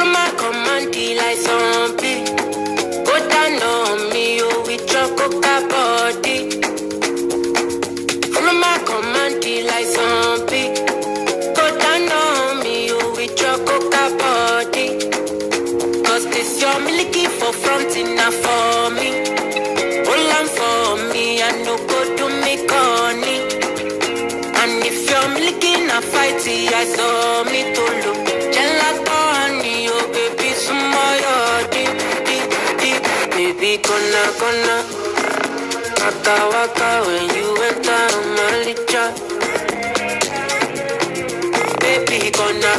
Follow my command, like zombie. Go down on me, oh, with your coca body. Follow my command, like zombie. Go down on me, oh, with your coca body. Cause this your milky for front enough for me. Hold on for me, I no go to me corny. And if you're milky na fighty, I saw me to look. Gelato honey, oh baby, sumoyo deep. Baby, gonna waka when you enter my licha. Baby, gonna.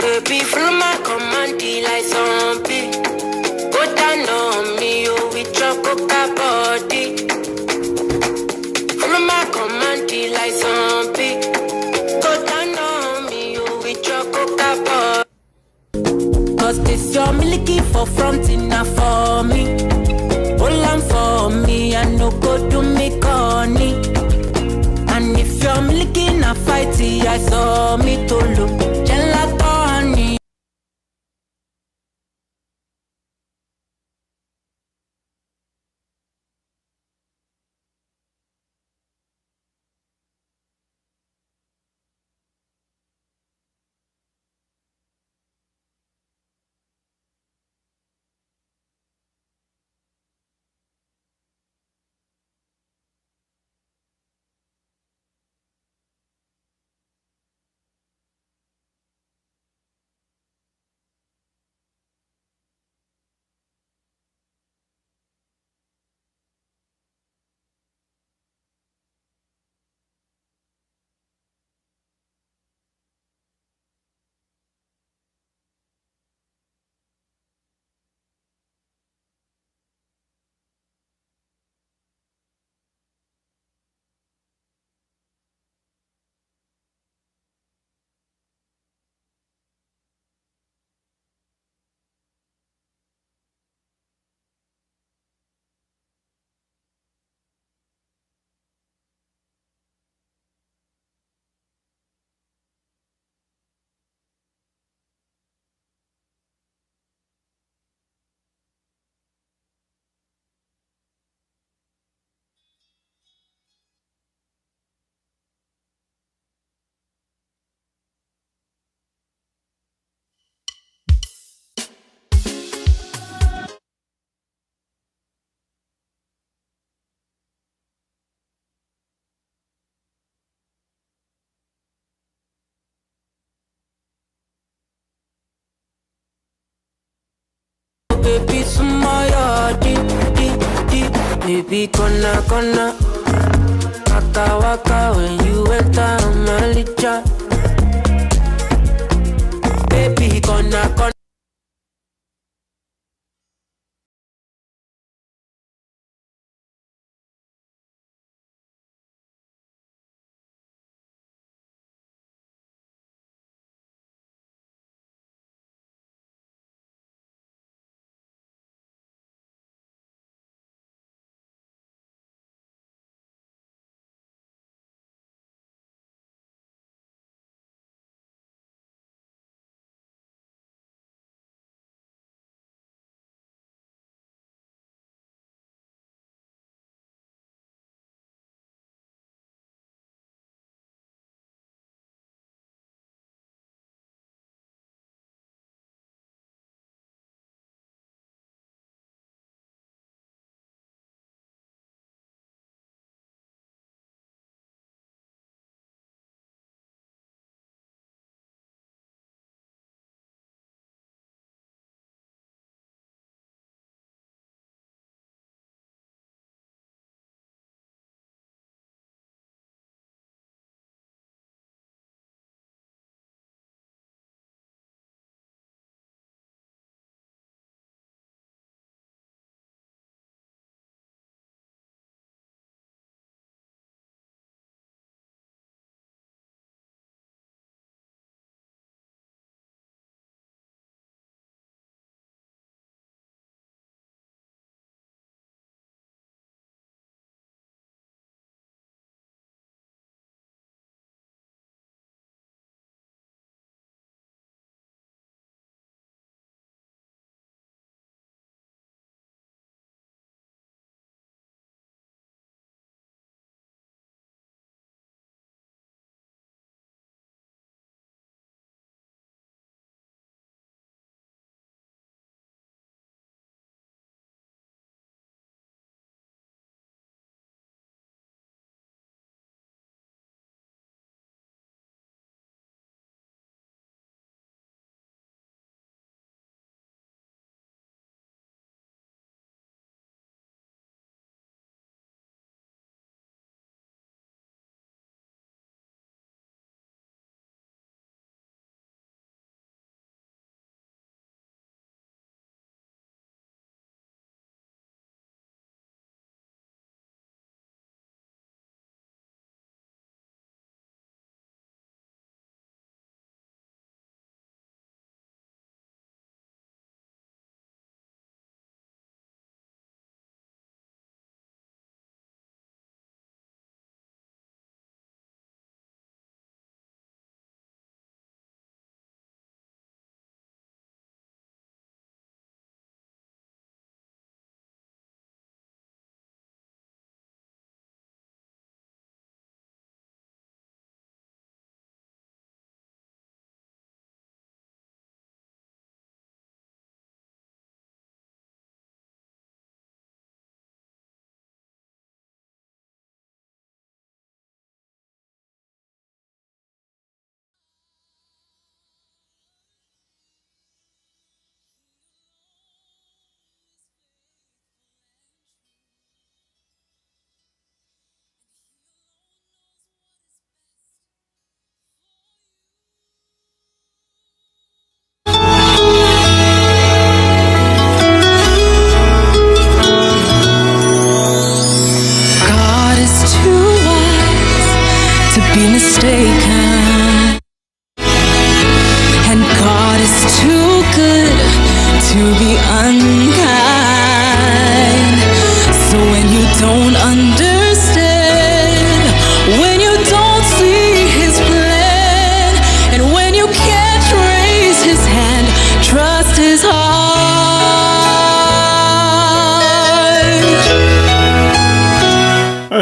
Baby, follow my command, like zombie. Go down on me, oh, with your coca body. Follow my command, like zombie. Go down on me, oh, with your coca body. Cause this your milky for front enough for me. Hold on for me, I no go to me corny. And if you're milky na fighty, I saw me to look. Gelato honey. Baby, sumoyo deep. Baby, gonna waka when you enter my licha. Baby, gonna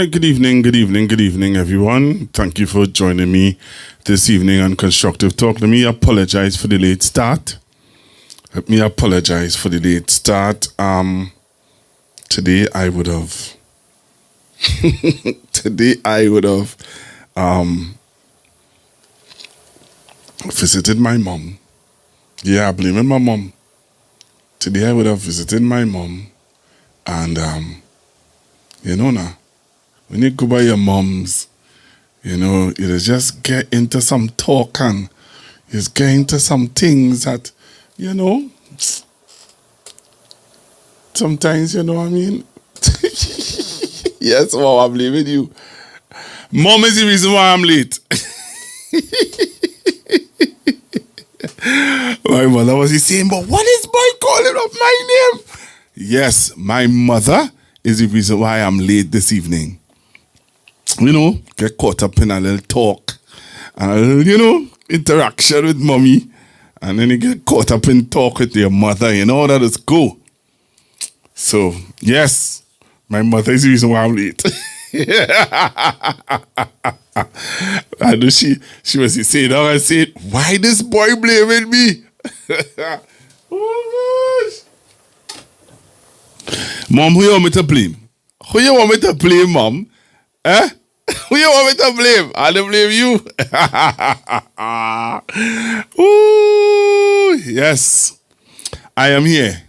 right, good evening, everyone. Thank you for joining me this evening on Constructive Talk. Let me apologize for the late start. Today I would have visited my mom. Yeah, blaming my mom. Today I would have visited my mom, and now, when you go by your mom's, you just get into some talk and you just get into some things that, sometimes, what I mean? Yes, Mom, I'm leaving you. Mom is the reason why I'm late. My mother was saying, but what is boy calling up my name? Yes, my mother is the reason why I'm late this evening. Get caught up in a little talk and a little, interaction with mommy. And then you get caught up in talk with your mother, that is cool. So, yes, my mother is the reason why I'm late. I know she was saying, I said, why this boy blaming me? Oh, gosh. Mom, who you want me to blame? Who you want me to blame, Mom? Eh? Who you want me to blame? I don't blame you. Ooh, yes. I am here.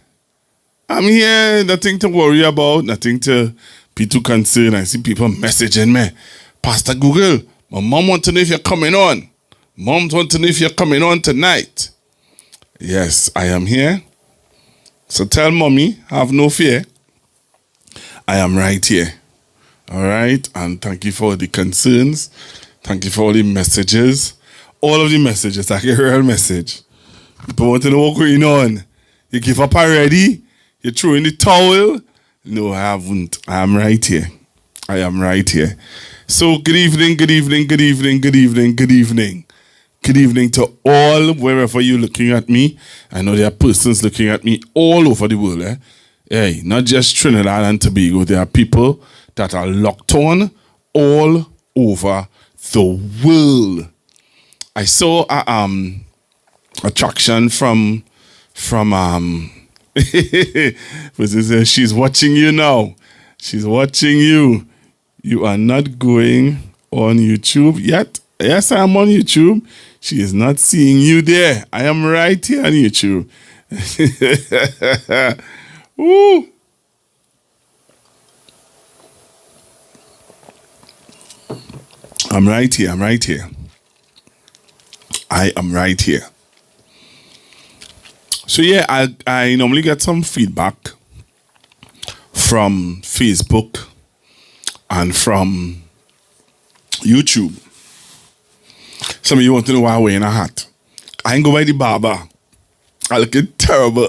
I'm here. Nothing to worry about. Nothing to be too concerned. I see people messaging me. Pastor Google, my mom wants to know if you're coming on. Mom wants to know if you're coming on tonight. Yes, I am here. So tell mommy, have no fear. I am right here. All right, and thank you for the concerns. Thank you for all the messages. All of the messages, like a real message. People want to know what's going on. You give up already? You throw in the towel? No, I haven't. I am right here. I am right here. So good evening to all, wherever you're looking at me. I know there are persons looking at me all over the world. Hey, not just Trinidad and Tobago. There are people that are locked on all over the world. I saw a attraction from she's watching you now. She's watching you. You are not going on YouTube yet. Yes, I am on YouTube. She is not seeing you there. I am right here on YouTube. Woo. I'm right here. I am right here. So yeah, I normally get some feedback from Facebook and from YouTube. Some of you want to know why I'm wearing a hat. I ain't go by the barber. I looking terrible.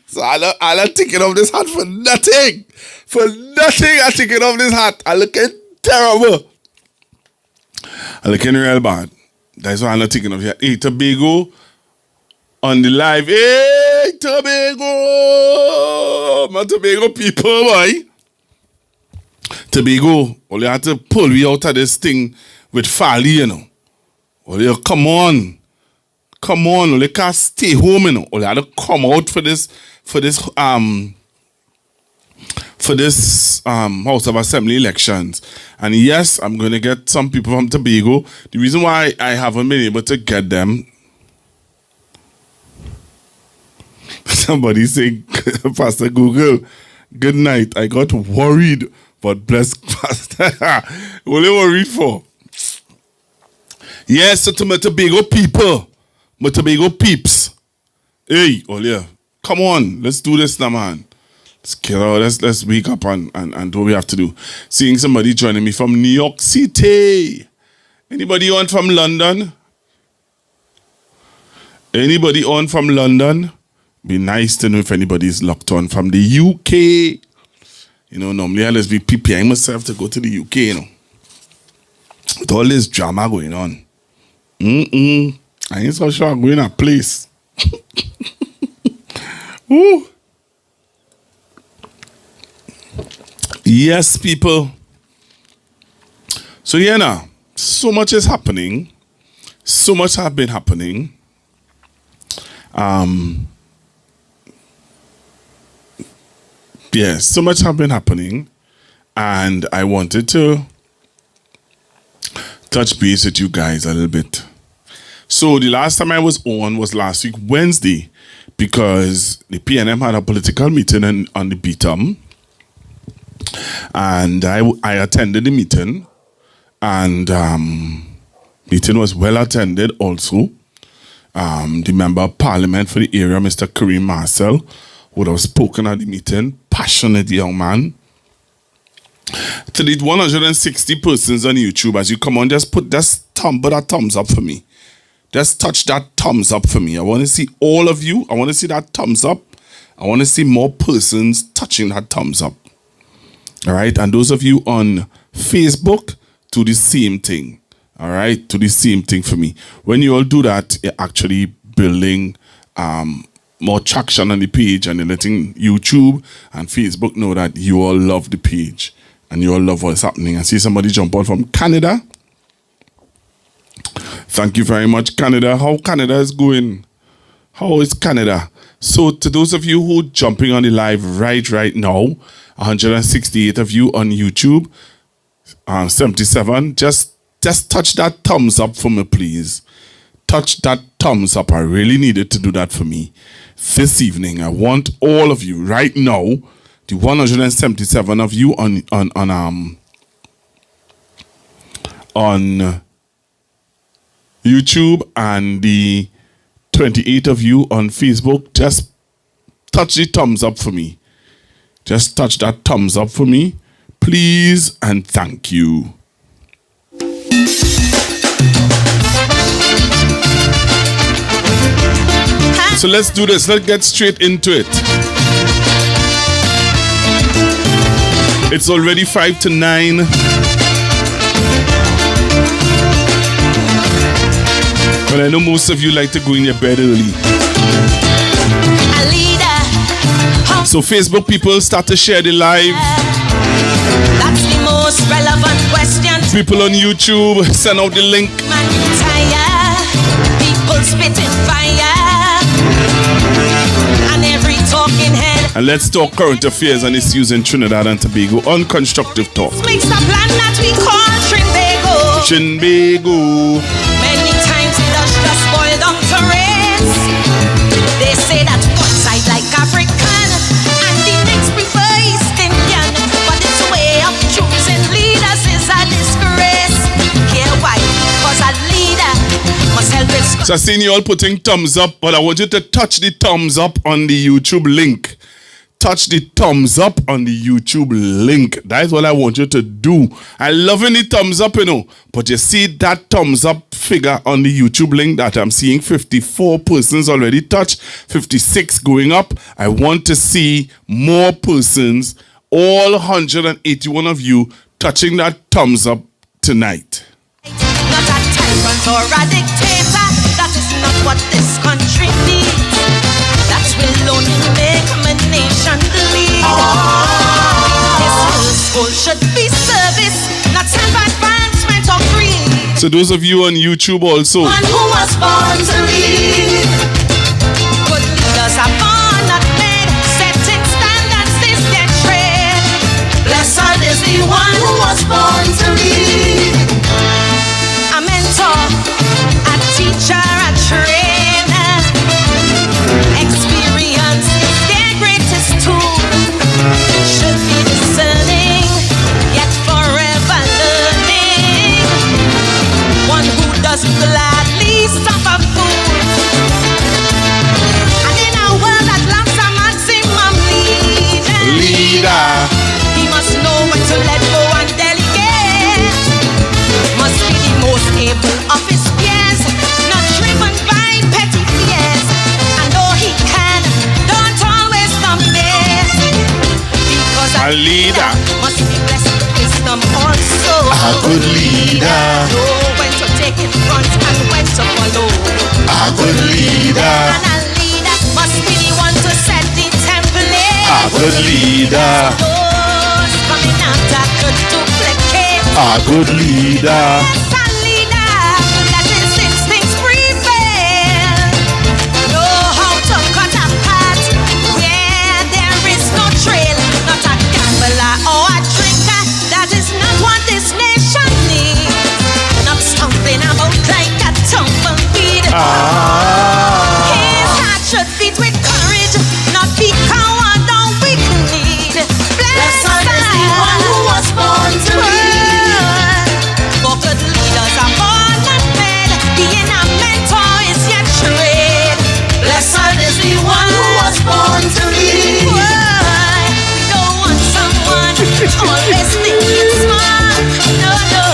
So I'm not taking off this hat for nothing. For nothing I'm taking off this hat. I looking terrible. I looking real bad. That's why I'm not taking off here. Hey, Tobago on the live. Hey, Tobago. My Tobago people, boy. Tobago, all you have to pull me out of this thing with Fali, All you come on. All you can't stay home, All you have to come out for this House of Assembly elections. And yes, I'm going to get some people from Tobago. The reason why I haven't been able to get them, somebody saying, Pastor Google, good night. I got worried, but bless Pastor. What are you worried for? Yes, so to my Tobago people, my Tobago peeps. Hey, Olia, come on, let's do this now, man. Let's get out. Let's wake up and do what we have to do. Seeing somebody joining me from New York City. Anybody on from London? Anybody on from London? Be nice to know if anybody's locked on from the UK. Normally I just be preparing myself to go to the UK, With all this drama going on. I ain't so sure I'm going to a place. Woo. Yes, people. So yeah, now so much is happening. So much have been happening. So much have been happening, and I wanted to touch base with you guys a little bit. So the last time I was on was last week Wednesday, because the PNM had a political meeting on the BTM, and I attended the meeting, and meeting was well attended also. The member of parliament for the area, Mr. Kareem Marcel, would have spoken at the meeting, passionate young man. To the 160 persons on YouTube, as you come on, just put that thumbs up for me. Just touch that thumbs up for me. I want to see all of you. I want to see that thumbs up. I want to see more persons touching that thumbs up. All right. And those of you on Facebook, do the same thing. All right. Do the same thing for me. When you all do that, you're actually building more traction on the page, and you're letting YouTube and Facebook know that you all love the page and you all love what's happening. I see somebody jump on from Canada. Thank you very much, Canada. How Canada is going? How is Canada? So to those of you who are jumping on the live right now, 168 of you on YouTube, 77, just touch that thumbs up for me, please. Touch that thumbs up. I really needed to do that for me this evening. I want all of you right now, the 177 of you on YouTube and the 28 of you on Facebook, just touch the thumbs up for me. Just touch that thumbs up for me, please, and thank you. So let's do this. Let's get straight into it. It's already 5 to 9. But I know most of you like to go in your bed early. So Facebook people, start to share the live. That's the most relevant question. People on YouTube, send out the link. People spitting fire. And every talking head. And let's talk current affairs and issues in Trinidad and Tobago on Constructive Talk. Makes the plan that we call Trinbago. Trinbago. Many times it does just boil down to race. They say that one side like African and the next prefer East Indian. But this way of choosing leaders is a disgrace. Hear why? Because a leader must help it. So I seen you all putting thumbs up, but I want you to touch the thumbs up on the YouTube link. Touch the thumbs up on the YouTube link. That's what I want you to do. I love any thumbs up, you know. But you see that thumbs up figure on the YouTube link that I'm seeing 54 persons already touched, 56 going up. I want to see more persons, all 181 of you, touching that thumbs up tonight. Not a tyrant or a dictator. That is not what this country needs. That will only make a nation lead. This whole school should be service, not self-advancement or greed. So those of you on YouTube also. One who was born to lead. Good leaders are born, not made. Setting standards is their trade. Blessed is the one who was born to lead. A mentor, a teacher, a trainer. Experience is their greatest tool. Should be discerning, yet forever learning. One who doesn't gladly suffer fools. And in a world that lacks a maximum leader, he must know when to let go and delegate. Must be the most able of his peers, not driven by petty fears. And though he can, don't always come there. Because a leader must be blessed with wisdom also. A good leader. Know when to take it front and when to follow. A good leader. And a leader must be the one to set the template. A good leader. Those coming to duplicate. A good leader. Yes, a leader that is instincts prevail. Know how to cut a path where there is no trail. Not a gambler or a drinker. That is not what this nation needs. Not stumbling about like a tumbleweed. His heart should beat with courage, not be coward or weak need. Blessed is the one who was born to lead. For good leaders are born and fed. Being a mentor is yet trade. Blessed is the one who was born to lead. We don't want someone always thinking smart. No, no.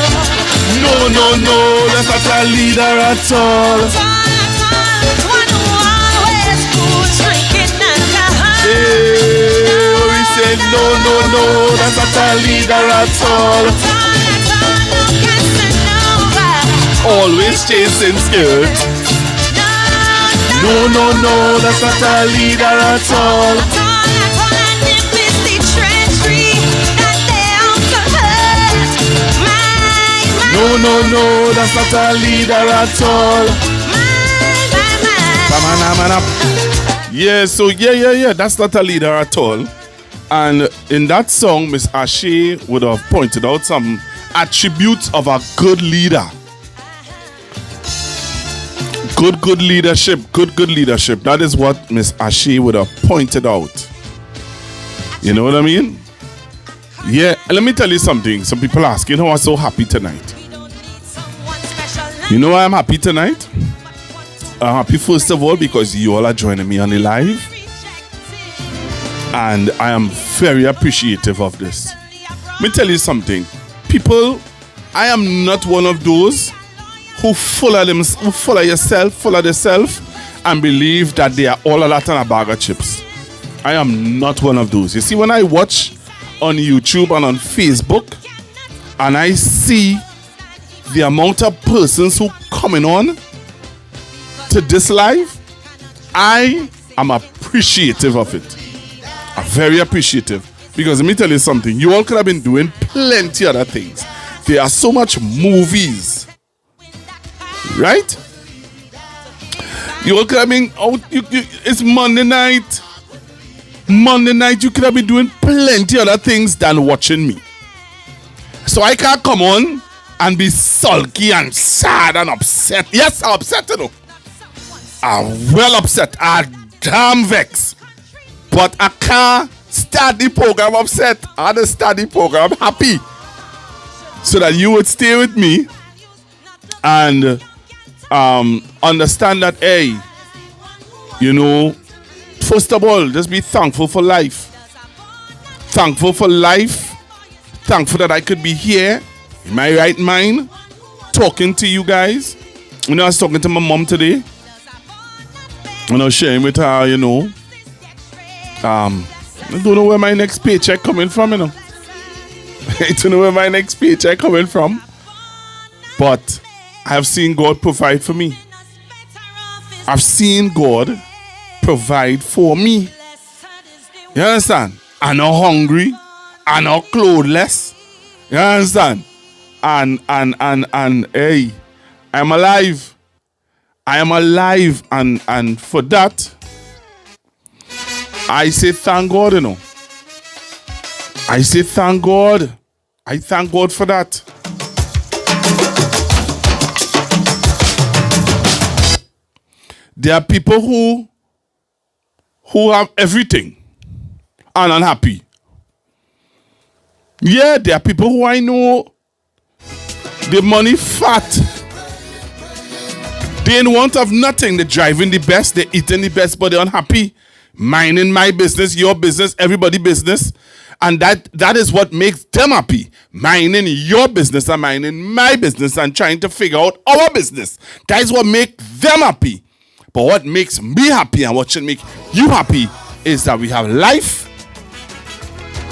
No, that's not a leader at all. One who always fools drinking alcohol. Hey, we said no, that's not a leader at all. No Casanova. Always chasing skirt. No, that's not a leader at all. And if it's the treachery that they out to hurt. No, that's not a leader at all. Yeah, so yeah, that's not a leader at all. And in that song, Miss Ashe would have pointed out some attributes of a good leader. Good leadership, good leadership. That is what Miss Ashe would have pointed out. You know what I mean? Yeah, and let me tell you something. Some people asking how I'm so happy tonight. You know why I'm happy tonight? I'm happy first of all because you all are joining me on the live. And I am very appreciative of this. Let me tell you something. People, I am not one of those who full of yourself, full of themselves, and believe that they are all a lot in a bag of chips. I am not one of those. You see, when I watch on YouTube and on Facebook, and I see the amount of persons who coming on to this live, I am appreciative of it. I'm very appreciative. Because let me tell you something, you all could have been doing plenty other things. There are so much movies. Right? You all could have been out, it's Monday night. Monday night, you could have been doing plenty other things than watching me. So I can't come on and be sulky and sad and upset. Yes, I'm upset, you know. I'm well upset. I'm damn vexed. But I can't start the program upset. I just start the program happy. So that you would stay with me and understand that, hey, you know, first of all, just be thankful for life. Thankful for life. Thankful that I could be here in my right mind talking to you guys. You know, I was talking to my mom today. And I was sharing with her, you know, I don't know where my next paycheck coming from, you know. I don't know where my next paycheck coming from. But I have seen God provide for me. I've seen God provide for me. You understand? I'm not hungry. I'm not clothless. You understand? And hey, I'm alive. I am alive, and for that, I say thank God, you know. I say thank God. I thank God for that. There are people who have everything and unhappy. Yeah, there are people who I know, the money fat. They don't want to have nothing. They're driving the best, they're eating the best, but they're unhappy. Minding my business, your business, everybody's business. And that is what makes them happy. Minding your business and minding my business and trying to figure out our business. That is what makes them happy. But what makes me happy and what should make you happy is that we have life.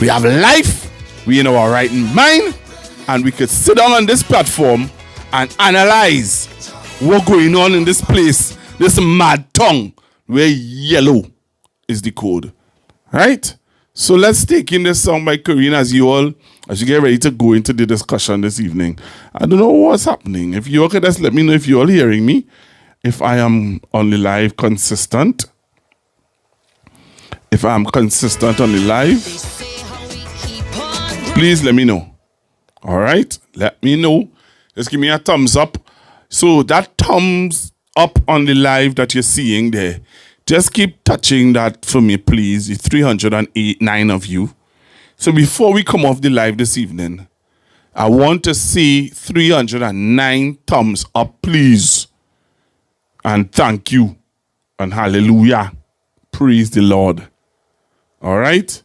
We have life. We in our right mind. And we could sit down on this platform and analyze what's going on in this place. This mad tongue where yellow is the code. Right? So let's take in this song by Corinne as you get ready to go into the discussion this evening. I don't know what's happening. If you all could just let me know if you're all hearing me, if I am on the live consistent. If I'm consistent on the live, please let me know. All right, let me know. Just give me a thumbs up. So that thumbs up on the live that you're seeing there, just keep touching that for me, please. The 309 of you. So before we come off the live this evening, I want to see 309 thumbs up, please. And thank you. And hallelujah. Praise the Lord. All right.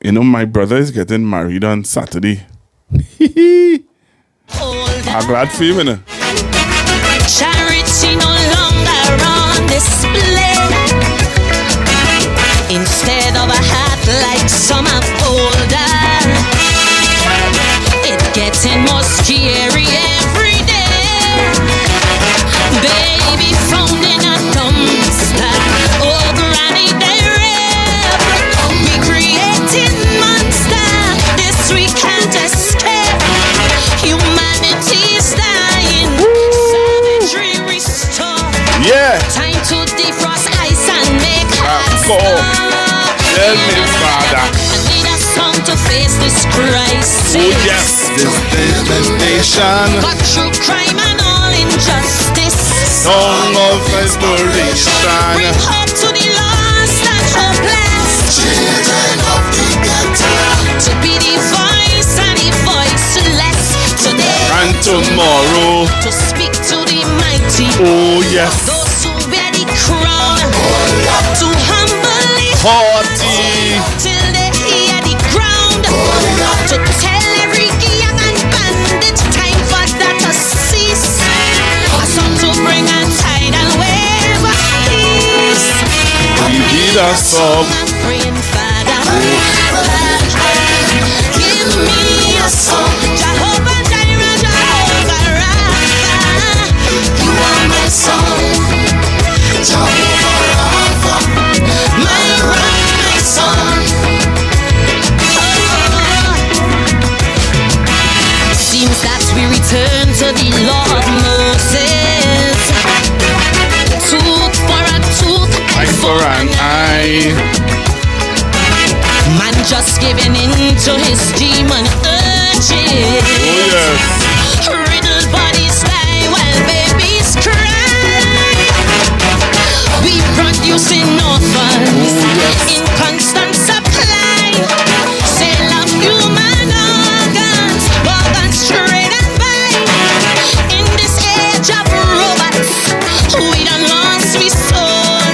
You know, my brother is getting married on Saturday. I'm glad for you, man. Charity no longer on display. Instead of a hat like some have older, it's getting more scary every day. Baby found in a dumpster, oh granny they rap. We creating monster, this we can't escape. Humanity is dying, savagery restore. Yeah. Time to defrost ice and make hearts stop. Tell me, Father. I need a song to face this crisis. Oh yes, this devastation. Got through crime and all injustice. Song of inspiration. Bring hope to the lost and hopeless. Children of the ghetto. To be the voice and the voiceless. Today And tomorrow. to speak to the mighty. Oh yes. Those who wear the crown. To humbly Party. till they hear the ground. To tell every young and bandit time for that to cease. A song to bring a tidal wave of peace. We need a song. I'm praying, Father, give me a song. Jehovah Jireh, Jehovah Rapha, you are my song. Jehovah Rapha, my rock, my song. Seems that we return to the Lord Moses. Tooth for a tooth, Eye for an eye. man just giving in to his demon urges. Oh yes. Riddled bodies die while babies cry. We producing orphans in constant supply. Sale of human organs straight and by. In this age of robots, we done lost we soul.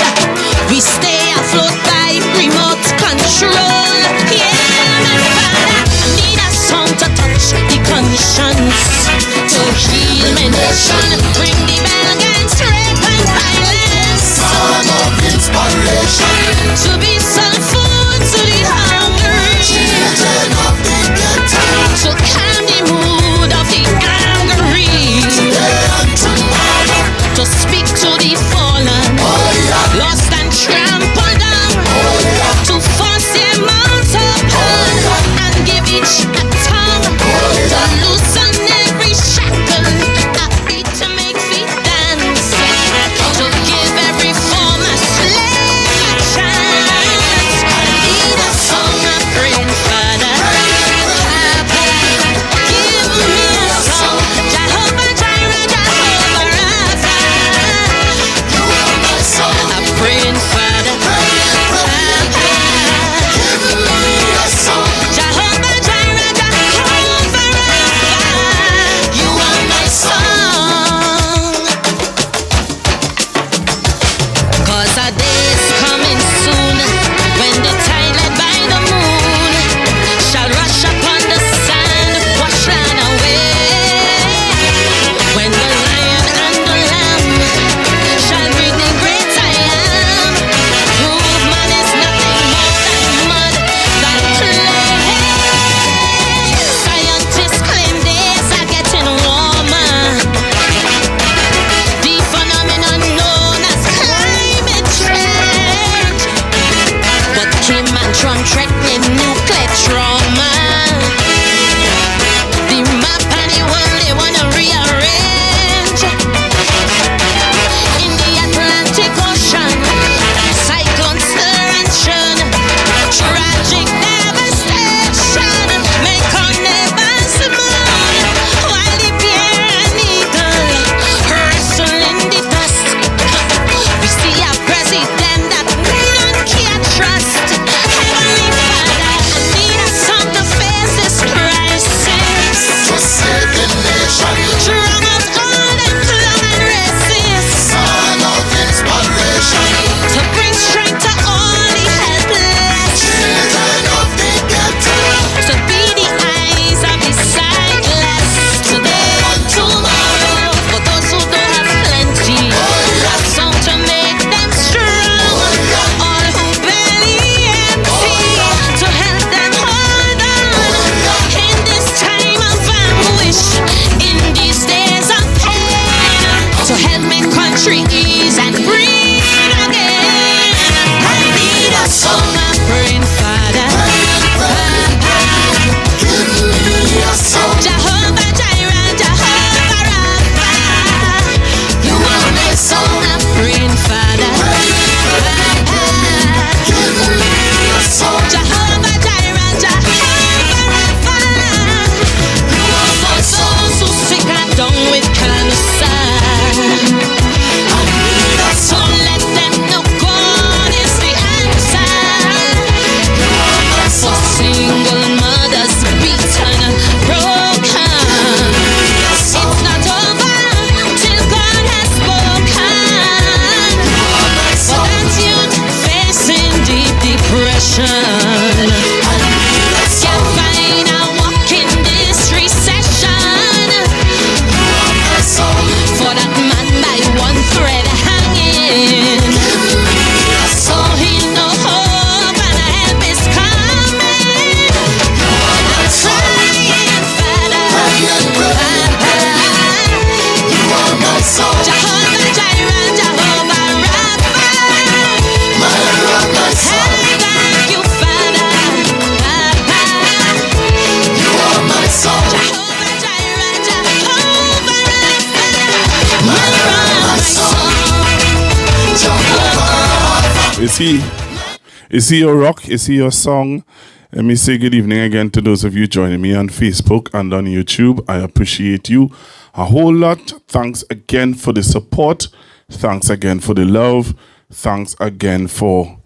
We stay afloat by remote control. Yeah, my Father, I need a song to touch the conscience, to heal my nation, bring the Belgians rape and violence. Song of inspiration, to be soulful. Is he your rock? Is he your song? Let me say good evening again to those of you joining me on Facebook and on YouTube. I appreciate you a whole lot. Thanks again for the support. Thanks again for the love. Thanks again for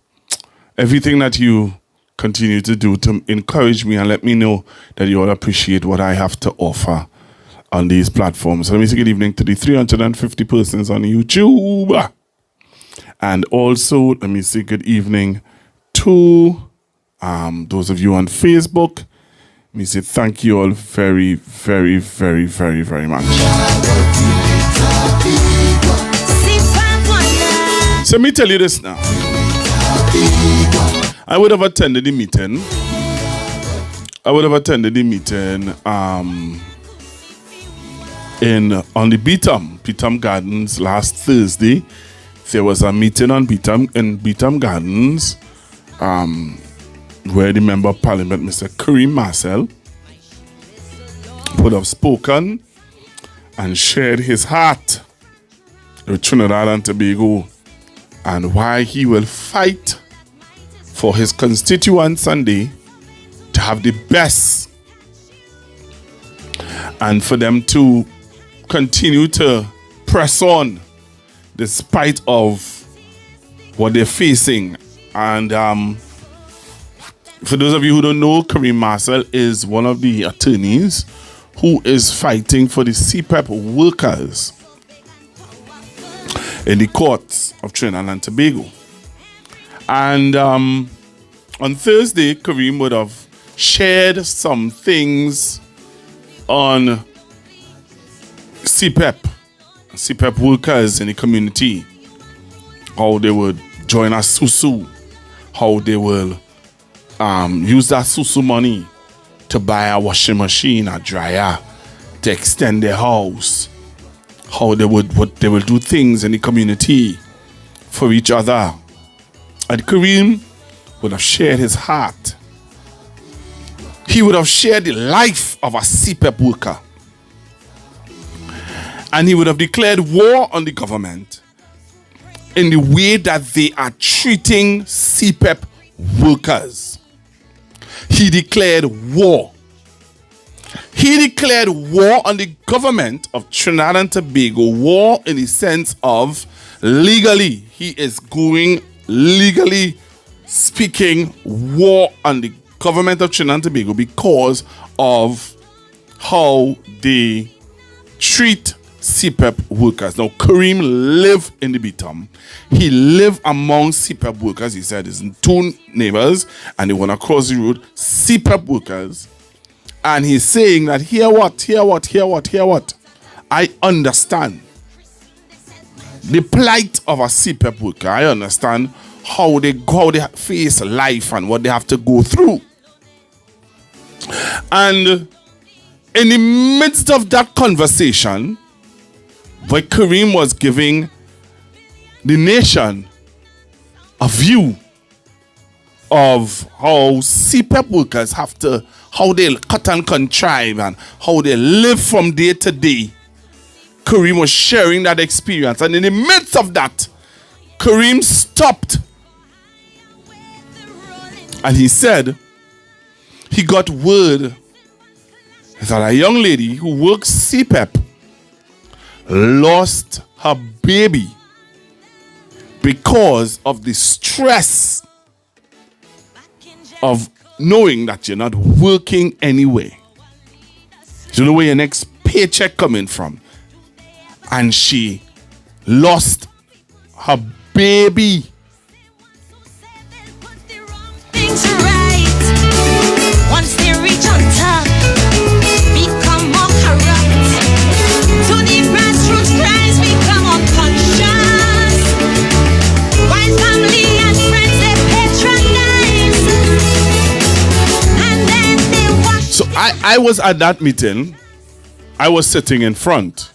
everything that you continue to do to encourage me and let me know that you all appreciate what I have to offer on these platforms. So let me say good evening to the 350 persons on YouTube. And also, let me say good evening to those of you on Facebook. Let me say thank you all very, very, very, very, very much. So let me tell you this now. I would have attended the meeting. On the Beetham Gardens last Thursday. There was a meeting in Beetham Gardens where the Member of Parliament, Mr. Kareem Marcel, would have spoken and shared his heart with Trinidad and Tobago and why he will fight for his constituents Sunday to have the best and for them to continue to press on despite of what they're facing. And for those of you who don't know, Kareem Marcel is one of the attorneys who is fighting for the CPEP workers in the courts of Trinidad and Tobago. And on Thursday, Kareem would have shared some things on CPEP workers in the community, how they would join a susu, how they will use that susu money to buy a washing machine, a dryer, to extend their house, how they will do things in the community for each other. And Kareem would have shared his heart. He would have shared the life of a CPEP worker. And he would have declared war on the government in the way that they are treating CPEP workers. He declared war. He declared war on the government of Trinidad and Tobago. War in the sense of legally. He is going legally speaking war on the government of Trinidad and Tobago because of how they treat CPEP workers. Now, Kareem lived in the Beetham. He lived among CPEP workers. He said his two neighbors, and they went across the road, CPEP workers. And he's saying that, hear what. I understand the plight of a CPEP worker. I understand how they face life and what they have to go through. And in the midst of that conversation, where Kareem was giving the nation a view of how CPEP workers how they cut and contrive and how they live from day to day. Kareem was sharing that experience. And in the midst of that, Kareem stopped. And he said, he got word that a young lady who works CPEP lost her baby because of the stress of knowing that you're not working anyway. You know where your next paycheck coming from. And she lost her baby. Once they reach on top, become more corrupt. To the grassroots cries become unconscious. While family and friends they patronize, and then they watch. So I was at that meeting. I was sitting in front,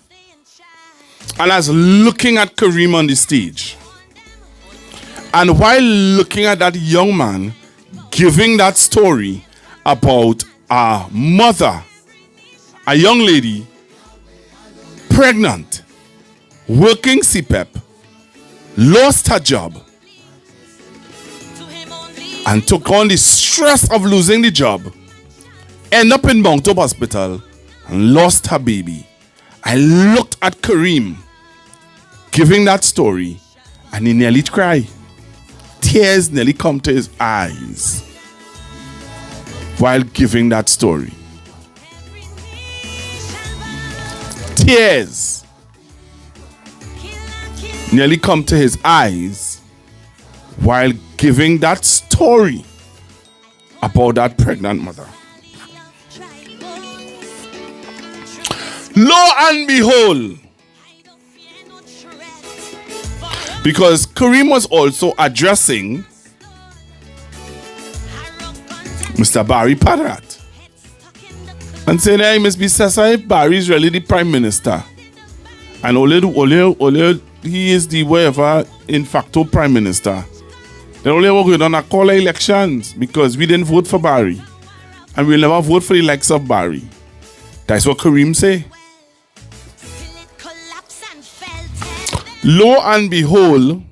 and I was looking at Kareem on the stage. And while looking at that young man giving that story about a mother, a young lady, pregnant, working CPEP, lost her job, and took on the stress of losing the job, end up in Mount Hope Hospital and lost her baby. I looked at Kareem giving that story and he nearly cried. Tears nearly come to his eyes while giving that story. Tears nearly come to his eyes while giving that story about that pregnant mother. Lo and behold, because Kareem was also addressing Mr. Barry Padarat and saying, hey, Miss Bissessa, if Barry is really the Prime Minister and only he is the whatever in facto Prime Minister, then only we're going to call elections because we didn't vote for Barry and we'll never vote for the likes of Barry. That's what Kareem say. Lo and behold,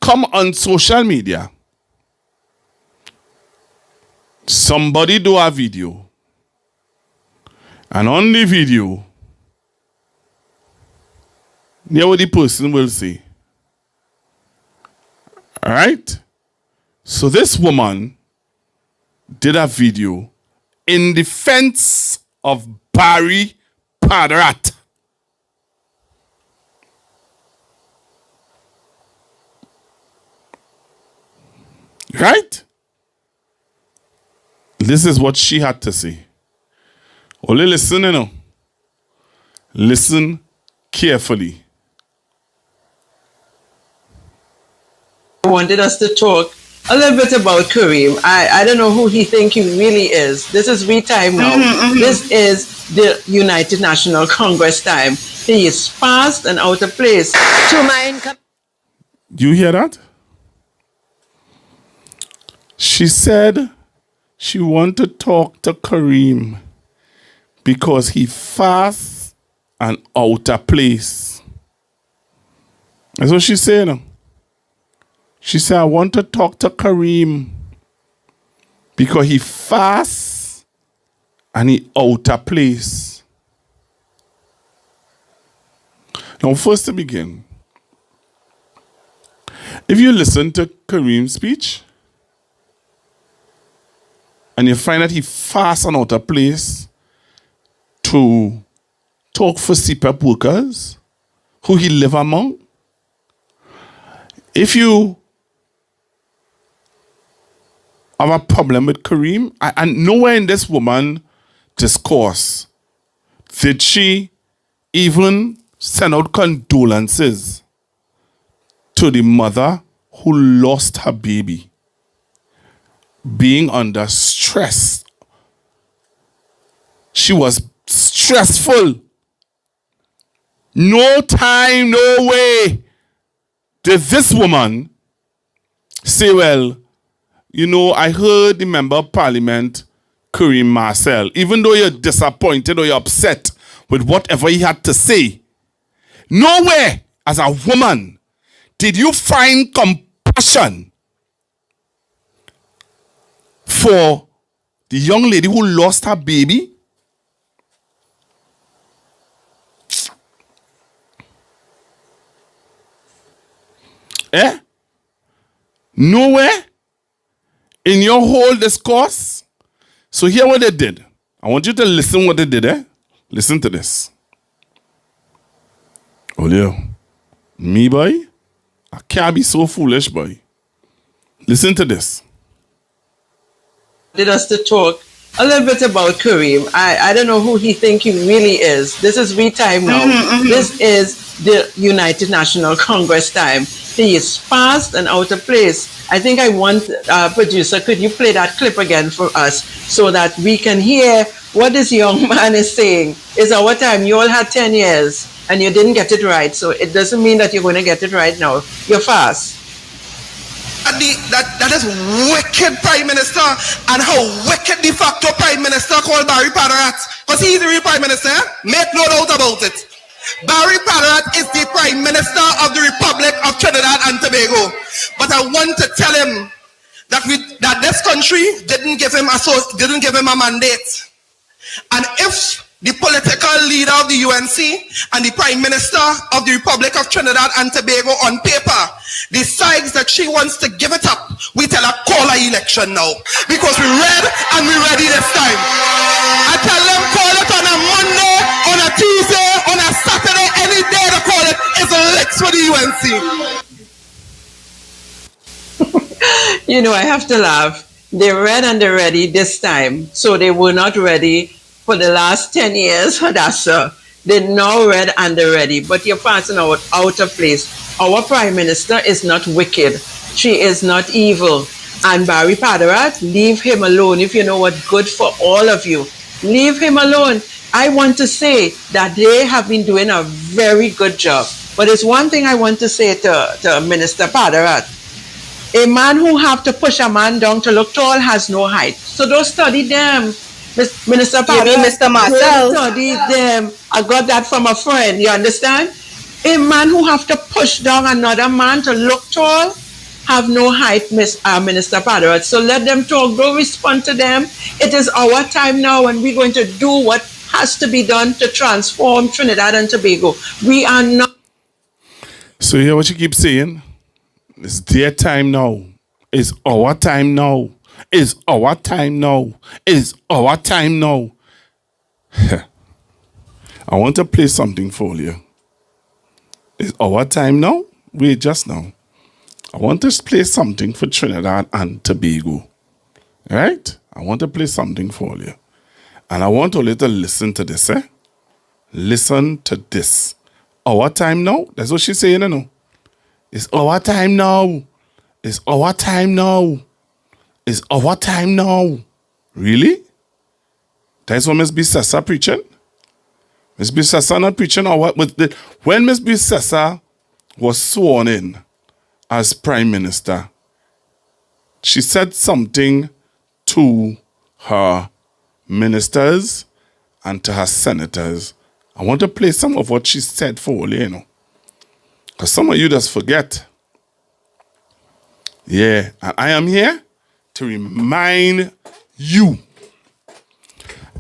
come on social media, somebody do a video, and on the video, hear what the person will say. All right? So this woman did a video in defense of Barry Padarat. Right? This is what she had to say. Only listen, you know. Listen carefully. I wanted us to talk a little bit about Kareem. I don't know who he think he really is. This is we time now. This is the United National Congress time. He is fast and out of place. To my income. You hear that? She said she wanted to talk to Kareem because he fast and out of place. That's what she said. She said, I want to talk to Kareem because he fast and he out of place. Now, first to begin, if you listen to Kareem's speech and you find that he fast and out of place to talk for CPAP workers who he live among, if you have a problem with Kareem, and nowhere in this woman's discourse did she even send out condolences to the mother who lost her baby, being under stress. She was stressful. No time, no way did this woman say, well, you know, I heard the member of parliament, Kareem Marcel, even though you're disappointed or you're upset with whatever he had to say, nowhere as a woman did you find compassion for the young lady who lost her baby. Nowhere in your whole discourse. So hear what they did. I want you to listen what they did. Listen to this. Oh, me, boy, I can't be so foolish, boy. Listen to this. Wanted us to talk a little bit about Kareem. I don't know who he think he really is. This is we time now. This is the United National Congress time. He is fast and out of place. I think I want, producer, could you play that clip again for us so that we can hear what this young man is saying? It's our time. You all had 10 years and you didn't get it right. So it doesn't mean that you're going to get it right now. You're fast. That is wicked Prime Minister, and how wicked de facto Prime Minister called Barry Padarat, because he's the real Prime Minister. Make no doubt about it. Barry Parat is the Prime Minister of the Republic of Trinidad and Tobago. But I want to tell him that this country didn't give him a mandate. And if the political leader of the UNC and the Prime Minister of the Republic of Trinidad and Tobago on paper decides that she wants to give it up, we tell her call an election now. Because we're ready and we're ready this time. I tell them call it on a Monday, on a Tuesday, on a Saturday, any day to call it is a licks for the UNC. You know, I have to laugh. They're red and they're ready this time. So they were not ready for the last 10 years. That's they're now red and they're ready. But you're passing out of place. Our Prime Minister is not wicked. She is not evil. And Barry Parat, leave him alone. If you know what's good for all of you, leave him alone. I want to say that they have been doing a very good job. But there's one thing I want to say to Minister Parat. A man who have to push a man down to look tall has no height. So don't study them. Minister Parat, Mr. Marcel. don't study them. I got that from a friend, you understand? A man who have to push down another man to look tall have no height, Minister Parat. So let them talk. Don't respond to them. It is our time now and we're going to do what has to be done to transform Trinidad and Tobago. We are not... So you hear what you keep saying? It's their time now. It's our time now. It's our time now. It's our time now. I want to play something for you. It's our time now. Wait just now. I want to play something for Trinidad and Tobago. Right? I want to play something for you. And I want you to listen to this, eh? Listen to this. Our time now. That's what she's saying, you know. It's our time now. It's our time now. It's our time now. Really? That's what Miss Bissessa preaching? Miss Bissessa not preaching or what? When Miss Bissessa was sworn in as Prime Minister, she said something to her ministers and to her senators. I want to play some of what she said for you, you know. Because some of you just forget. Yeah, and I am here to remind you.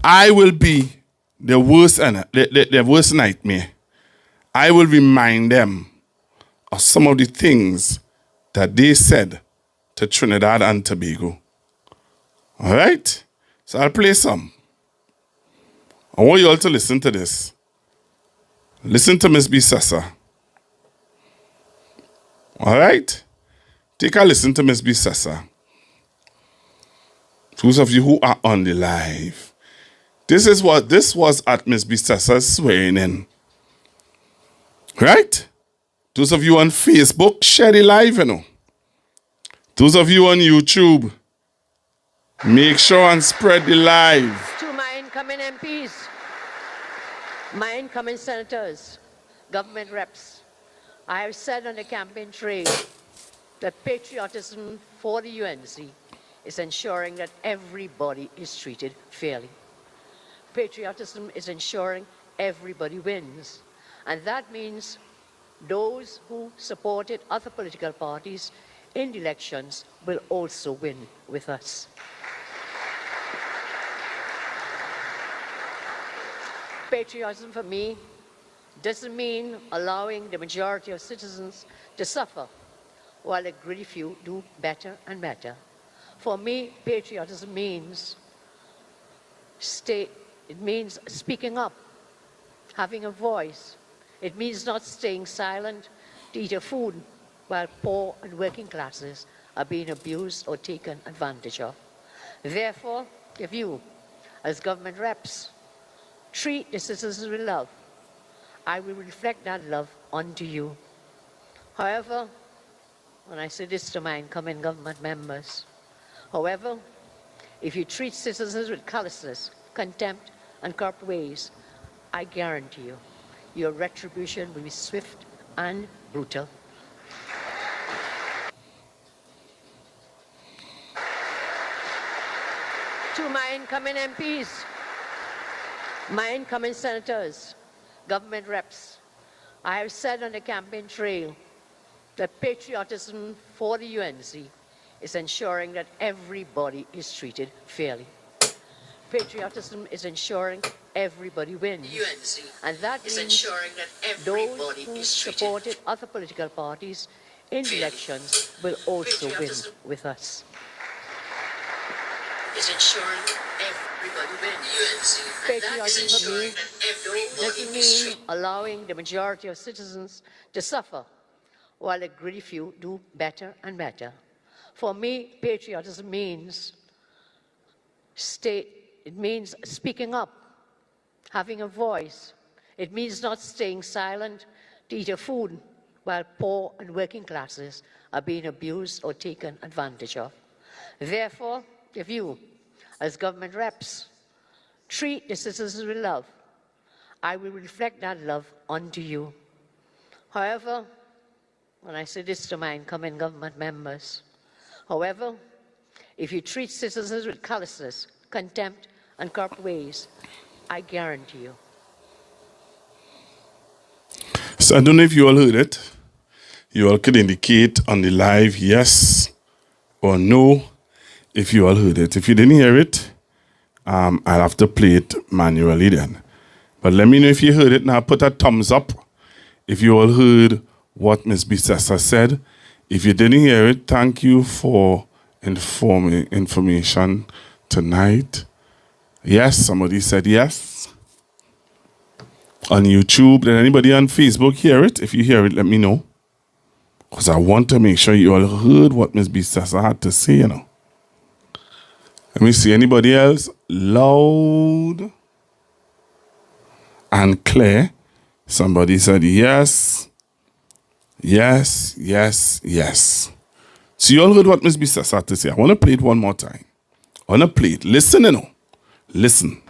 I will be their worst nightmare. I will remind them of some of the things that they said to Trinidad and Tobago. All right? So I'll play some. I want you all to listen to this. Listen to Miss Bissessa. All right? Take a listen to Miss Bissessa. Those of you who are on the live. This was at Miss Bissessa's swearing in. Right? Those of you on Facebook, share the live, you know. Those of you on YouTube, make sure and spread the live. To my incoming MPs, my incoming senators, government reps, I have said on the campaign trail that patriotism for the UNC is ensuring that everybody is treated fairly. Patriotism is ensuring everybody wins. And that means those who supported other political parties in the elections will also win with us. Patriotism for me doesn't mean allowing the majority of citizens to suffer while a greedy few do better and better. For me, patriotism means speaking up, having a voice. It means not staying silent to eat a food while poor and working classes are being abused or taken advantage of. Therefore, if you, as government reps, treat the citizens with love, I will reflect that love onto you. However, and I say this to my incoming government members, however, if you treat citizens with callousness, contempt, and corrupt ways, I guarantee you, your retribution will be swift and brutal. To my incoming MPs, my incoming senators, government reps, I have said on the campaign trail that patriotism for the UNC is ensuring that everybody is treated fairly. Patriotism is ensuring everybody wins. And that means ensuring that everybody those who supported other political parties in elections will also win with us. Is ensuring everybody wins. Patriotism for me doesn't mean allowing the majority of citizens to suffer while a greedy few do better and better. For me, patriotism means it means speaking up, having a voice. It means not staying silent to eat a food while poor and working classes are being abused or taken advantage of. Therefore, if you, as government reps, treat the citizens with love, I will reflect that love onto you. However, when I say this to my incumbent government members, however, if you treat citizens with callousness, contempt, and corrupt ways, I guarantee you. So I don't know if you all heard it. You all could indicate on the live yes or no if you all heard it. If you didn't hear it, I'll have to play it manually then. But let me know if you heard it. Now put a thumbs up if you all heard what Ms. Bissessa said. If you didn't hear it, thank you for information tonight. Yes, somebody said yes. On YouTube, did anybody on Facebook hear it? If you hear it, let me know. Because I want to make sure you all heard what Ms. Bissessa had to say, you know. Let me see, anybody else? Loud and clear. Somebody said yes. Yes, yes, yes. So you all heard what Ms. Bissessa had to say. I want to play it one more time. I want to play it. Listen, you know. Listen.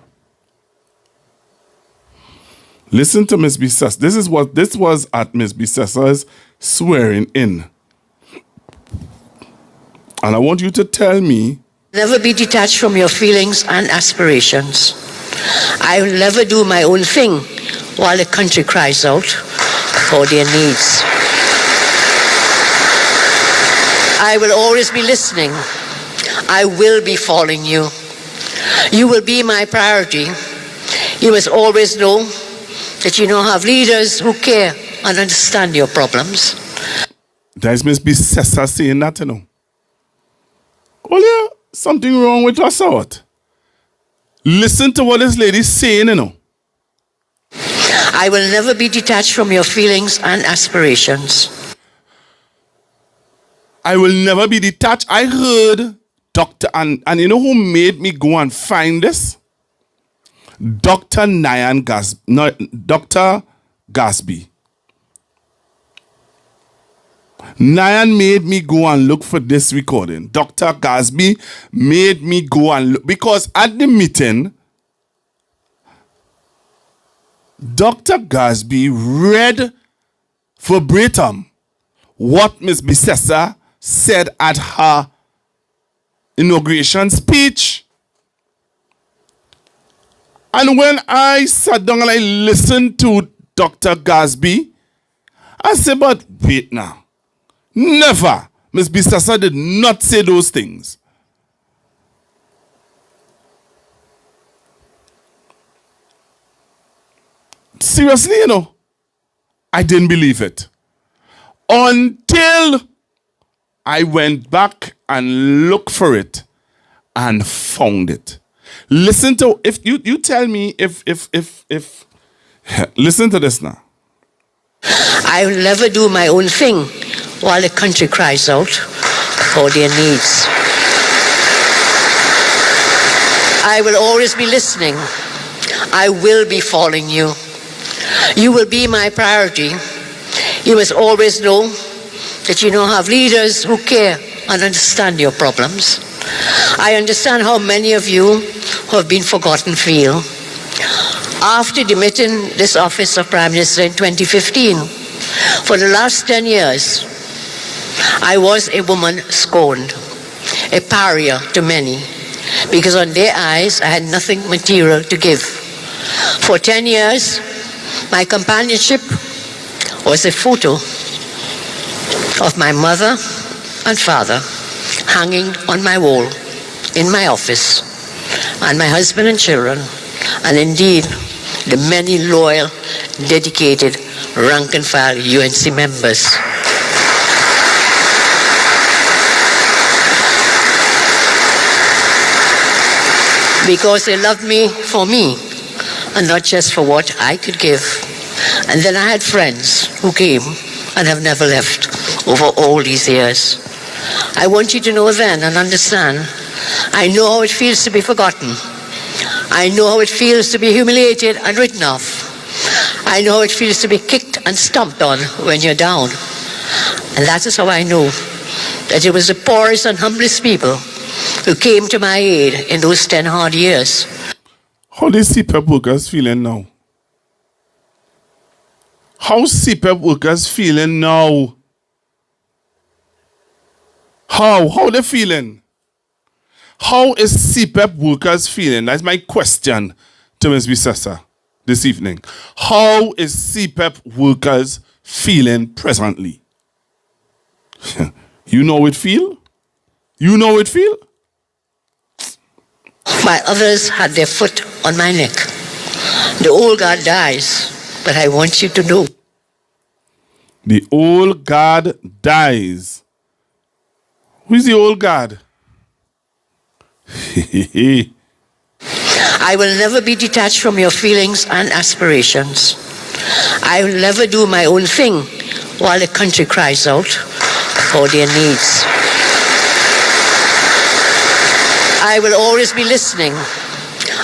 Listen to Ms. Bissessa. This was at Ms. Bissessa's swearing in. And I want you to tell me. Never be detached from your feelings and aspirations. I will never do my own thing while the country cries out for their needs. I will always be listening. I will be following you. You will be my priority. You must always know that you don't have leaders who care and understand your problems. There's Ms. Bissessa saying that, you know. Well, yeah, something wrong with us or what? Listen to what this lady's saying, you know. I will never be detached from your feelings and aspirations. I will never be detached. I heard Dr. And you know who made me go and find this? Dr. Gasby. Nyan made me go and look for this recording. Dr. Gasby made me go and look. Because at the meeting, Dr. Gasby read verbatim what Ms. Bissessa said at her inauguration speech. And when I sat down and I listened to Dr. Gasby, I said, but wait now. Never. Ms. Bissessa did not say those things. Seriously, you know, I didn't believe it. Until I went back and looked for it and found it. Listen to, if you tell me if listen to this now. I will never do my own thing while the country cries out for their needs. I will always be listening. I will be following you. You will be my priority. You must always know that you don't have leaders who care and understand your problems. I understand how many of you who have been forgotten feel. After demitting this office of Prime Minister in 2015, for the last 10 years, I was a woman scorned, a pariah to many, because on their eyes I had nothing material to give. For 10 years, My companionship was a photo of my mother and father hanging on my wall in my office, and my husband and children, and indeed the many loyal, dedicated, rank and file UNC members. Because they loved me for me, and not just for what I could give. And then I had friends who came and have never left over all these years. I want you to know then and understand, I know how it feels to be forgotten. I know how it feels to be humiliated and written off. I know how it feels to be kicked and stomped on when you're down. And that is how I know that it was the poorest and humblest people who came to my aid in those 10 hard years. How the CPAP workers feeling now? How CPAP workers feeling now? How they feeling? How is CPAP workers feeling? That's my question to Ms. Bisessa this evening. How is CPAP workers feeling presently? You know it feel? You know it feel? My others had their foot on my neck. The old guard dies, but I want you to know. The old guard dies. Who's the old guard? I will never be detached from your feelings and aspirations. I will never do my own thing while the country cries out for their needs. I will always be listening.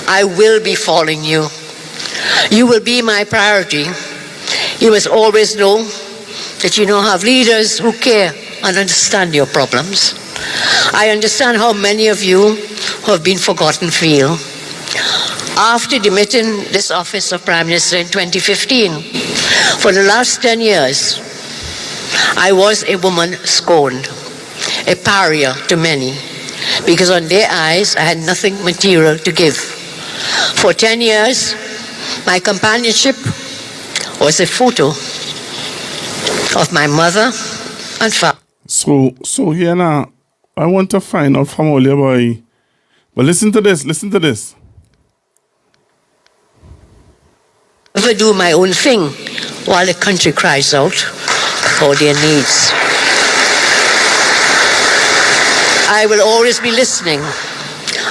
I will be following you. You will be my priority. You must always know that you now have leaders who care and understand your problems. I understand how many of you who have been forgotten feel. After demitting this office of Prime Minister in 2015, for the last 10 years, I was a woman scorned, a pariah to many, because on their eyes I had nothing material to give. For 10 years, my companionship was a photo of my mother and father. So here now, I want to find out from all your boy. But listen to this. Never do my own thing while the country cries out for their needs. I will always be listening.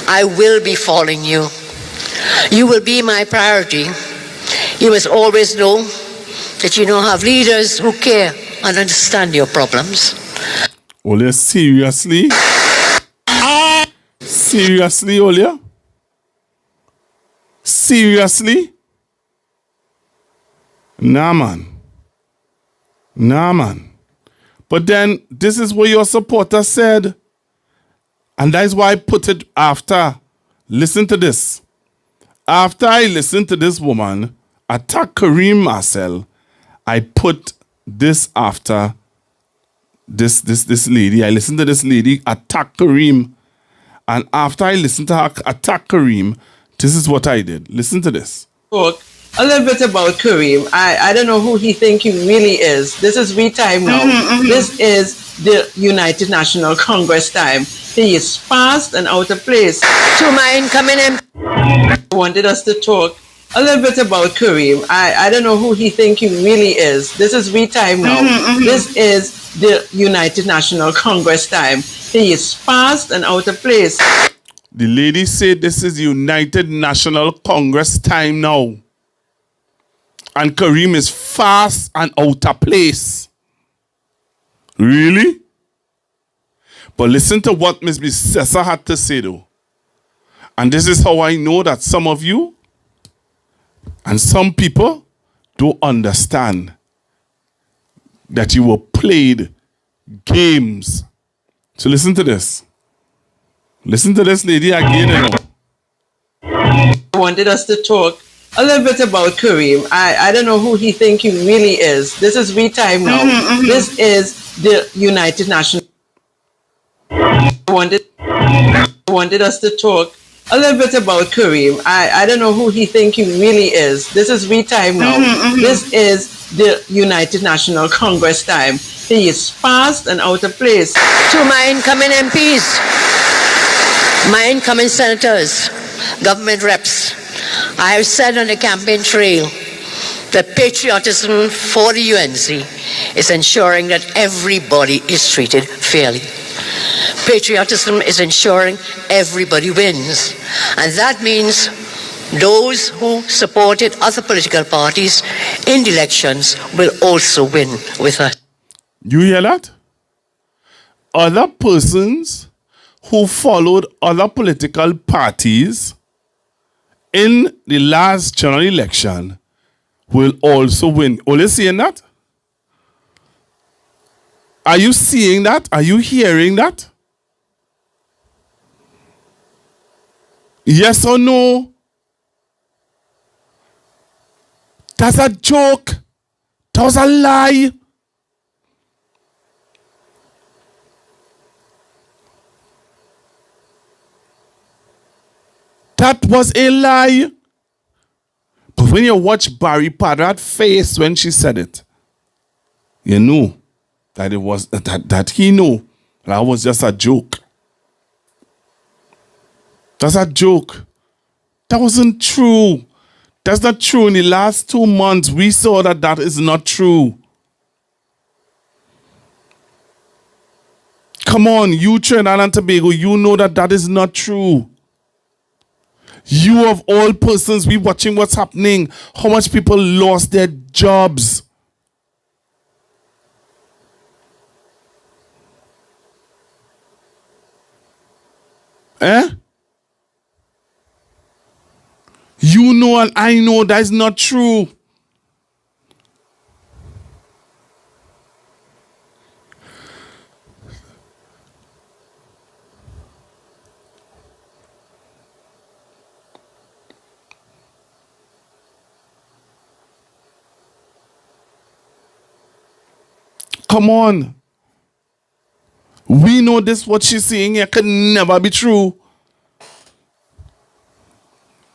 I will be following you. You will be my priority. You must always know that you now have leaders who care and understand your problems. Olia, seriously? Seriously, Olia? Seriously? Nah, man. But then, this is what your supporter said. And that's why I put it after. Listen to this. After I listened to this woman attack Kareem Marcel, I put this after this lady. I listened to this lady attack Kareem. And after I listened to her attack Kareem, this is what I did. Listen to this. Talk a little bit about Kareem. I don't know who he think he really is. This is we time now. This is the United National Congress time. He is fast and out of place. To my incoming MP, Wanted us to talk a little bit about Kareem. I don't know who he think he really is. This is we time now. This is the United National Congress time. He is fast and out of place. The lady said this is United National Congress time now. And Kareem is fast and out of place. Really? But listen to what Ms. Bisessa had to say though. And this is how I know that some of you and some people don't understand that you were played games. So listen to this. Listen to this lady again. Wanted us to talk a little bit about Kareem. I don't know who he think he really is. This is we time now. This is the United National. Wanted us to talk a little bit about Kareem. I don't know who he think he really is. This is we time now. This is the United National Congress time. He is past and out of place. To my incoming MPs, my incoming senators, government reps, I have said on the campaign trail that patriotism for the UNC is ensuring that everybody is treated fairly. Patriotism is ensuring everybody wins. And that means those who supported other political parties in the elections will also win with us. You hear that? Other persons who followed other political parties in the last general election will also win. Are you seeing that? Are you seeing that? Are you hearing that? Yes or no? That's a joke. That was a lie. That was a lie. But when you watch Barry Padrat's face when she said it, you know that it was that he knew that was just a joke. That's a joke. That wasn't true. That's not true. In the last 2 months, we saw that that is not true. Come on, you Trinidad and Tobago, you know that that is not true. You of all persons, we watching what's happening. How much people lost their jobs. You know and I know that is not true. Come on. We know this, what she's saying here can never be true.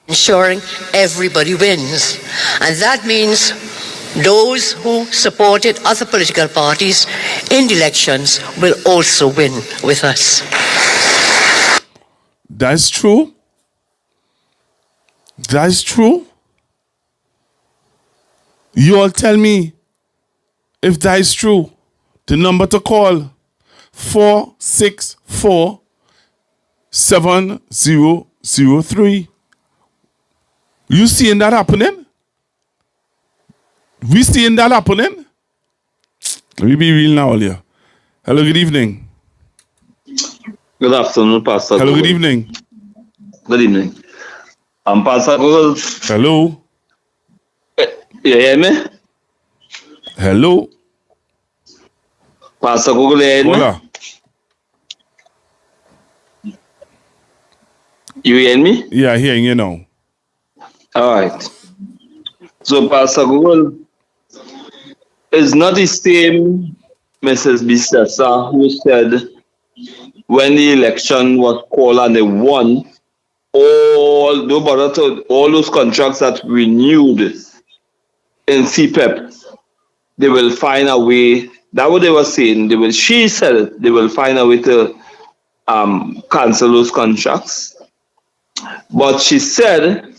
Ensuring everybody wins. And that means those who supported other political parties in the elections will also win with us. That's true. That's true. You all tell me if that is true. The number to call 464-7003. You seeing that happening? We seeing that happening? Let me be real now, here. Hello, good evening. Good afternoon, Pastor. Hello, good evening. Good evening. I'm Pastor Google. Hello. You hear me? Hello. Pastor Google, you hear me? Hola. You hear me? Yeah, I hearing you now. All right. So, Pastor Google, it's not the same Mrs. Bissessa who said when the election was called and they won, all those contracts that renewed in CPEP, they will find a way. That's what they were saying. She said they will find a way to cancel those contracts. But she said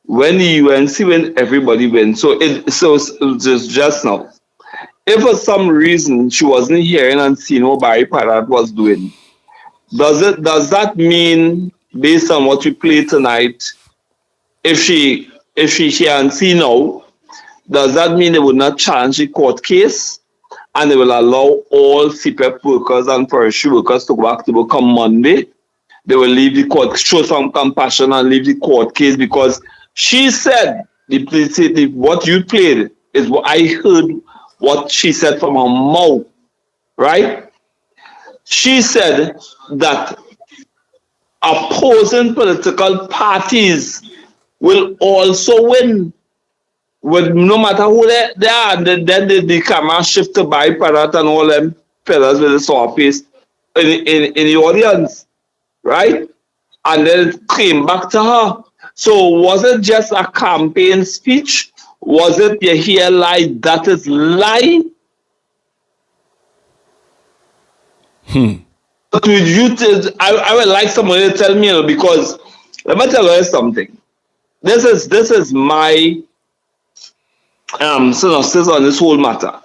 when the UNC win, everybody wins. So just now, if for some reason she wasn't hearing and seeing what Barry Padrat was doing, does that mean, based on what we played tonight, if she can't see now, does that mean they would not challenge the court case and they will allow all CPEP workers and forestry workers to go back to work on Monday? They will leave the court, show some compassion and leave the court case, because she said what you played is what I heard, what she said from her mouth, right? She said that opposing political parties will also win. Well, no matter who they are, then the camera shift to Barry Padrat and all them fellas with the sour face in the audience, right? and then it came back to her. So was it just a campaign speech? Was it you hear lie that is lie? But with you, I would like somebody to tell me, because let me tell you something. This is my synopsis on this whole matter.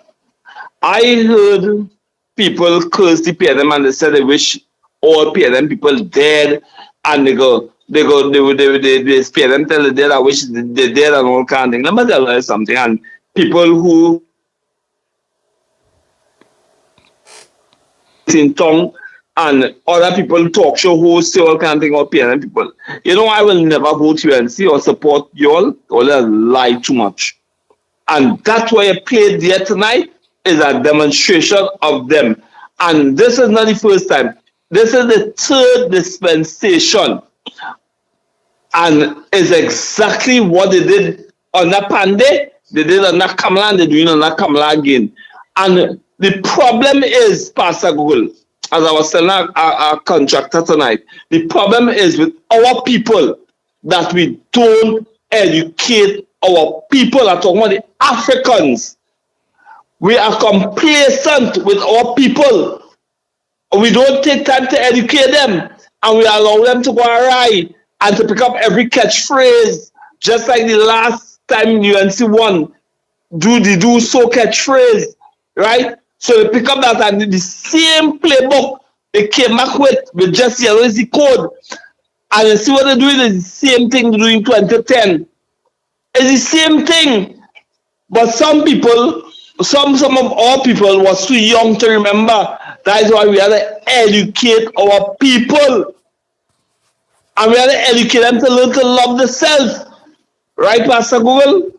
I heard people curse the PNM and they said they wish all PNM people dead, and they PNM tell the dead I wish they dead and all kind of things. Let me tell you something. And people who in tongue and other people talk show hosts say all kind of thing about PNM people. I will never vote UNC or support y'all or lie too much. And that's why I played there tonight is a demonstration of them. And this is not the first time. This is the third dispensation. And it's exactly what they did on that Pandey, they did on that Kamala, and they're doing on that Kamala again. And the problem is, Pastor Google, as I was telling our contractor tonight, the problem is with our people that we don't educate our people. I'm talking about the Africans. We are complacent with our people. We don't take time to educate them, and we allow them to go awry and to pick up every catchphrase, just like the last time UNC won. Do so catchphrase, right? So they pick up that and the same playbook they came back with just yellow is the code. And you see what they're doing is the same thing they do in 2010. It's the same thing. But some people, some of our people was too young to remember. That is why we have to educate our people. And we have to educate them to learn to love themselves. Right, Pastor Google?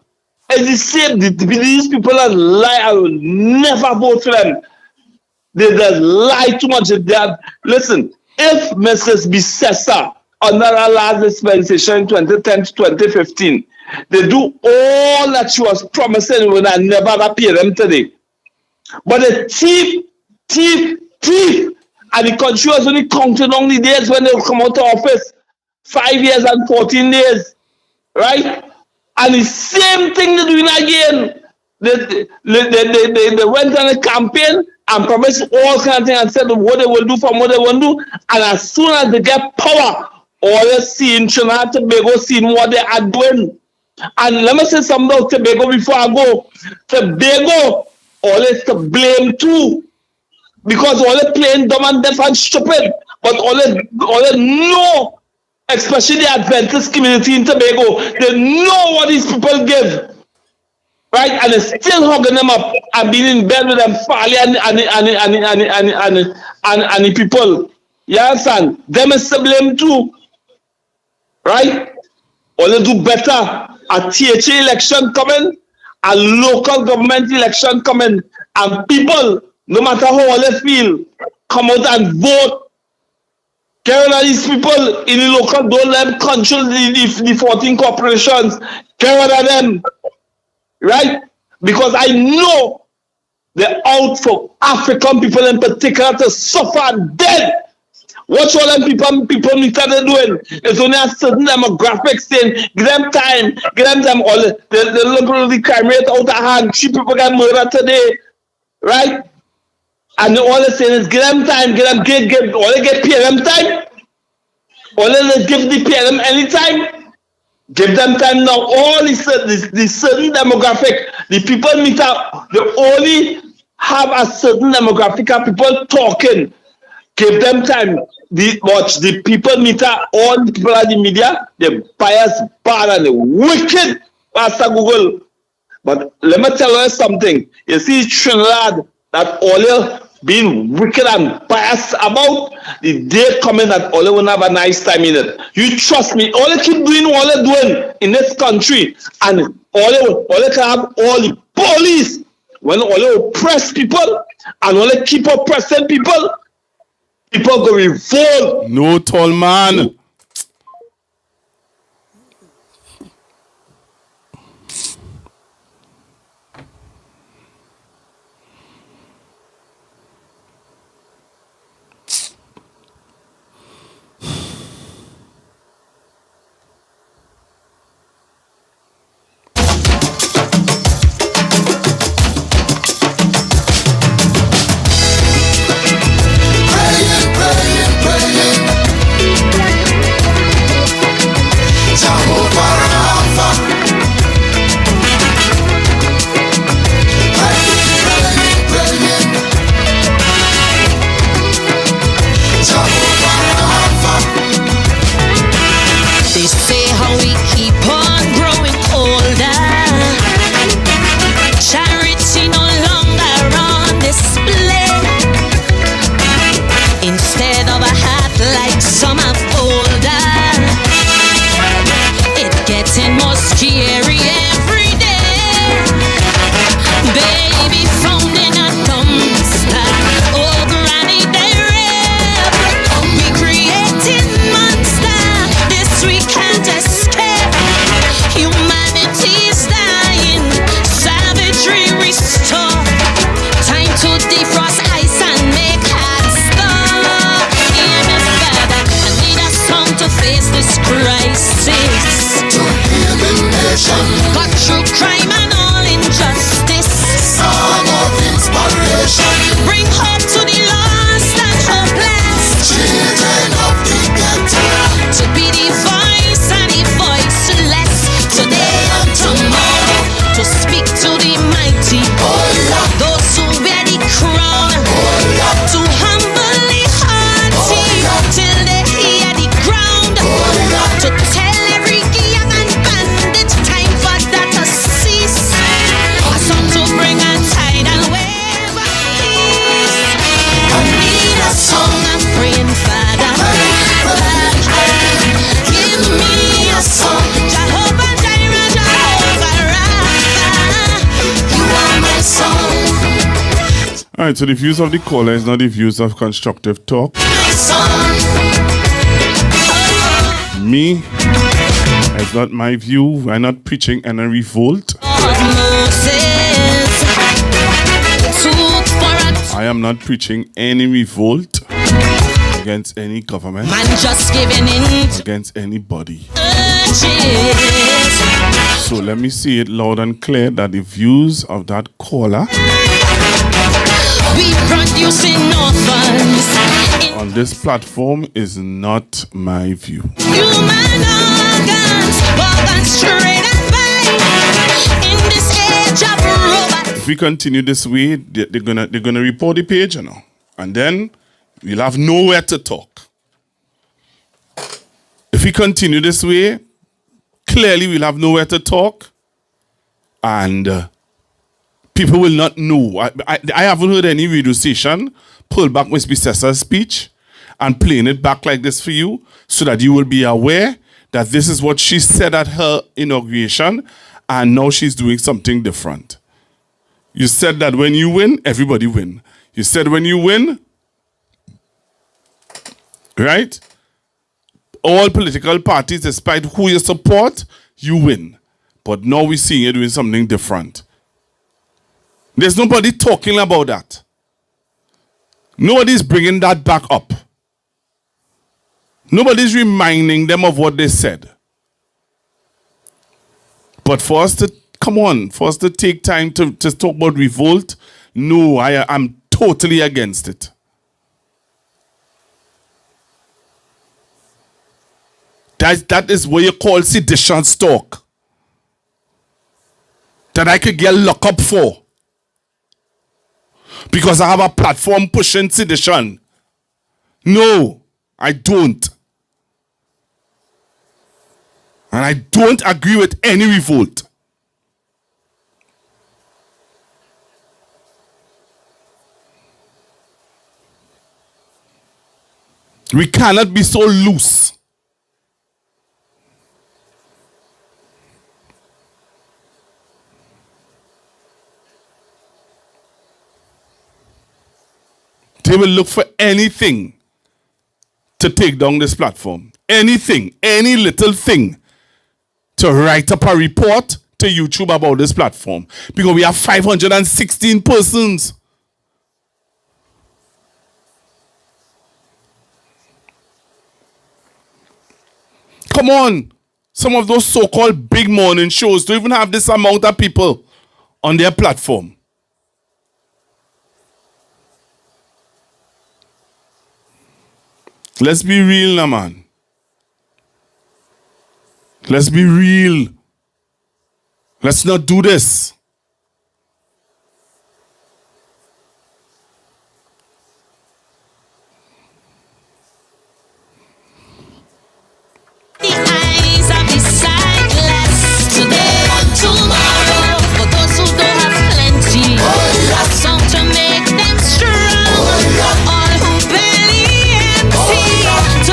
It's the same. These people that lie, I will never vote for them. They just lie too much. Listen, if Mrs. Bissessa, under our last dispensation in 2010 to 2015, they do all that she was promising when I never appear them today. But the thief, and the country was only counting on the days when they will come out of office. 5 years and 14 days, right? And the same thing they're doing again. They went on a campaign and promised all kinds of things and said what they will do from what they won't do. And as soon as they get power, all they see in Trinidad and Tobago seeing what they are doing. And let me say something about Tobago before I go. Tobago, all is to blame too. Because all they playing dumb and deaf and stupid. But all they know, especially the Adventist community in Tobago, they know what these people give. Right? And they're still hugging them up and being in bed with them, Farley and the people. You understand? Them is to blame too. Right? All they do better. A THA election coming, a local government election coming, and people, no matter how all they feel, come out and vote. Get rid of these people in the local, don't let them control the 14 corporations. Get rid of them. Right? Because I know they're out for African people in particular to suffer dead. Watch all them people meet that they're doing. It's only a certain demographic saying, give them time, all the crime rate out of hand. 3 people get murdered today. Right? And all they're saying is give them time, all they get PLM time. All they give the PLM anytime. Give them time now. All the certain demographic, the people meet up, they only have a certain demographic of people talking. Give them time. The people meet up, all the people at the media, they're biased, bad, and they're wicked, Pastor Google. But let me tell you something. You see, Trinidad, that all being wicked and biased about, the day coming that all will have a nice time in it. You trust me, all they keep doing what they're doing in this country, and all they can have all the police, when all they oppress people, and all they keep oppressing people go revolt. No, tall man. some are older. It's getting more scary every day. Baby found in a dumpster. Oh, granny, they rap. We creating monster. This we can't escape. Humanity's dying. Savagery restore. Time to defrost ice and make hearts stop. Hear me, Father. I need a song to face this crisis. To heal the nation. Got through crime and all injustice. Song of inspiration. Bring hope to the lost and hopeless. Children of the ghetto. To be the voice and the voiceless. Today and tomorrow. To speak to the mighty. Those who wear the crown. To humble the hearty. Till they hear the ground. To tell every young and bandit. Time for that to cease. A song to bring a tidal wave of peace. I need a song I'm praying, Father. Give me a song. Jehovah Jireh, Jehovah Rapha. You are my song. All right, so the views of the caller is not the views of Constructive Talk. My song. Me, it's not my view. We're not preaching any revolt. Of Moses. Took for a I am not preaching any revolt against any government, man just giving in to against anybody. urges. So let me say it loud and clear that the views of that caller We producing orphans. on this platform is not my view. Human organs, organs straight and fine. In this age of robots. If we continue this way, they're gonna report the page, you know, and then we'll have nowhere to talk. If we continue this way, clearly we'll have nowhere to talk, and people will not know. I haven't heard any radio station pull back Miss Bissessa's speech and playing it back like this for you, so that you will be aware that this is what she said at her inauguration, and now she's doing something different. You said that when you win, everybody win. You said when you win, right? All political parties, despite who you support, you win. But now we're seeing you doing something different. There's nobody talking about that. Nobody's bringing that back up. Nobody's reminding them of what they said. But for us to, come on, for us to take time to talk about revolt, no, I'm totally against it. That is what you call sedition talk. That I could get locked up for. Because I have a platform pushing sedition. No, I don't. And I don't agree with any revolt. We cannot be so loose. They will look for anything to take down this platform. Anything, any little thing to write up a report to YouTube about this platform. Because we have 516 persons. Come on. Some of those so-called big morning shows don't even have this amount of people on their platform. Let's be real now, man. Let's be real. Let's not do this. The eyes of the sightless today and tomorrow. For those who don't have plenty, a song to make them strong. All who barely empty to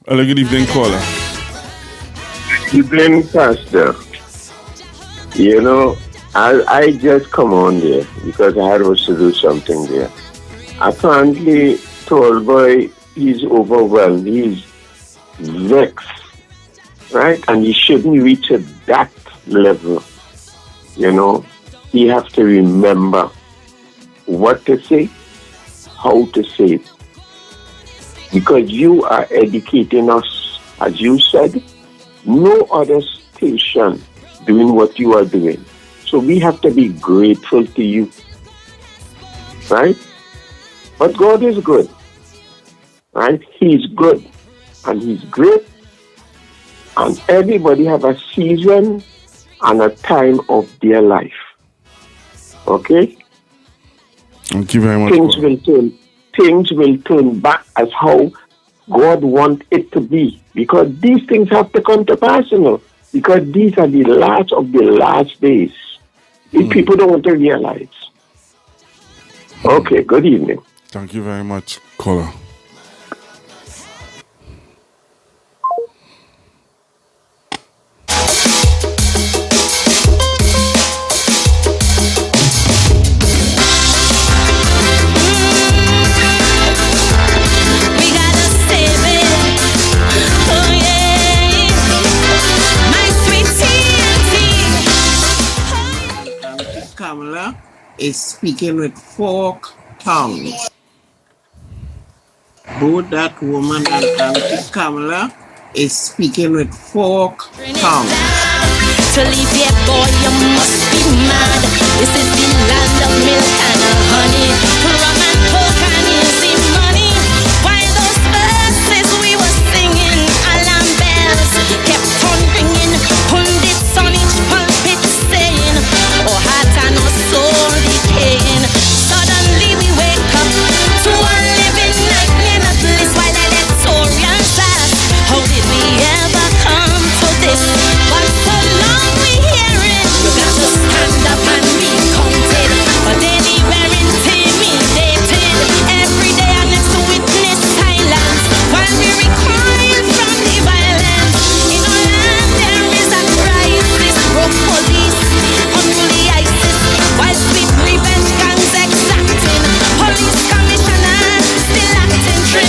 Hello, good evening, caller. Evening, Pastor. You know, I just come on there because I had to do something there. Apparently, tall boy, he's overwhelmed. He's vexed, right? And he shouldn't reach at that level. You know, he has to remember what to say, how to say it. Because you are educating us, as you said, no other station doing what you are doing. So we have to be grateful to you, right? But God is good, right? He's good and He's great. And everybody have a season and a time of their life. Okay? Thank you very much. Things will turn back as how God wants it to be. Because these things have to come to pass, you know. Because these are the last of the last days. If people don't want to realize. Okay, good evening. Thank you very much, caller. Kamala is speaking with fork tongues. Both that woman and Auntie Kamala is speaking with fork tongues. To leave your boy, you must be mad. This is the land of milk and honey. Rum and coke and easy money. While those verses we were singing, alarm bells kept on ringing. Pundits on each pulpit saying, oh heart and our soul decaying. Suddenly we wake up to a living nightmare, not least while electoral pass. How did we ever come to this? But so long we hear it, you got to stand up and be counted. But anywhere intimidated, every day I next to witness silence while we recoil from the violence. In our land there is a crisis, broke police, unruly ISIS, while sweet revenge gangs exacting. Police commissioner still acting trim.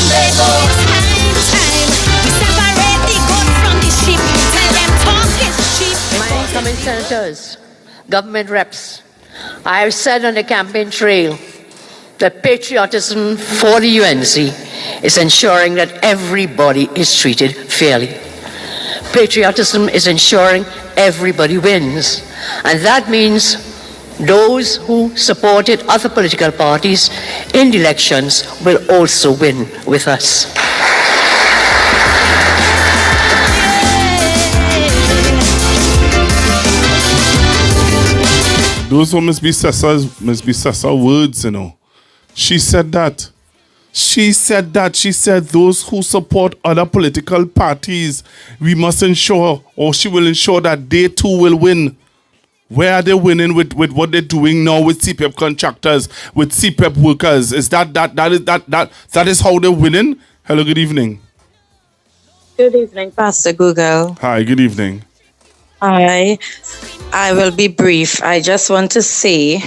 Time, we separate the goat from the sheep. Tell them talk is cheap. My incoming senators, government reps, I have said on the campaign trail that patriotism for the UNC is ensuring that everybody is treated fairly. Patriotism is ensuring everybody wins. And that means those who supported other political parties in the elections will also win with us. Those were Miss B. Sessa's words, you know. She said that. She said those who support other political parties, we must ensure, or she will ensure that they too will win. Where are they winning with what they're doing now with CPEP contractors, with CPEP workers? Is that is how they're winning? Hello, good evening. Good evening, Pastor Google. Hi, good evening. I will be brief. I just want to say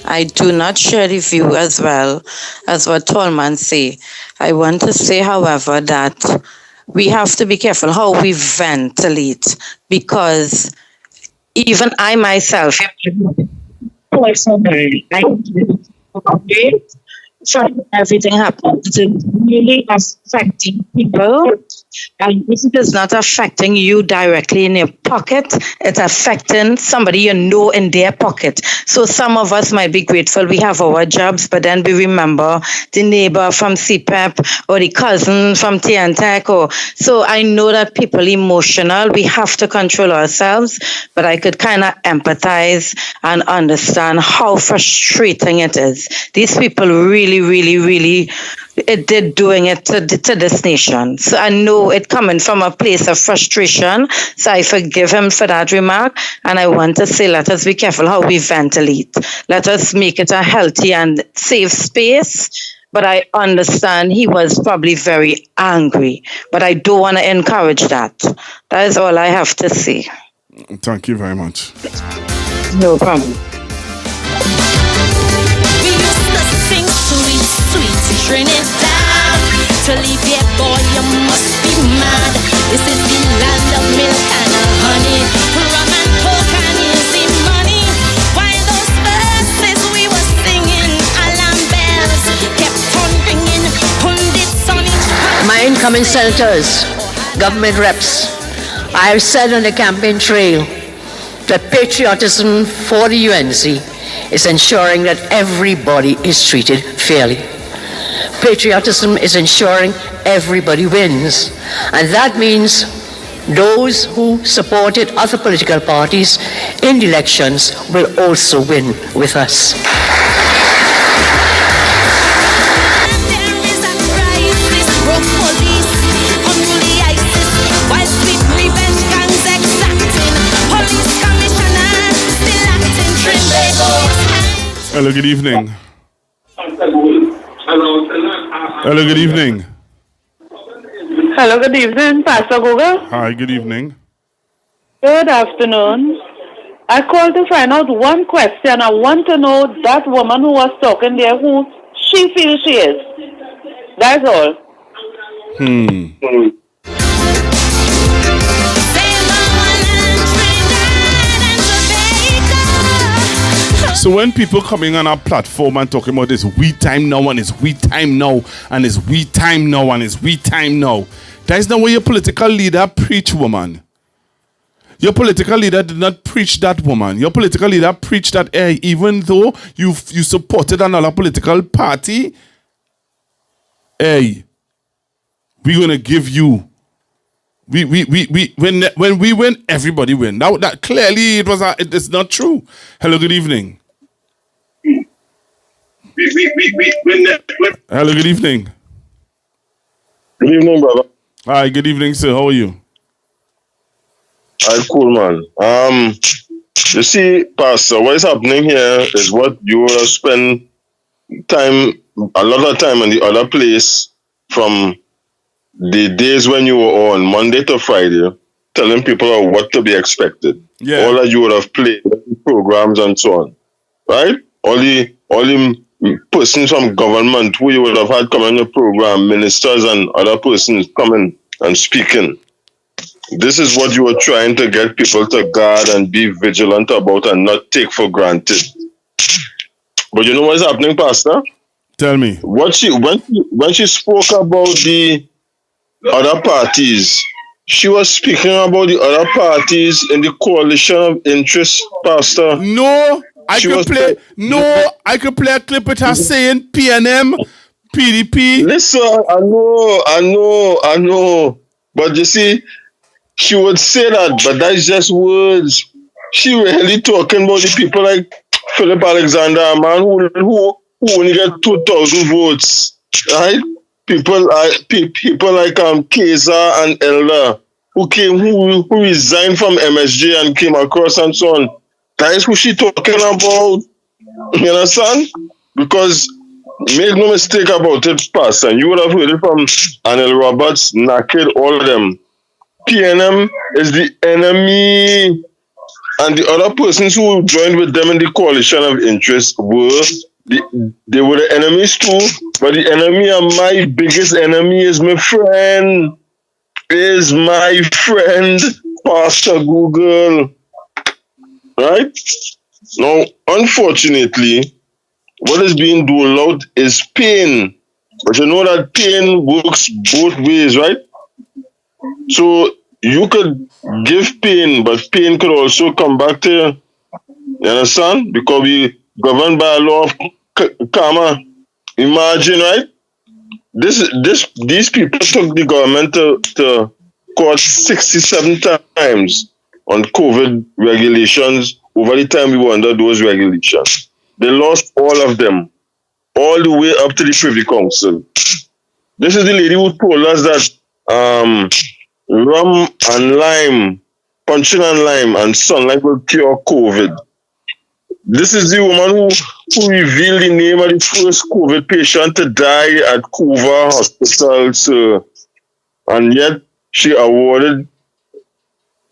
I do not share the view as well as what Tallman say. I want to say, however, that we have to be careful how we ventilate, because even I myself, everything happens. It's really affecting people. And this is not affecting you directly in your pocket. It's affecting somebody you know in their pocket. So some of us might be grateful we have our jobs, but then we remember the neighbor from CPEP or the cousin from TNTech. So I know that people emotional. We have to control ourselves, but I could kind of empathize and understand how frustrating it is. These people really they're doing it to this nation. So I know it coming from a place of frustration. So I forgive him for that remark. And I want to say, let us be careful how we ventilate. Let us make it a healthy and safe space but I understand he was probably very angry. But I do want to encourage that. That is all I have to say. Thank you very much. No problem. We used to sing sweet, sweet Trinidad. To leave here, boy, you must be mad. This is the land of milk and honey, rum and coke and easy money. While those verses we were singing, alarm bells kept on ringing, pundits on each hand. My incoming senators, government reps, I have said on the campaign trail that patriotism for the UNC is ensuring that everybody is treated fairly. Patriotism is ensuring everybody wins. And that means those who supported other political parties in the elections will also win with us. There is a crisis, broke police, unruly ISIS, while sweet revenge gangs exacting, police commissioner still acting Trinbago. Hello, good evening. Hello, good evening. Hello, good evening, Pastor Google. Hi, good evening. Good afternoon. I called to find out one question. I want to know that woman who was talking there, who she feels she is. That's all. So when people coming on our platform and talking about this we time now and it's we time now and it's we time now and it's we time now, that is not what your political leader preach, woman. Your political leader did not preach that, woman. Your political leader preached that, hey, even though you supported another political party, hey, we're gonna give you. When we win, everybody win. Now that clearly it is not true. Hello, good evening. Hello, good evening. Good evening, brother. Hi, good evening, sir. How are you? I'm cool, man. You see, Pastor, what is happening here is what you would have spent a lot of time in the other place from the days when you were on Monday to Friday, telling people what to be expected. Yeah. All that you would have played, programs and so on, right? All the persons from government who you would have had coming on the program, ministers and other persons coming and speaking. This is what you were trying to get people to guard and be vigilant about and not take for granted. But you know what is happening, Pastor? Tell me. When she spoke about the other parties, she was speaking about the other parties in the coalition of interest, Pastor. No, I could play a clip with her saying PNM, PDP. Listen, I know. But you see, she would say that, but that's just words. She really talking about the people like Philip Alexander, a man who only get 2,000 votes, right? People like Keza and Elder, who resigned from MSJ and came across and so on. That is who she talking about. You understand? Because make no mistake about it, Pastor. You would have heard it from Anil Roberts, Naked, all of them. PNM is the enemy, and the other persons who joined with them in the coalition of interest they were the enemies too. But the enemy and my biggest enemy is my friend, Pastor Google. Right? Now, unfortunately, what is being doled out is pain. But you know that pain works both ways, right? So you could give pain, but pain could also come back to you. You understand? Because we governed by a law of karma. Imagine, right? These people took the government to court 67 times on COVID regulations over the time we were under those regulations. They lost all of them, all the way up to the Privy Council. This is the lady who told us that rum and lime, punching and lime and sunlight will cure COVID. This is the woman who revealed the name of the first COVID patient to die at Kuva Hospital, sir. And yet she awarded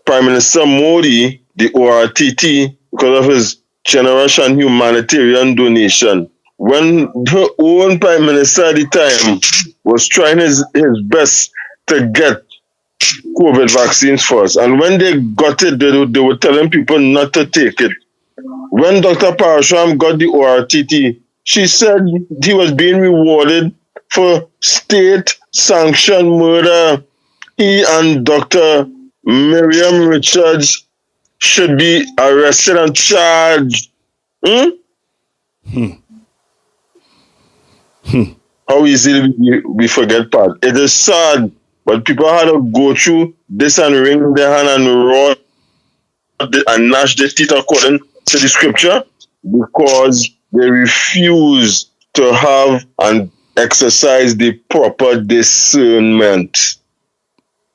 Prime Minister Modi the ORTT because of his generous and humanitarian donation. When her own Prime Minister at the time was trying his best to get COVID vaccines first. And when they got it, they were telling people not to take it. When Dr. Parashram got the ORTT, she said he was being rewarded for state-sanctioned murder. He and Dr. Miriam Richards should be arrested and charged. How easily we forget part. It is sad, but people had to go through this and wring their hand and roar and gnash their teeth according to the scripture because they refuse to have and exercise the proper discernment.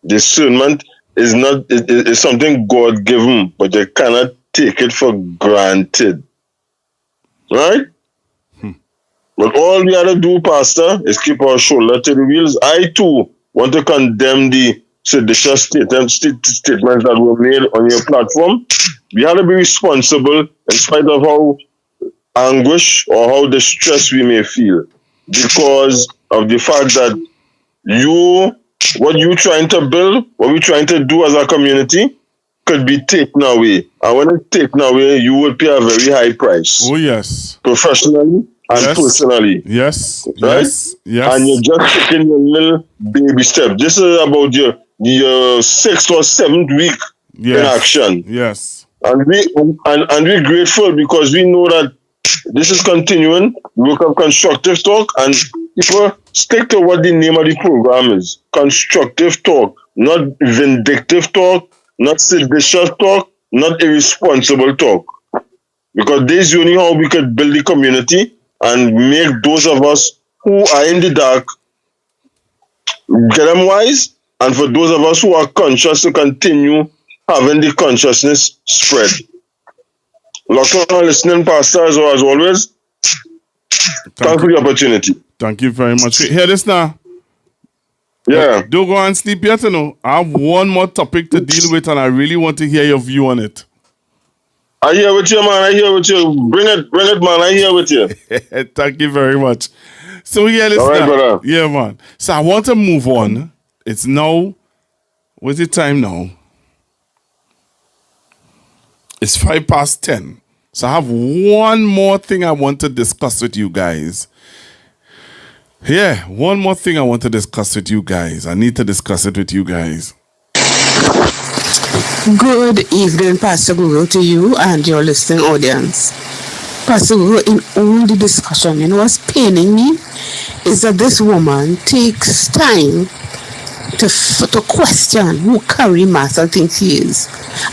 Discernment is not is something God given, but you cannot take it for granted. Right? But all we have to do, Pastor, is keep our shoulder to the wheels. I too want to condemn the seditious statements that were made on your platform. We have to be responsible in spite of how anguish or how distressed we may feel, because of the fact that what you're trying to build, what we're trying to do as a community, could be taken away. And when it's taken away, you would pay a very high price. Oh, yes. Professionally and personally. Yes. Right? Yes. Yes. And you're just taking your little baby step. This is about your 6th or 7th week in action. Yes. And we're grateful because we know that this is continuing. Work of Constructive Talk, and people stick to what the name of the program is. Constructive Talk, not vindictive talk, not seditious talk, not irresponsible talk. Because this is only how we could build the community and make those of us who are in the dark get them wise, and for those of us who are conscious to continue having the consciousness spread. Lots of listening, Pastor, as always. Thank you for the opportunity. Thank you very much. Hear this now. Yeah. Don't go and sleep yet, you know. I have one more topic to deal with, and I really want to hear your view on it. I hear with you, man. I hear with you. Bring it, man. I hear with you. Thank you very much. So, yeah, listen. All right, brother. Yeah, man. So, I want to move on. It's now, what's the time now? It's 10:05. So, I have one more thing I want to discuss with you guys. Yeah, one more thing I want to discuss with you guys. I need to discuss it with you guys. Good evening, Pastor Guru, to you and your listening audience. Pastor Guru, in all the discussion, you know what's paining me is that this woman takes time to question who Carrie Marshall thinks he is,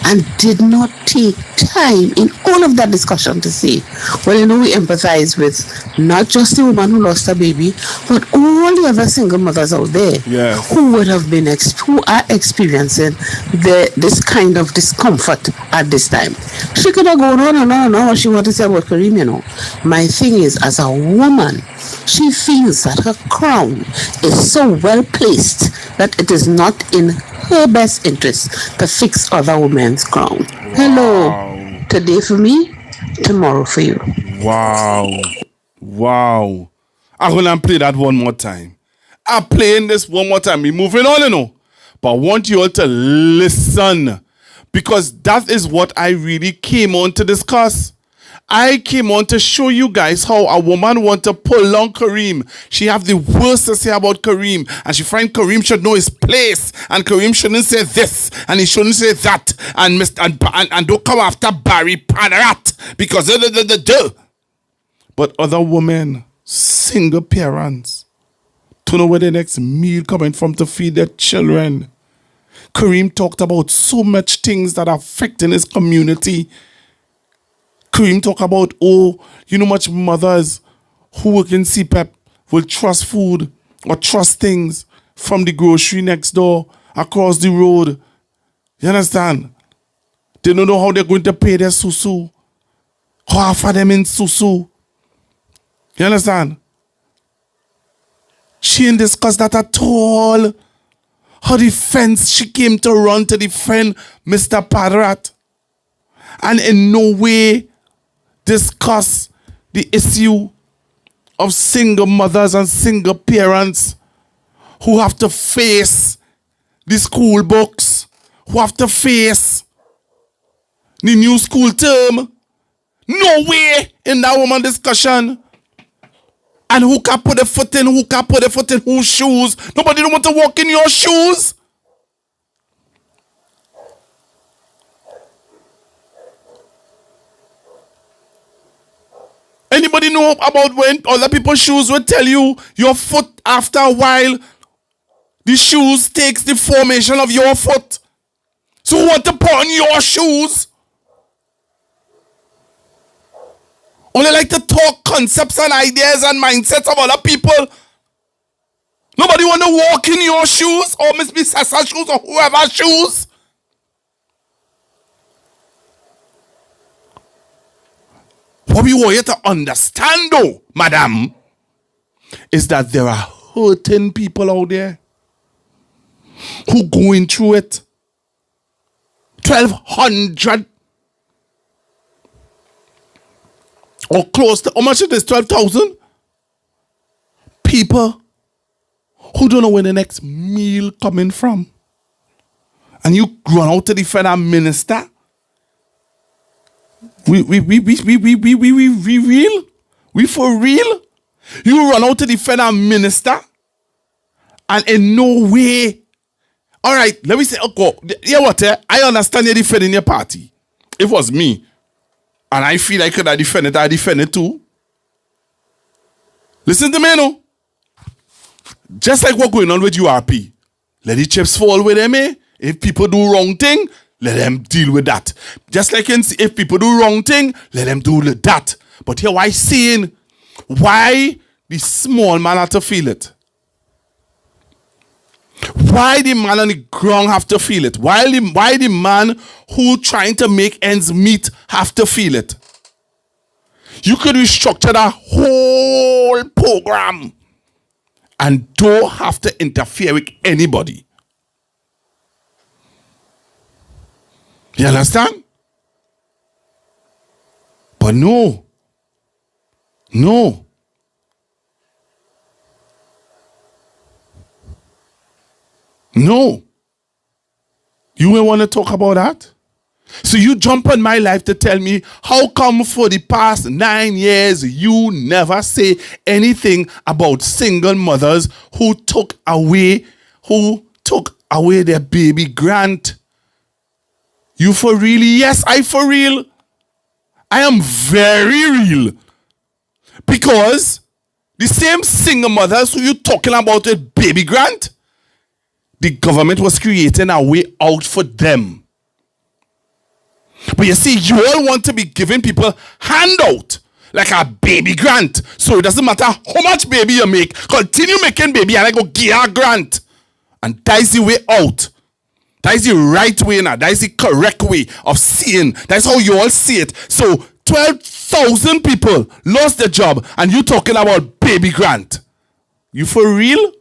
and did not take time in all of that discussion to say, well, you know, we empathize with not just the woman who lost her baby, but all the other single mothers out there who would have been who are experiencing this kind of discomfort at this time. She could have gone on and on and on what she wanted to say about Kareem, you know. My thing is, as a woman, she feels that her crown is so well placed that it is not in her best interest to fix other women's crown. Wow. Hello. Today for me, tomorrow for you. Wow. Wow. I'm going to play that one more time. I'm playing this one more time. We're moving on, you know. But I want you all to listen, because that is what I really came on to discuss. I came on to show you guys how a woman want to pull on Kareem. She have the worst to say about Kareem, and she find Kareem should know his place, and Kareem shouldn't say this, and he shouldn't say that, and don't come after Barry Panarat because But other women, single parents, to know where the next meal coming from to feed their children. Kareem talked about so much things that are affecting his community. Kareem talk about, you know, much mothers who work in CPEP will trust food or trust things from the grocery next door, across the road. You understand? They don't know how they're going to pay their susu. Half of them in Susu. You understand? She didn't discuss that at all. Her defense, she came to run to defend Mr. Padrat. And in no way discuss the issue of single mothers and single parents who have to face the school books, who have to face the new school term. No way in that woman discussion. And who can put a foot in, who can put a foot in whose shoes? Nobody don't want to walk in your shoes. Anybody know about when other people's shoes will tell you your foot after a while, the shoes takes the formation of your foot. So who want to put on your shoes? Only like to talk concepts and ideas and mindsets of other people. Nobody want to walk in your shoes or Miss Sassa's shoes or whoever's shoes. What we want you to understand though, madam, is that there are hurting people out there who going through it. 1,200 or close to, how much it is, 12,000 people who don't know where the next meal coming from. And you run out to defend our minister. We real? We for real? You run out to defend our minister and in no way. All right, let me say, okay, you know what? I understand you're defending your party. If it was me, and I feel I could have defended it, I defend it too. Listen to me, no? Just like what's going on with URP. Let the chips fall with them, eh? If people do wrong thing, let them deal with that. Just like if people do wrong thing, let them do that. But here, why saying, why the small man have to feel it? Why the man on the ground have to feel it? Why the man who trying to make ends meet have to feel it? You could restructure that whole program and don't have to interfere with anybody. You understand? But no. No. No. You may want to talk about that? So you jump on my life to tell me how come for the past 9 years you never say anything about single mothers who took away their baby grant. You for real? Yes, I for real. I am very real. Because the same single mothers who you talking about with baby grant, the government was creating a way out for them. But you see, you all want to be giving people handout like a baby grant. So it doesn't matter how much baby you make, continue making baby and I go give you a grant. And that is the way out. That is the right way now. That is the correct way of seeing. That's how you all see it. So 12,000 people lost their job and you talking about baby grant. You for real?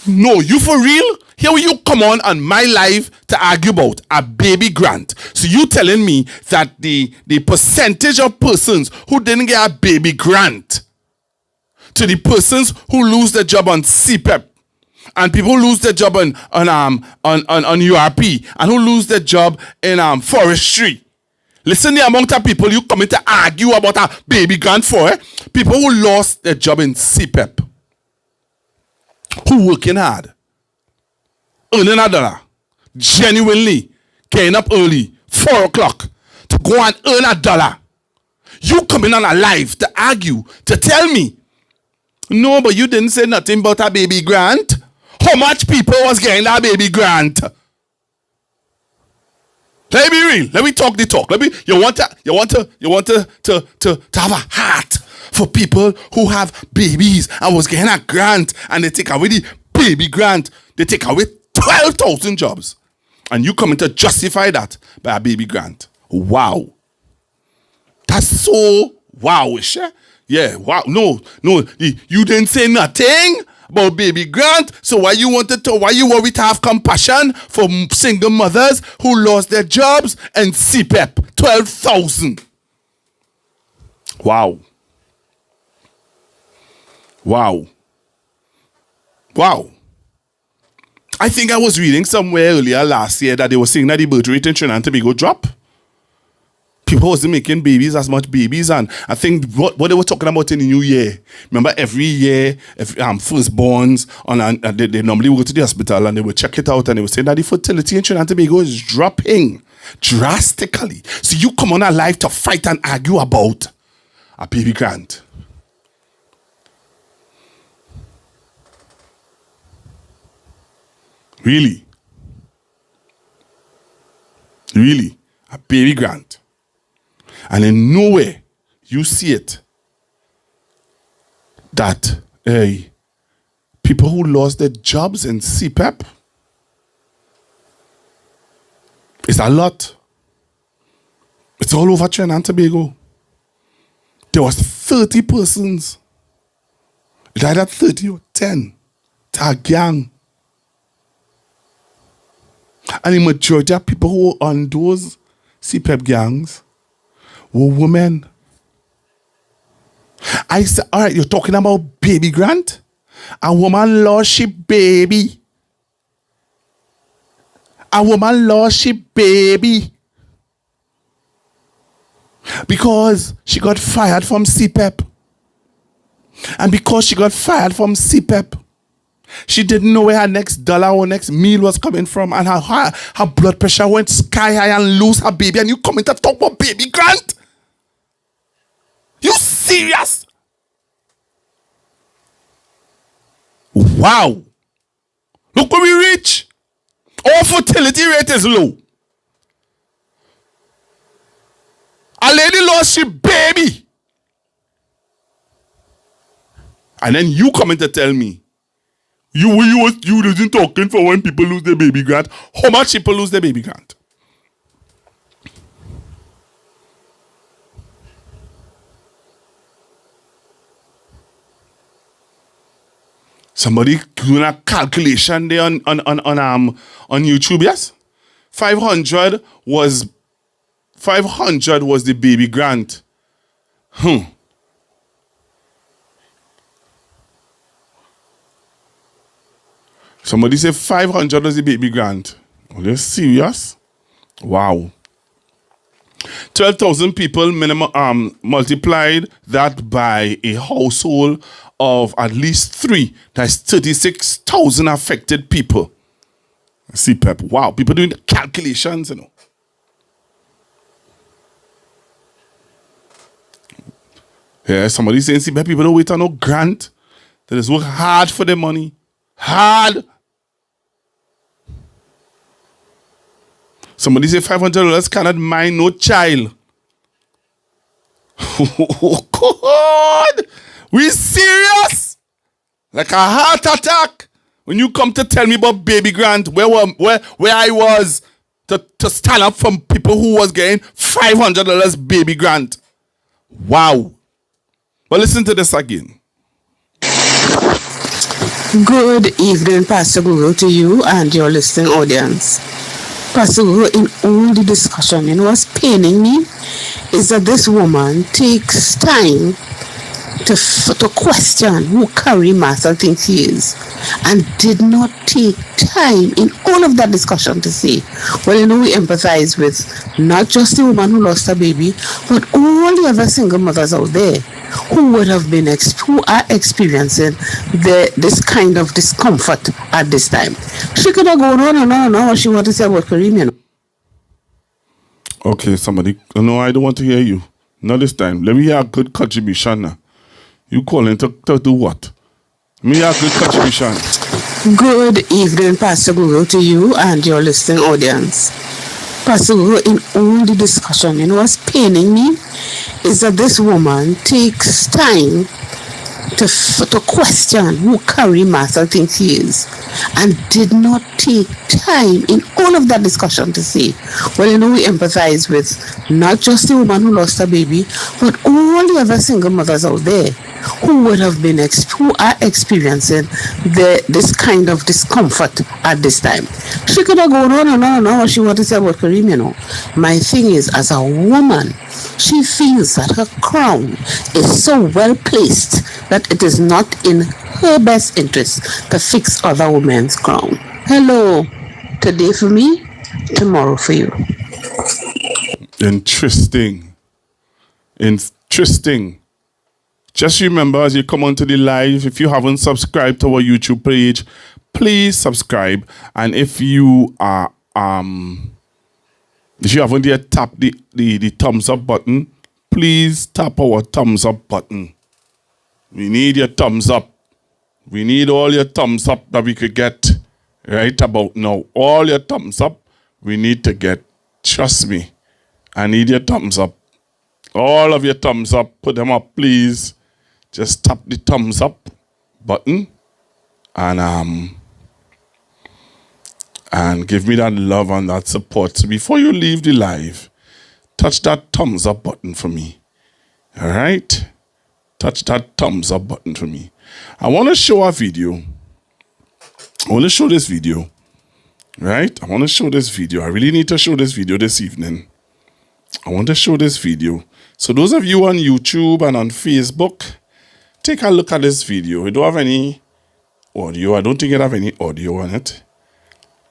No, you for real? Here you come on my live to argue about a baby grant. So you telling me that the percentage of persons who didn't get a baby grant to the persons who lose their job on CPEP and people who lose their job on URP and who lose their job in forestry. Listen the amount of people you come in to argue about a baby grant for, people who lost their job in CPEP. Who working hard, earning $1, genuinely getting up early, 4 o'clock, to go and earn $1. You coming on a live to argue, to tell me, no, but you didn't say nothing about a baby grant. How much people was getting that baby grant? Let me be real. Let me talk the talk. You want to have a heart for people who have babies and was getting a grant and they take away the baby grant. They take away 12,000 jobs. And you coming to justify that by a baby grant. Wow. That's so wowish. Eh? Yeah, wow. No, you didn't say nothing about baby grant. So why you worried to have compassion for single mothers who lost their jobs and CPEP 12,000? Wow. I think I was reading somewhere earlier last year that they were saying that the birth rate in Trinidad and Tobago drop. People wasn't making babies as much babies, and I think what they were talking about in the new year. Remember, every year, firstborns they normally go to the hospital and they would check it out, and they were saying that the fertility in Trinidad and Tobago is dropping drastically. So you come on our life to fight and argue about a baby grant. Really, a baby grant. And in nowhere you see it that people who lost their jobs in CPEP, it's a lot. It's all over Trinidad and Tobago. There was 30 persons. It's either 30 or 10. It's a gang. And the majority of people who were on those CPEP gangs were women. I said, all right, you're talking about baby grant? A woman lost she baby. A woman lost she baby. Because she got fired from CPEP. And because she got fired from CPEP, she didn't know where her next dollar or next meal was coming from, and her blood pressure went sky high and lose her baby, and you come in to talk about baby grant? You serious? Wow. Look where we reach. Our fertility rate is low. A lady lost her baby. And then you come in to tell me you wasn't talking for when people lose their baby grant. How much people lose their baby grant? Somebody doing a calculation there on YouTube, yes? 500 was the baby grant. Somebody said 500 was the baby grant. Are you serious? Wow. 12,000 people minimum multiplied that by a household of at least 3. That's 36,000 affected people. CPEP. Wow. People doing the calculations, you know. Yeah, somebody saying CPEP people don't wait on no grant. They just work hard for their money. Hard. Somebody say $500 cannot mind no child. Oh God! We serious? Like a heart attack? When you come to tell me about baby grant, where I was to stand up from people who was getting $500 baby grant. Wow. But listen to this again. Good evening, Pastor Guru, to you and your listening audience. Pastor Guru, in all the discussion, what's paining me is that this woman takes time to question who Carrie Marshall thinks he is, and did not take time in all of that discussion to say, well, we empathize with not just the woman who lost her baby, but all the other single mothers out there who would have been who are experiencing this kind of discomfort at this time. She could have gone on and on and on what she wanted to say about Kareem, Okay, somebody. No, I don't want to hear you. Not this time. Let me hear a good contribution now. You calling to do what? Let me hear a good contribution. Good evening, Pastor Guru, to you and your listening audience. Pastor Guru, in all the discussion, what's paining me is that this woman takes time to question who Curry Master thinks he is, and did not take time in all of that discussion to say, well, you know, we empathize with not just the woman who lost her baby, but all the other single mothers out there who would have been who are experiencing this kind of discomfort at this time. She could have gone on and on and on what she wanted to say about Kareem, you know. My thing is, as a woman, she feels that her crown is so well placed that it is not in her best interest to fix other women's crown. Hello. Today for me, tomorrow for you. Interesting. Just remember, as you come onto the live, if you haven't subscribed to our YouTube page, please subscribe. And if you are if you haven't yet tapped the thumbs up button, please tap our thumbs up button. We need your thumbs up. We need all your thumbs up that we could get right about now. All your thumbs up we need to get. Trust me. I need your thumbs up. All of your thumbs up. Put them up, please. Just tap the thumbs up button and give me that love and that support. So before you leave the live, touch that thumbs up button for me. All right? Touch that thumbs up button for me. I want to show a video. I want to show this video. Right? I want to show this video. I really need to show this video this evening. I want to show this video. So those of you on YouTube and on Facebook, take a look at this video. We don't have any audio. I don't think it have any audio on it.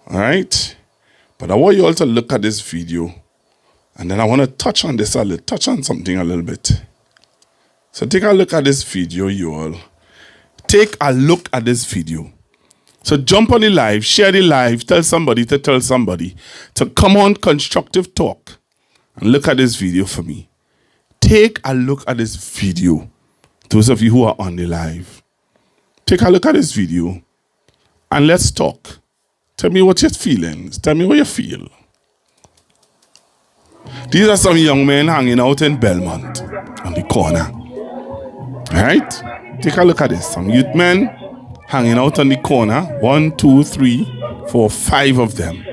All right? But I want you all to look at this video. And then I want to touch on this a little, touch on something a little bit. So take a look at this video, you all. Take a look at this video. So jump on the live, share the live, tell somebody to come on Constructive Talk and look at this video for me. Take a look at this video. Those of you who are on the live, take a look at this video and let's talk. Tell me what your feelings. Tell me what you feel. These are some young men hanging out in Belmont on the corner. All right? Take a look at this. Some youth men hanging out on the corner. 1, 2, 3, 4, 5 of them.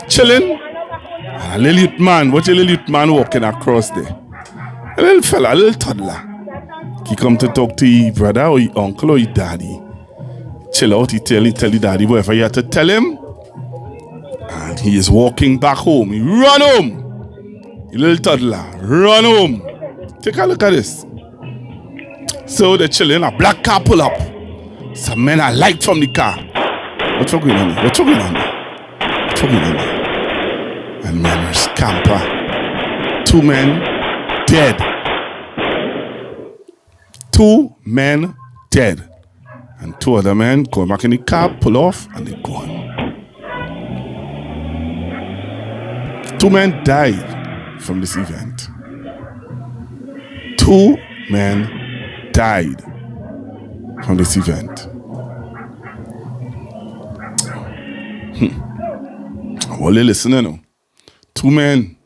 Chilling. And a little youth man. Watch a little youth man walking across there. A little fella, a little toddler. He come to talk to his brother or his uncle or his daddy. Chill out, he tell the daddy whatever you have to tell him. And he is walking back home. He run home. You little toddler, run home. Take a look at this. So they're chilling, a black car pull up. Some men are light from the car. What's going on there? What's going on there? What's going on there? And men are scamper. 2 men dead. 2 men dead. And 2 other men go back in the car, pull off, and they're gone. 2 men died from this event. 2 men died from this event. Well, you listening now. 2 men,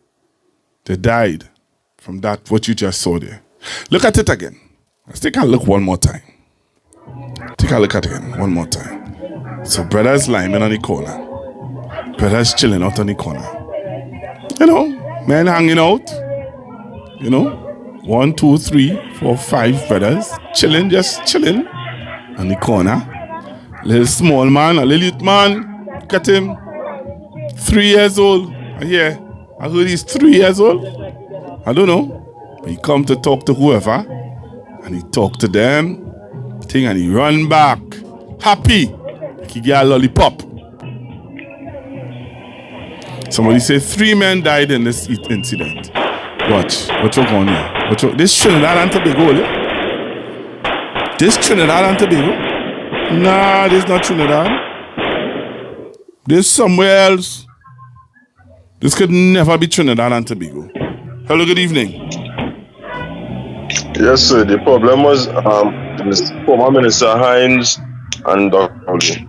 they died from that, what you just saw there. Look at it again. Let's take a look one more time. Take a look at it again, one more time. So brothers lying on the corner. Brothers chilling out on the corner. You know, men hanging out. You know, 1, 2, 3, 4, 5 brothers chilling, just chilling on the corner. Little small man, a little youth man. Look at him. 3 years old. Yeah, I heard he's 3 years old. I don't know. But he come to talk to whoever. And he talk to them. And he run back. Happy. Like he get a lollipop. Somebody say 3 men died in this incident. Watch. What's going on? This Trinidad and Tobago, yeah? This Trinidad and Tobago? Nah, this not Trinidad. This somewhere else. This could never be Trinidad and Tobago. Hello, good evening. Yes, sir. The problem was former Minister Hines and Dr.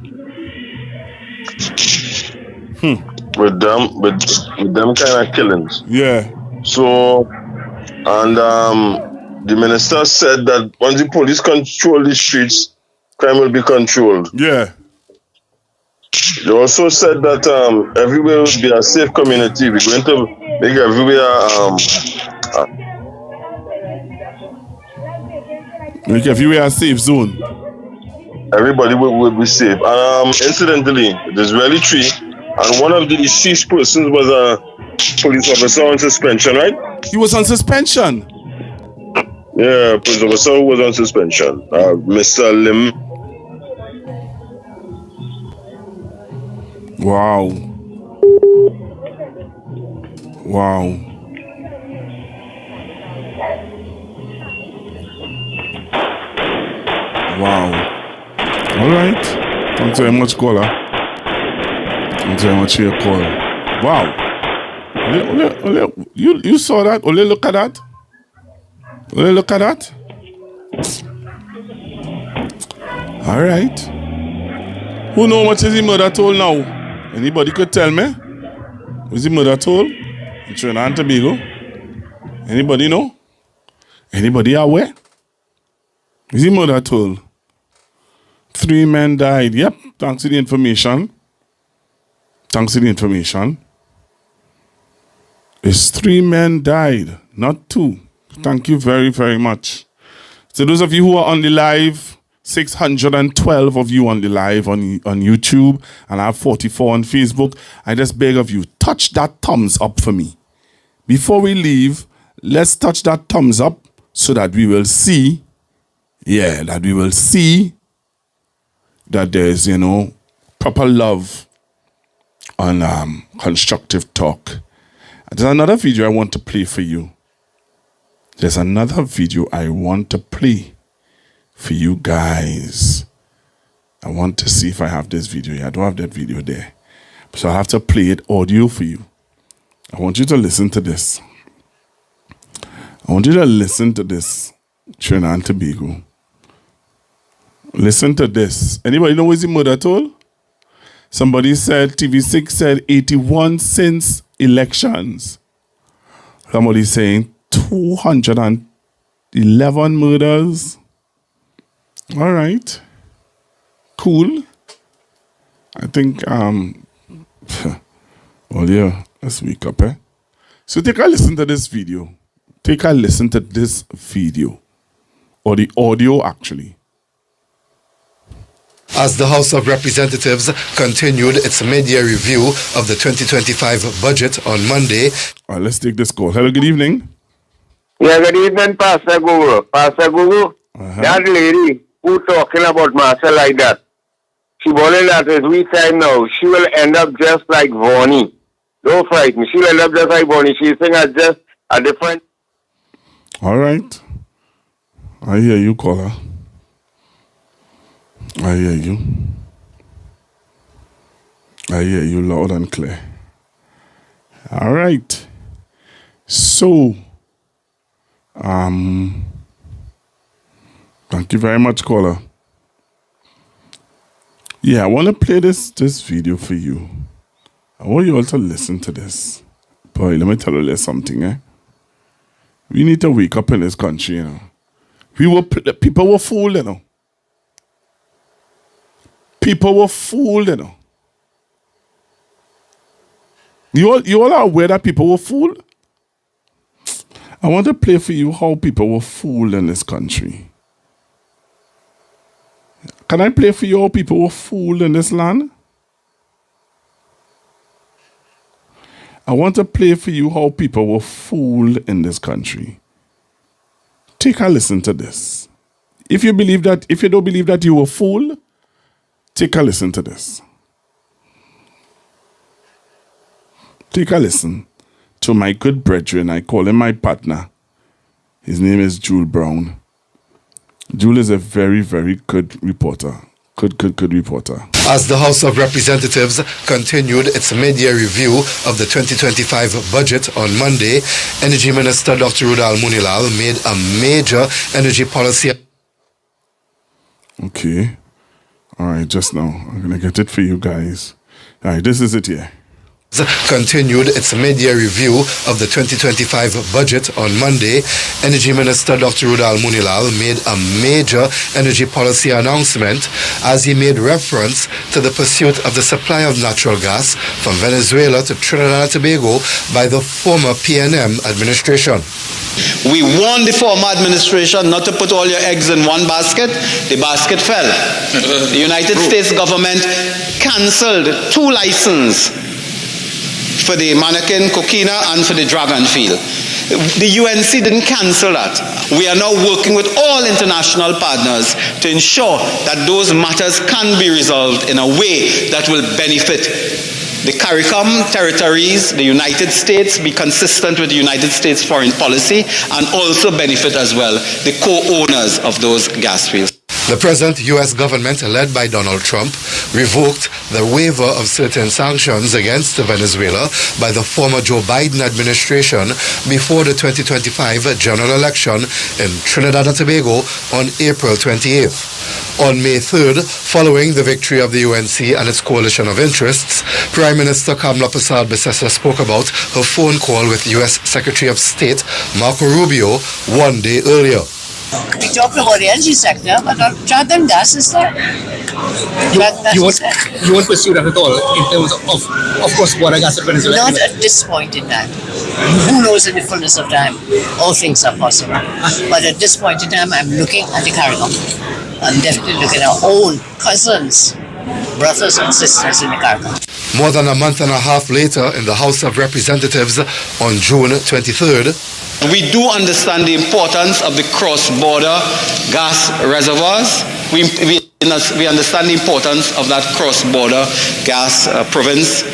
With them kind of killings. Yeah. So, and the minister said that once the police control the streets, crime will be controlled. Yeah. They also said that everywhere will be a safe community. We're going to make everywhere make everywhere a safe zone. Everybody will be safe. Incidentally, there's really three, and one of the deceased persons was a police officer on suspension, right? He was on suspension. Yeah, police officer who was on suspension. Mr. Lim. Wow. Wow. Wow. All right. Thanks very much, caller. Thanks very much for your call. Wow. You saw that? Ole, look at that. Ole, look at that. All right. Who know how much is the mother told now? Anybody could tell me? What's the mother told? In Trinidad and Tobago? Anybody know? Anybody aware? What's the mother told? 3 men died. Yep, thanks to the information. Thanks to the information. It's 3 men died, not 2. Thank you very, very much. So those of you who are on the live, 612 of you on the live on YouTube, and I have 44 on Facebook. I just beg of you, touch that thumbs up for me. Before we leave, let's touch that thumbs up so that we will see, that there's, proper love on Constructive Talk. There's another video I want to play for you. There's another video I want to play for you guys. I want to see if I have this video here. I don't have that video there. So I have to play it audio for you. I want you to listen to this. I want you to listen to this. Trinidad and Tobago. Listen to this. Anybody know what his mother told? Somebody said, TV6 said 81 since elections. Somebody saying 211 murders. All right. Cool. I think, let's wake up, eh? So take a listen to this video. Take a listen to this video. Or the audio, actually. As the House of Representatives continued its mid-year review of the 2025 budget on Monday. All right, let's take this call. Hello, good evening. Yeah, good evening, Pastor Guru. Pastor Guru, that lady who talking about Marcel like that, she believe that is we time now, she will end up just like Vonnie. Don't frighten. She will end up just like Vonnie. She's saying just a different... All right. I hear you, caller. I hear you. I hear you loud and clear. All right. So, thank you very much, caller. Yeah, I want to play this video for you. I want you all to listen to this. Boy, let me tell you something, eh? We need to wake up in this country, you know. People were fooled, you know. People were fooled, you know. You all are aware that people were fooled? I want to play for you how people were fooled in this country. Can I play for you how people were fooled in this land? I want to play for you how people were fooled in this country. Take a listen to this. If you don't believe that you were fooled, take a listen to this. Take a listen to my good brethren. I call him my partner. His name is Jule Brown. Jule is a very, very good reporter. Good reporter. As the House of Representatives continued its mid-year review of the 2025 budget on Monday, Energy Minister Dr. Rudal Munilal made a major energy policy. Okay. All right, just now. I'm going to get it for you guys. All right, this is it here. continued its mid-year review of the 2025 budget on Monday. Energy Minister Dr. Rudal Munilal made a major energy policy announcement as he made reference to the pursuit of the supply of natural gas from Venezuela to Trinidad and Tobago by the former PNM administration. We warned the former administration not to put all your eggs in one basket. The basket fell. The United States government cancelled 2 licenses for the Mannequin Coquina and for the Dragon Field. The UNC didn't cancel that. We are now working with all international partners to ensure that those matters can be resolved in a way that will benefit the CARICOM territories, the United States, be consistent with the United States foreign policy, and also benefit as well the co-owners of those gas fields. The present U.S. government, led by Donald Trump, revoked the waiver of certain sanctions against Venezuela by the former Joe Biden administration before the 2025 general election in Trinidad and Tobago on April 28th. On May 3rd, following the victory of the UNC and its coalition of interests, Prime Minister Kamala Persad-Bissessar spoke about her phone call with U.S. Secretary of State Marco Rubio 1 day earlier. We talked about the energy sector, but not Jordan gas is there. You won't pursue that at all in terms of cross-border gas at Venezuela? Not at this point in time. Who knows in the fullness of time? All things are possible. But at this point in time, I'm looking at the CARICOM. I'm definitely looking at our own cousins, brothers and sisters in the CARICOM. More than a month and a half later, in the House of Representatives on June 23rd, we do understand the importance of the cross-border gas reservoirs. We understand the importance of that cross-border gas province.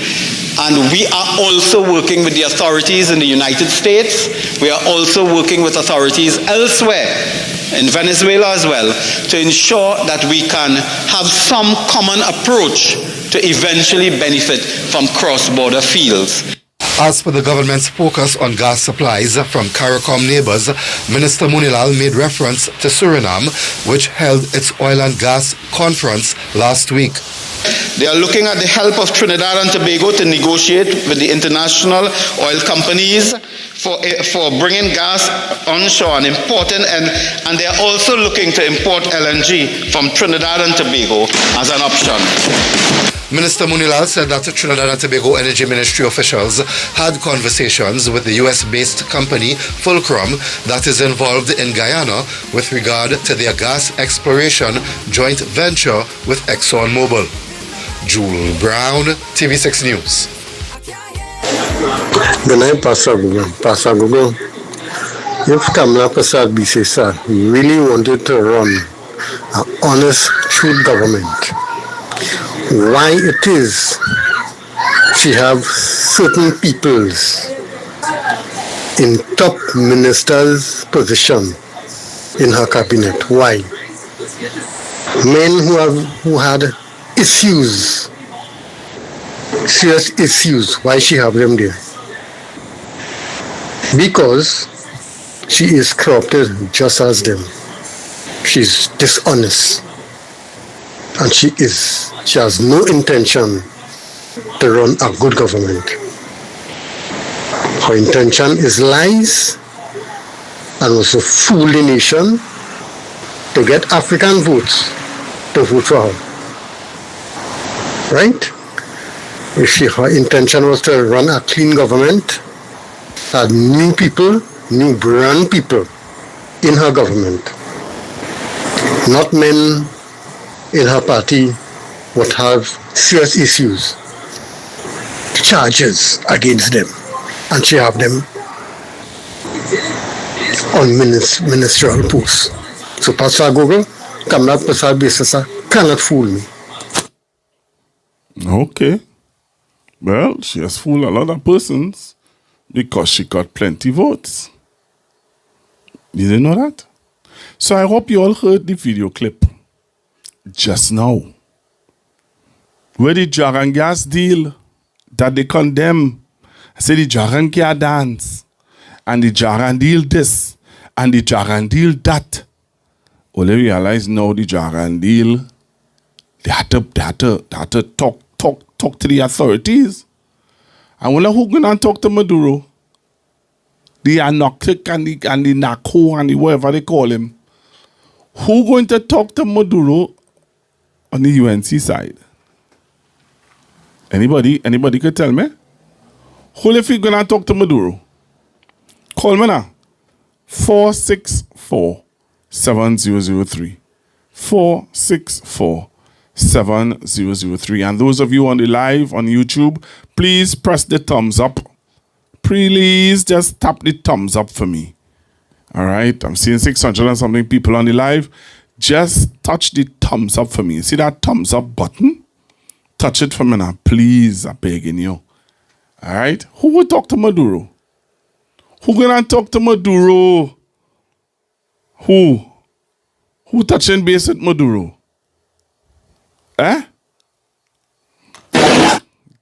And we are also working with the authorities in the United States. We are also working with authorities elsewhere, in Venezuela as well, to ensure that we can have some common approach to eventually benefit from cross-border fields. As for the government's focus on gas supplies from CARICOM neighbors, Minister Munilal made reference to Suriname, which held its oil and gas conference last week. They are looking at the help of Trinidad and Tobago to negotiate with the international oil companies for bringing gas onshore and importing, and they are also looking to import LNG from Trinidad and Tobago as an option. Minister Munilal said that Trinidad and Tobago Energy Ministry officials had conversations with the US-based company Fulcrum that is involved in Guyana with regard to their gas exploration joint venture with ExxonMobil. Jewel Brown, TV6 News. Good night, Pastor Google. Pastor Google, if Kamala Persad-Bissessar really wanted to run an honest, true government, why it is she have certain peoples in top ministers' position in her cabinet? Why? Men who had issues, serious issues. Why she have them there? Because she is corrupted just as them. She's dishonest. And she has no intention to run a good government. Her intention is lies and also fool the nation to get African votes to vote for her. Right? If her intention was to run a clean government, had new people, new brand people in her government, not men in her party would have serious issues, charges against them, and she have them on ministerial posts. So Pastor Google, Kamala Persad-Bissessar cannot fool me. Okay. Well, she has fooled a lot of persons because she got plenty votes. You didn't know that? So I hope you all heard the video clip just now, where the jar and gas deal that they condemn. I say the jar and gas dance, and the jar and deal this, and the jar and deal that. Well, they realize now the jar and deal, they had to talk to the authorities I wonder who gonna talk to Maduro. The Anarchic and the Narco and the whatever they call him. Who going to talk to Maduro on the UNC side? Anybody could tell me? Who if you gonna talk to Maduro? Call me now. 464-7003. 464-7003. And those of you on the live on YouTube, please press the thumbs up. Please just tap the thumbs up for me. All right. I'm seeing 600 and something people on the live. Just touch the thumbs up for me. See that thumbs up button? Touch it for me now. Please, I'm begging you. All right. Who will talk to Maduro? Who gonna talk to Maduro? Who? Who touching base with Maduro?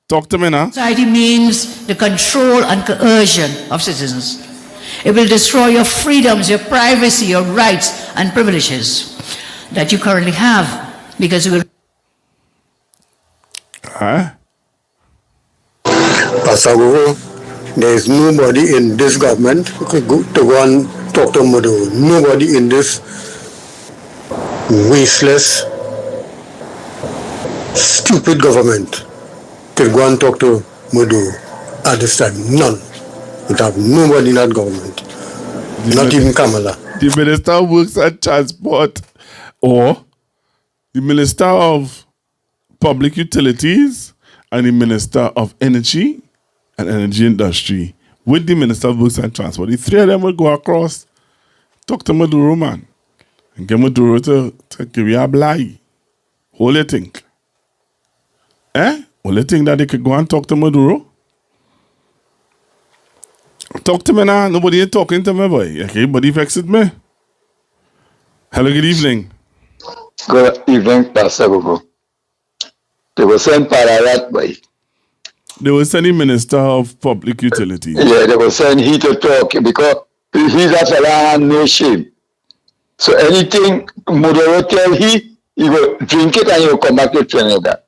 Talk to me now. Society means the control and coercion of citizens. It will destroy your freedoms, your privacy, your rights and privileges that you currently have because it will... Pastor Guru, there is nobody in this government who could go to go and talk to Maduro. Nobody in this wasteless, stupid government could go and talk to Maduro at this time. None. We have nobody in that government. Not even Kamala. The Minister of Works and Transport or the Minister of Public Utilities and the Minister of Energy and Energy Industry with the Minister of Works and Transport. The three of them will go across, talk to Maduro, man, and get Maduro to give you a blind. What do you think? What do you think that they could go and talk to Maduro? Talk to me now. Nobody ain't talking to me, boy. Okay, everybody vexed me. Hello, good evening. Good evening, Pastor Gogo. They were sent Pararat, boy. They were sending Minister of Public Utilities. Yeah, they were sending he to talk because he's a fella and no shame. So anything Maduro tell he will drink it and he'll come back to Trinidad.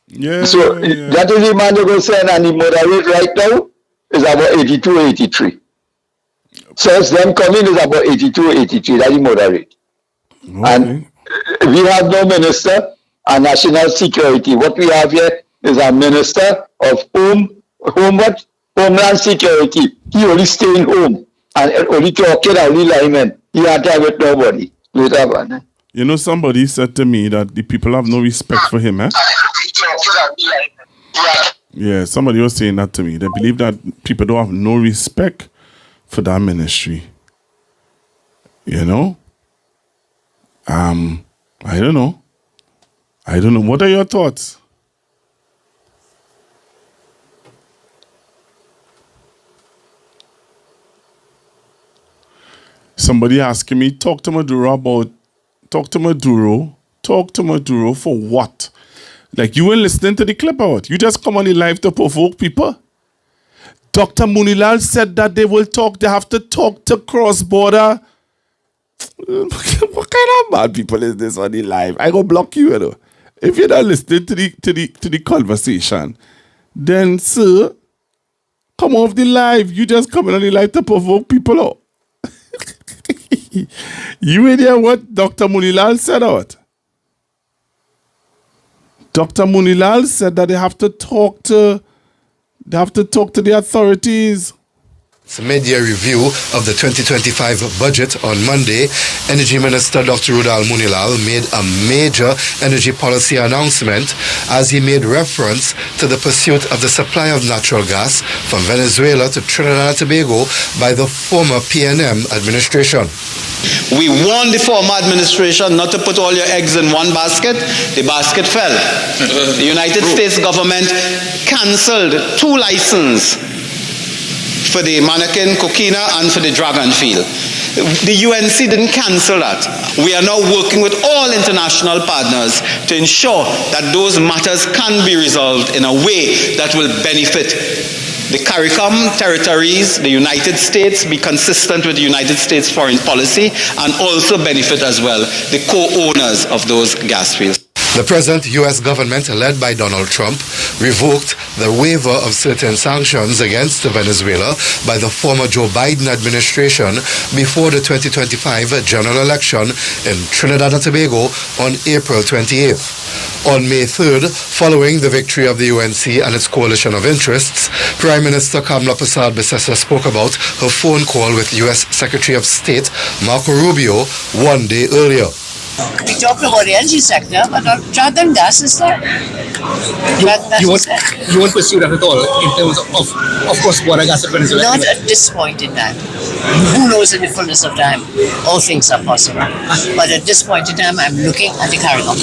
Yeah. So that is the man they go send, and the moderate right now is about 82, 83. Since them coming is about 82, 83. That's the moderate. Okay. And we have no minister of national security. What we have here is a minister of Homeland Security. He only staying home and only talking, only lying. He had time with nobody. You know, somebody said to me that the people have no respect for him, Yeah, somebody was saying that to me. They believe that people don't have no respect for that ministry. You know? I don't know. What are your thoughts? Somebody asking me, talk to Maduro for what? Like, you weren't listening to the clip or what? You just come on the live to provoke people? Dr. Munilal said that they have to talk to cross-border. What kind of mad people is this on the live? I go block you, you know. If you're not listening to the conversation, then, sir, come off the live. You just coming on the live to provoke people out. You hear what Dr. Munilal said out? Dr. Munilal said that they have to talk to the authorities. It's a mid-year review of the 2025 budget on Monday. Energy Minister Dr. Rudal Munilal made a major energy policy announcement as he made reference to the pursuit of the supply of natural gas from Venezuela to Trinidad and Tobago by the former PNM administration. We warned the former administration not to put all your eggs in one basket. The basket fell. The United States government cancelled 2 licenses for the Mannequin Coquina and for the Dragon Field. The UNC didn't cancel that. We are now working with all international partners to ensure that those matters can be resolved in a way that will benefit the CARICOM territories, the United States, be consistent with the United States foreign policy, and also benefit as well the co-owners of those gas fields. The present U.S. government, led by Donald Trump, revoked the waiver of certain sanctions against Venezuela by the former Joe Biden administration before the 2025 general election in Trinidad and Tobago on April 28th. On May 3rd, following the victory of the UNC and its coalition of interests, Prime Minister Kamala Persad-Bissessar spoke about her phone call with U.S. Secretary of State Marco Rubio one day earlier. We talked about the energy sector, but not drug and gas is there. You won't pursue that at all in terms of course, water, gas, and Venezuela? Not at this point in time. Who knows in the fullness of time? All things are possible. But at this point in time, I'm looking at the CARICOM.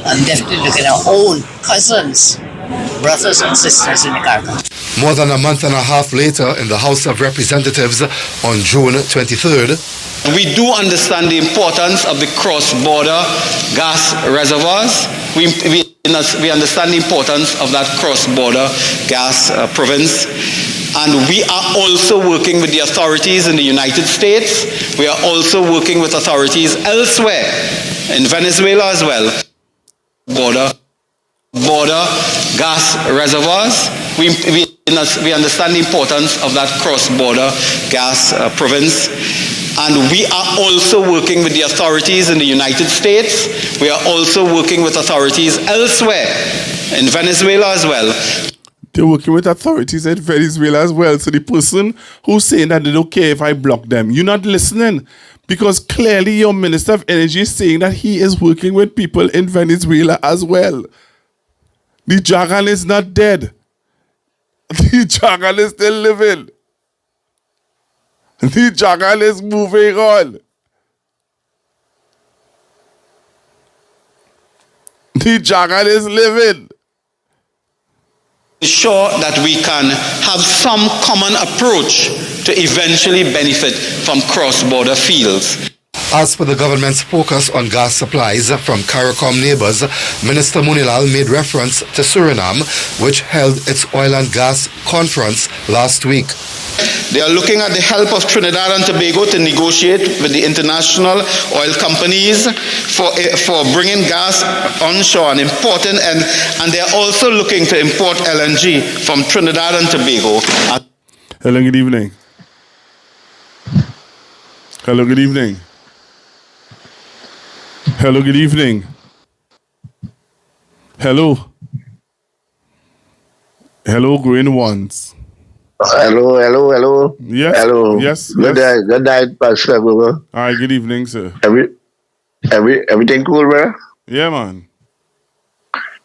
I'm definitely looking at our own cousins, brothers and sisters in the CARICOM. More than a month and a half later, in the House of Representatives on June 23rd, we do understand the importance of the cross-border gas reservoirs. We understand the importance of that cross-border gas province. And we are also working with the authorities in the United States. We are also working with authorities elsewhere, in Venezuela as well. Border gas reservoirs. We understand the importance of that cross-border gas province. And we are also working with the authorities in the United States. We are also working with authorities elsewhere, in Venezuela as well. They're working with authorities in Venezuela as well. So the person who's saying that they don't care if I block them, you're not listening. Because clearly your Minister of Energy is saying that he is working with people in Venezuela as well. The jargon is not dead. The jargon is still living. The jargon is moving on. The jargon is living. Ensure that we can have some common approach to eventually benefit from cross-border fields. As for the government's focus on gas supplies from CARICOM neighbors, Minister Munilal made reference to Suriname, which held its oil and gas conference last week. They are looking at the help of Trinidad and Tobago to negotiate with the international oil companies for bringing gas onshore and importing, and they are also looking to import LNG from Trinidad and Tobago. Hello, good evening. Hello, good evening. Hello, good evening. Hello. Hello, going once. Hello. Yes. Hello. Yes. Good night, Pastor Google. All right, good evening, sir. Everything cool, brother? Yeah, man.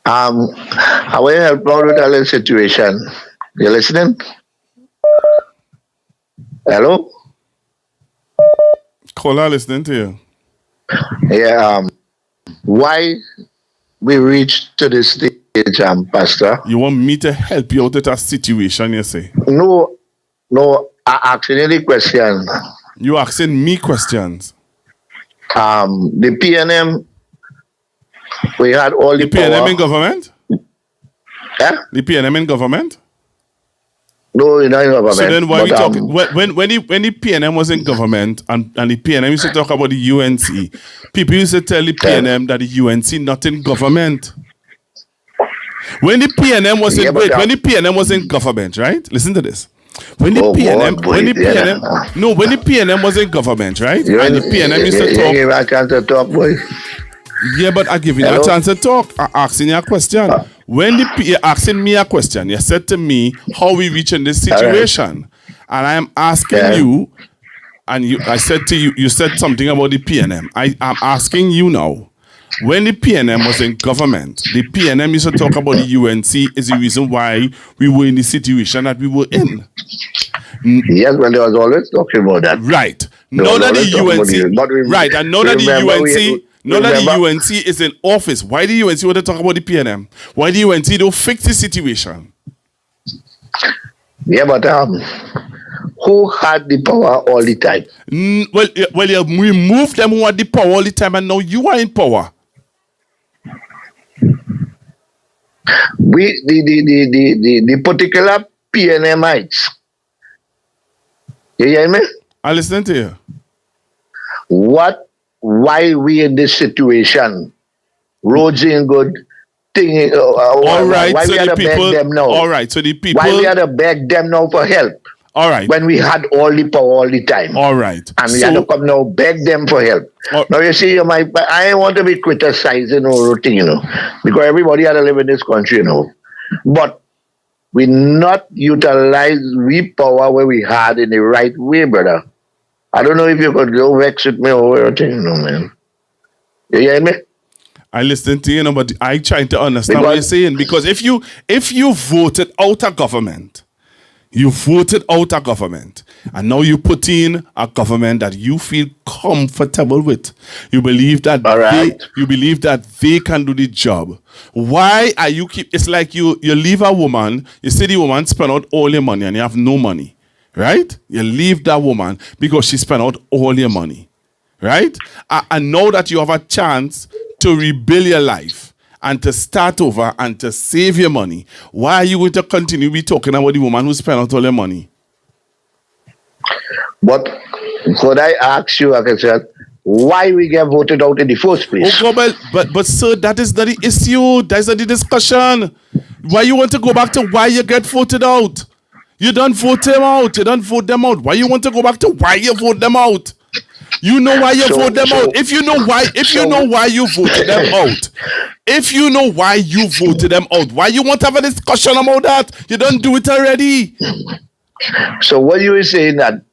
I want to help out with a little situation. You listening? Hello? Caller listening to you. Yeah, why we reached to this stage, Pastor? You want me to help you out with a situation, you say? No, I asking you the question. You asking me questions? The PNM, we had all the PNM power. in government? Yeah? The PNM in government? No, you're not in government. So then why we but, talking? When the PNM was in government and the PNM used to talk about the UNC, people used to tell the PNM that the UNC not in government. When the PNM was in when the PNM was in government, right? Listen to this. When the PNM was in government, right? And the PNM used to talk. You give a chance to talk, boy. Yeah, but I give you a chance to talk. I'm asking you a question. When you're asking me a question, you said to me how we reach in this situation, and I am asking you, and I said to you, you said something about the PNM. I'm asking you now. When the PNM was in government, the PNM used to talk about the UNC is the reason why we were in the situation that we were in. Yes, well, there was always talking about that. Right. Now that the UNC, right, and now that the UNC. Now that the UNC is in office, why the UNC want to talk about the PNM? Why the UNC don't fix the situation? Yeah, but who had the power all the time? Well, you removed them who had the power all the time, and now you are in power. The particular PNMites. You hear me? I listen to you. Why we in this situation? Roads ain't good, thing. All right, Why so we the had to people. beg them now? All right, so the people. Why we had to beg them now for help? All right. When we had all the power all the time. All right. And we had to come now beg them for help. Now you see, I want to be criticizing or thing, because everybody had to live in this country, But we not utilize we power where we had in the right way, brother. I don't know if you could go vex with me or anything, man. You hear me? I listen to you, but I trying to understand what you're saying, because if you voted out a government, and now you put in a government that you feel comfortable with. You believe that they can do the job. Why are you it's like you leave a woman, you see the woman spend out all your money and you have no money, right? You leave that woman because she spent out all your money, right? And now that you have a chance to rebuild your life and to start over and to save your money, why are you going to continue be talking about the woman who spent out all your money? But could I ask you, why we get voted out in the first place? Oh, but sir, that is not the issue. That's not the discussion. Why you want to go back to why you get voted out? You don't vote them out. You don't vote them out. Why you want to go back to why you vote them out? You know why you vote them out. If you know why you voted them out, why you want to have a discussion about that? You don't do it already. So what you were saying that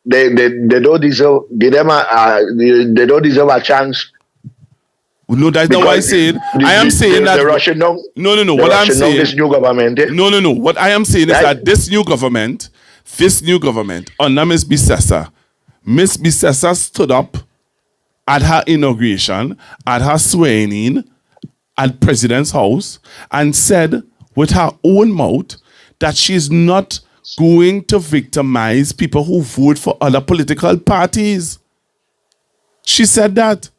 they don't deserve they don't deserve a chance. No, that's not what I said. I am saying that the Russian no. What I'm saying, this new government. No. What I am saying is that this new government under Miss Bissessa stood up at her inauguration, at her swearing in at President's house, and said with her own mouth that she's not going to victimize people who vote for other political parties. She said that.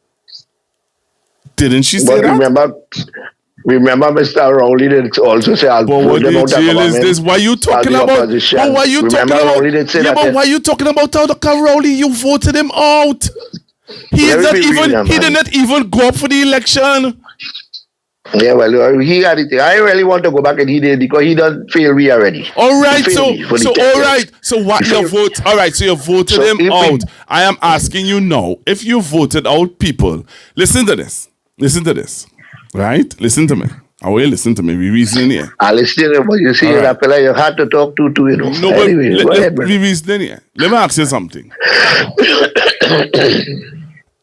Didn't she say that? Remember Mr. Rowley did also say, I'll what the jail is this? Why you talking about? Why you talking about? But why you talking about Dr. Rowley? You voted him out. He didn't even go up for the election. Yeah, well, he had it. I really want to go back and he did because he doesn't feel we are ready. All right, so what you vote? All right, so you voted him out. I am asking you now, if you voted out people, listen to this, right? Listen to me. I will listen to me. We reasoning here. I listen to but you see that fella you had to talk to, No, but anyway, we reasoning here. Let me ask you something.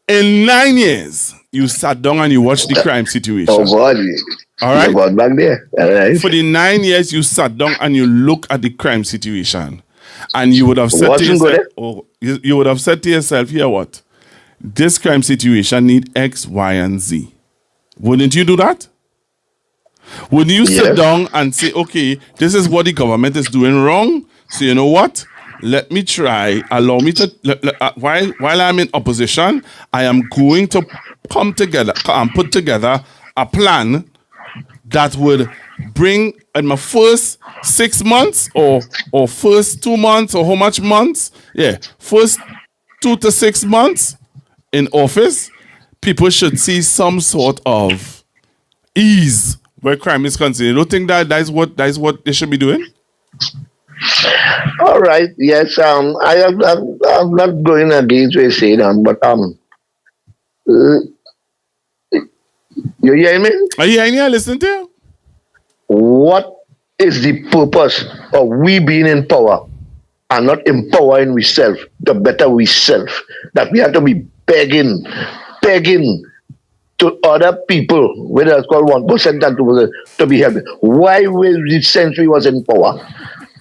In 9 years, you sat down and you watched the crime situation. Oh, God. All right? About back there. All right. For the 9 years, you sat down and you look at the crime situation. And you would have said to yourself, you would have said to yourself, here what? This crime situation need X, Y, and Z. Wouldn't you do that? Wouldn't you sit down and say, okay, this is what the government is doing wrong. So you know what? Let me try. Allow me to, while I'm in opposition, I am going to come together and put together a plan that would bring in my first 6 months or first 2 months or how much months? Yeah, first 2 to 6 months in office, people should see some sort of ease where crime is concerned. You don't think that is what they should be doing? All right. Yes. I'm not going against what you say, but you hear me? Are you hearing me? I listen to you. What is the purpose of we being in power and not empowering ourselves to better ourselves? That we have to be begging to other people, whether it's called 1% and 2%, to be helped. Why will the century was in power?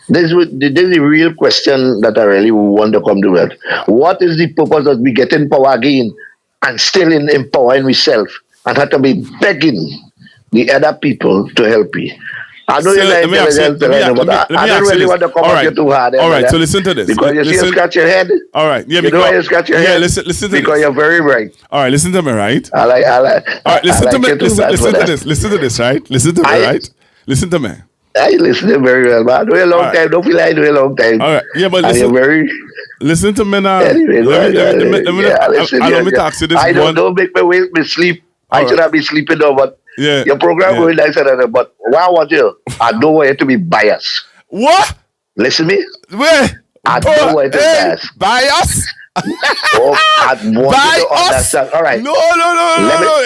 This is the real question that I really want to come to with. What is the purpose of we get in power again and still in empowering ourselves and have to be begging the other people to help you? I know you're not intelligent, but I don't really want to come at you too hard. All right, so listen to this. Because you see you scratch your head. All right. Yeah, you know why you scratch your head? Listen to because this. You're very bright. All right, listen to me, right? I like. All right, listen to me. Listen to this. Listen to this, right? Listen to me, right? Listen to me. I listen very well, man. I do a long time. Don't feel like I do a long time. All right. Yeah, but listen to me now. Anyway, allow me to ask you this. Don't make me sleep. I should not be sleeping now, but Yeah. Your program going nice and all, but why I want you? I don't want you to be biased. What? Listen me. Where? I don't want you to be biased. Bias? Oh, I want you to understand. All right. No.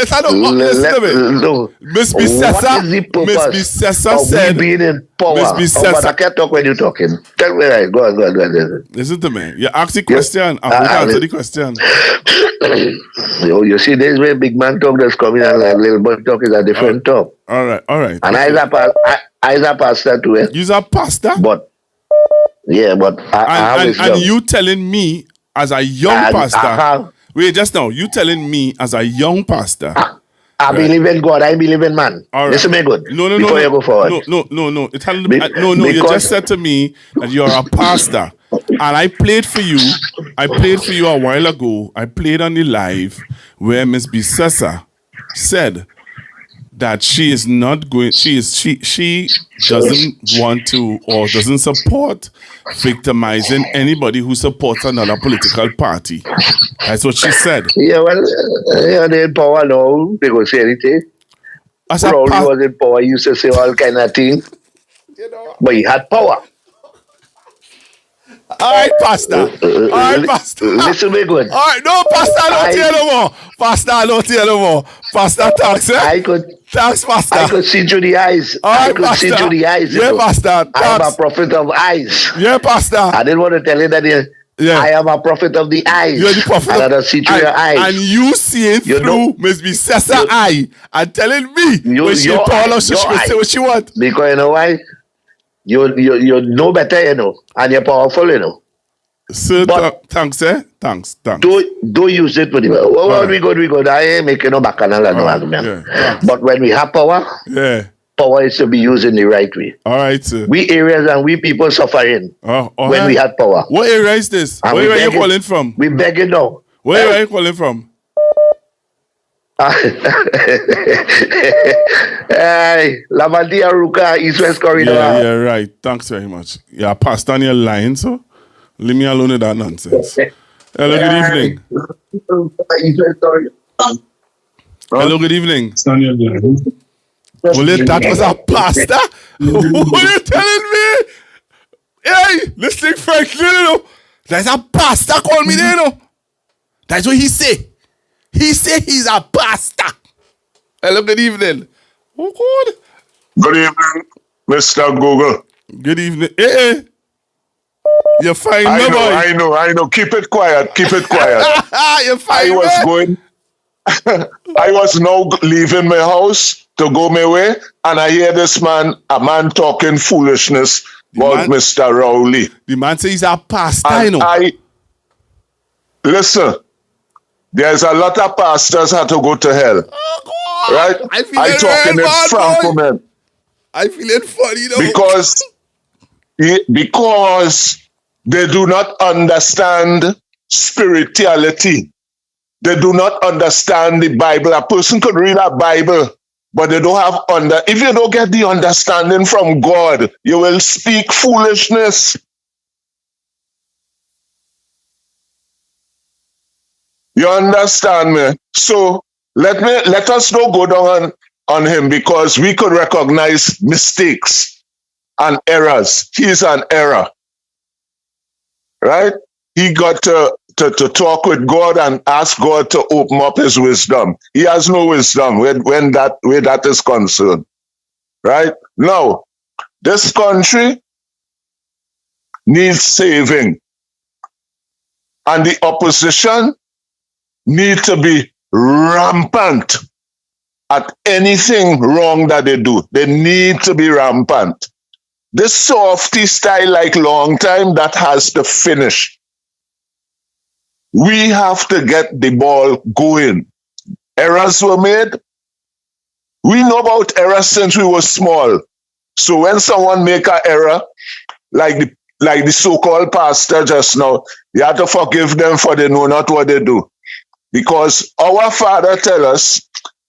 It's not listen to me. No. Miss What Bissessa. is the Miss purpose Bissessa of said. we being in power? Miss Oh, but I Bissessa. can't talk when you're talking. Tell me, right? Go on. Listen to me. You ask the question. I'm going to answer the question. You see, there's where big man talk that's coming and like little boy talk is a different talk. All right. And I is a pastor too. You're a pastor? But I have wisdom. And you telling me as a young pastor. Wait, just now. You telling me as a young pastor. I believe in God. I believe in man. Right. Listen me good. No. Before you go forward. No. You just said to me that you're a pastor. And I played for you a while ago. I played on the live where Miss Bissessa said that she is not going. She doesn't want to or doesn't support victimizing anybody who supports another political party. That's what she said. Yeah, well, they're in power now. They go say anything. Crowley was in power. He used to say all kind of things. But he had power. All right, Pastor. Listen me good. All right, no, Pastor, I don't hear no more. Pastor, I don't hear no more. Pastor, thanks, eh? Thanks, Pastor. I could see through the eyes. All right, I could see through the eyes. Yeah, Pastor. I am a prophet of eyes. Yeah, Pastor. I didn't want to tell you that I am a prophet of the eyes. You're the prophet. And I don't see through your eyes. And you seeing through Miss Bissessa eye and telling me when she call us, she can say what she want. Because you know why? You know better, you know, and you're powerful, you know. Sir, thanks, eh? Thanks. Don't use it for the we good. I ain't making no bacchanal and no argument. But when we have power, power is to be used in the right way. All right, sir. We areas and we people suffering when we had power. What area is this? And where are you calling from? We begging now. Where are you calling from? Hey, Lavandia Ruka, East West Corridor. Yeah, right. Thanks very much. Yeah, pastor on your line, so leave me alone with that nonsense. Hello, good evening. Hello, good evening. Well, that was a pastor? What are you telling me? Hey, listen, Franklin, you know, there's a pastor call me there, you know. That's what he say. He say he's a pastor. Hello, good evening. Oh, good. Good evening, Mr. Google. Good evening. Hey. You're fine, I know. Keep it quiet. You're fine, I was now leaving my house to go my way, and I hear a man talking foolishness about Mr. Rowley. The man says he's a pastor, you know. Listen, there's a lot of pastors had to go to hell. Oh, right? I talking it frank. I feel it funny though. Because they do not understand spirituality. They do not understand the Bible. A person could read a Bible, but they don't have if you don't get the understanding from God, you will speak foolishness. You understand me? So let us not go down on him, because we could recognize mistakes and errors. He's an error. Right? He got to talk with God and ask God to open up his wisdom. He has no wisdom where that is concerned. Right? Now, this country needs saving. And the opposition need to be rampant at anything wrong that they do. They need to be rampant. This softy style, like long time, that has to finish. We have to get the ball going. Errors were made. We know about errors since we were small. So when someone make an error, like the so-called pastor just now, you have to forgive them, for they know not what they do. Because our Father tell us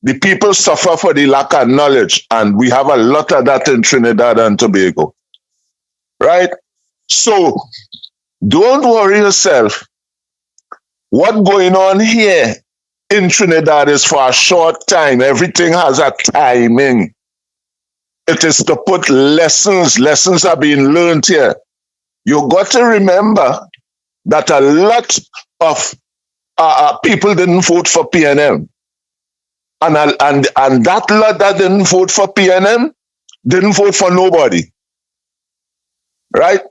the people suffer for the lack of knowledge, and we have a lot of that in Trinidad and Tobago. Right? So don't worry yourself. What's going on here in Trinidad is for a short time. Everything has a timing. It is to put lessons. Lessons are being learned here. You got to remember that a lot of people didn't vote for PNM. And that lot that didn't vote for PNM didn't vote for nobody. Right?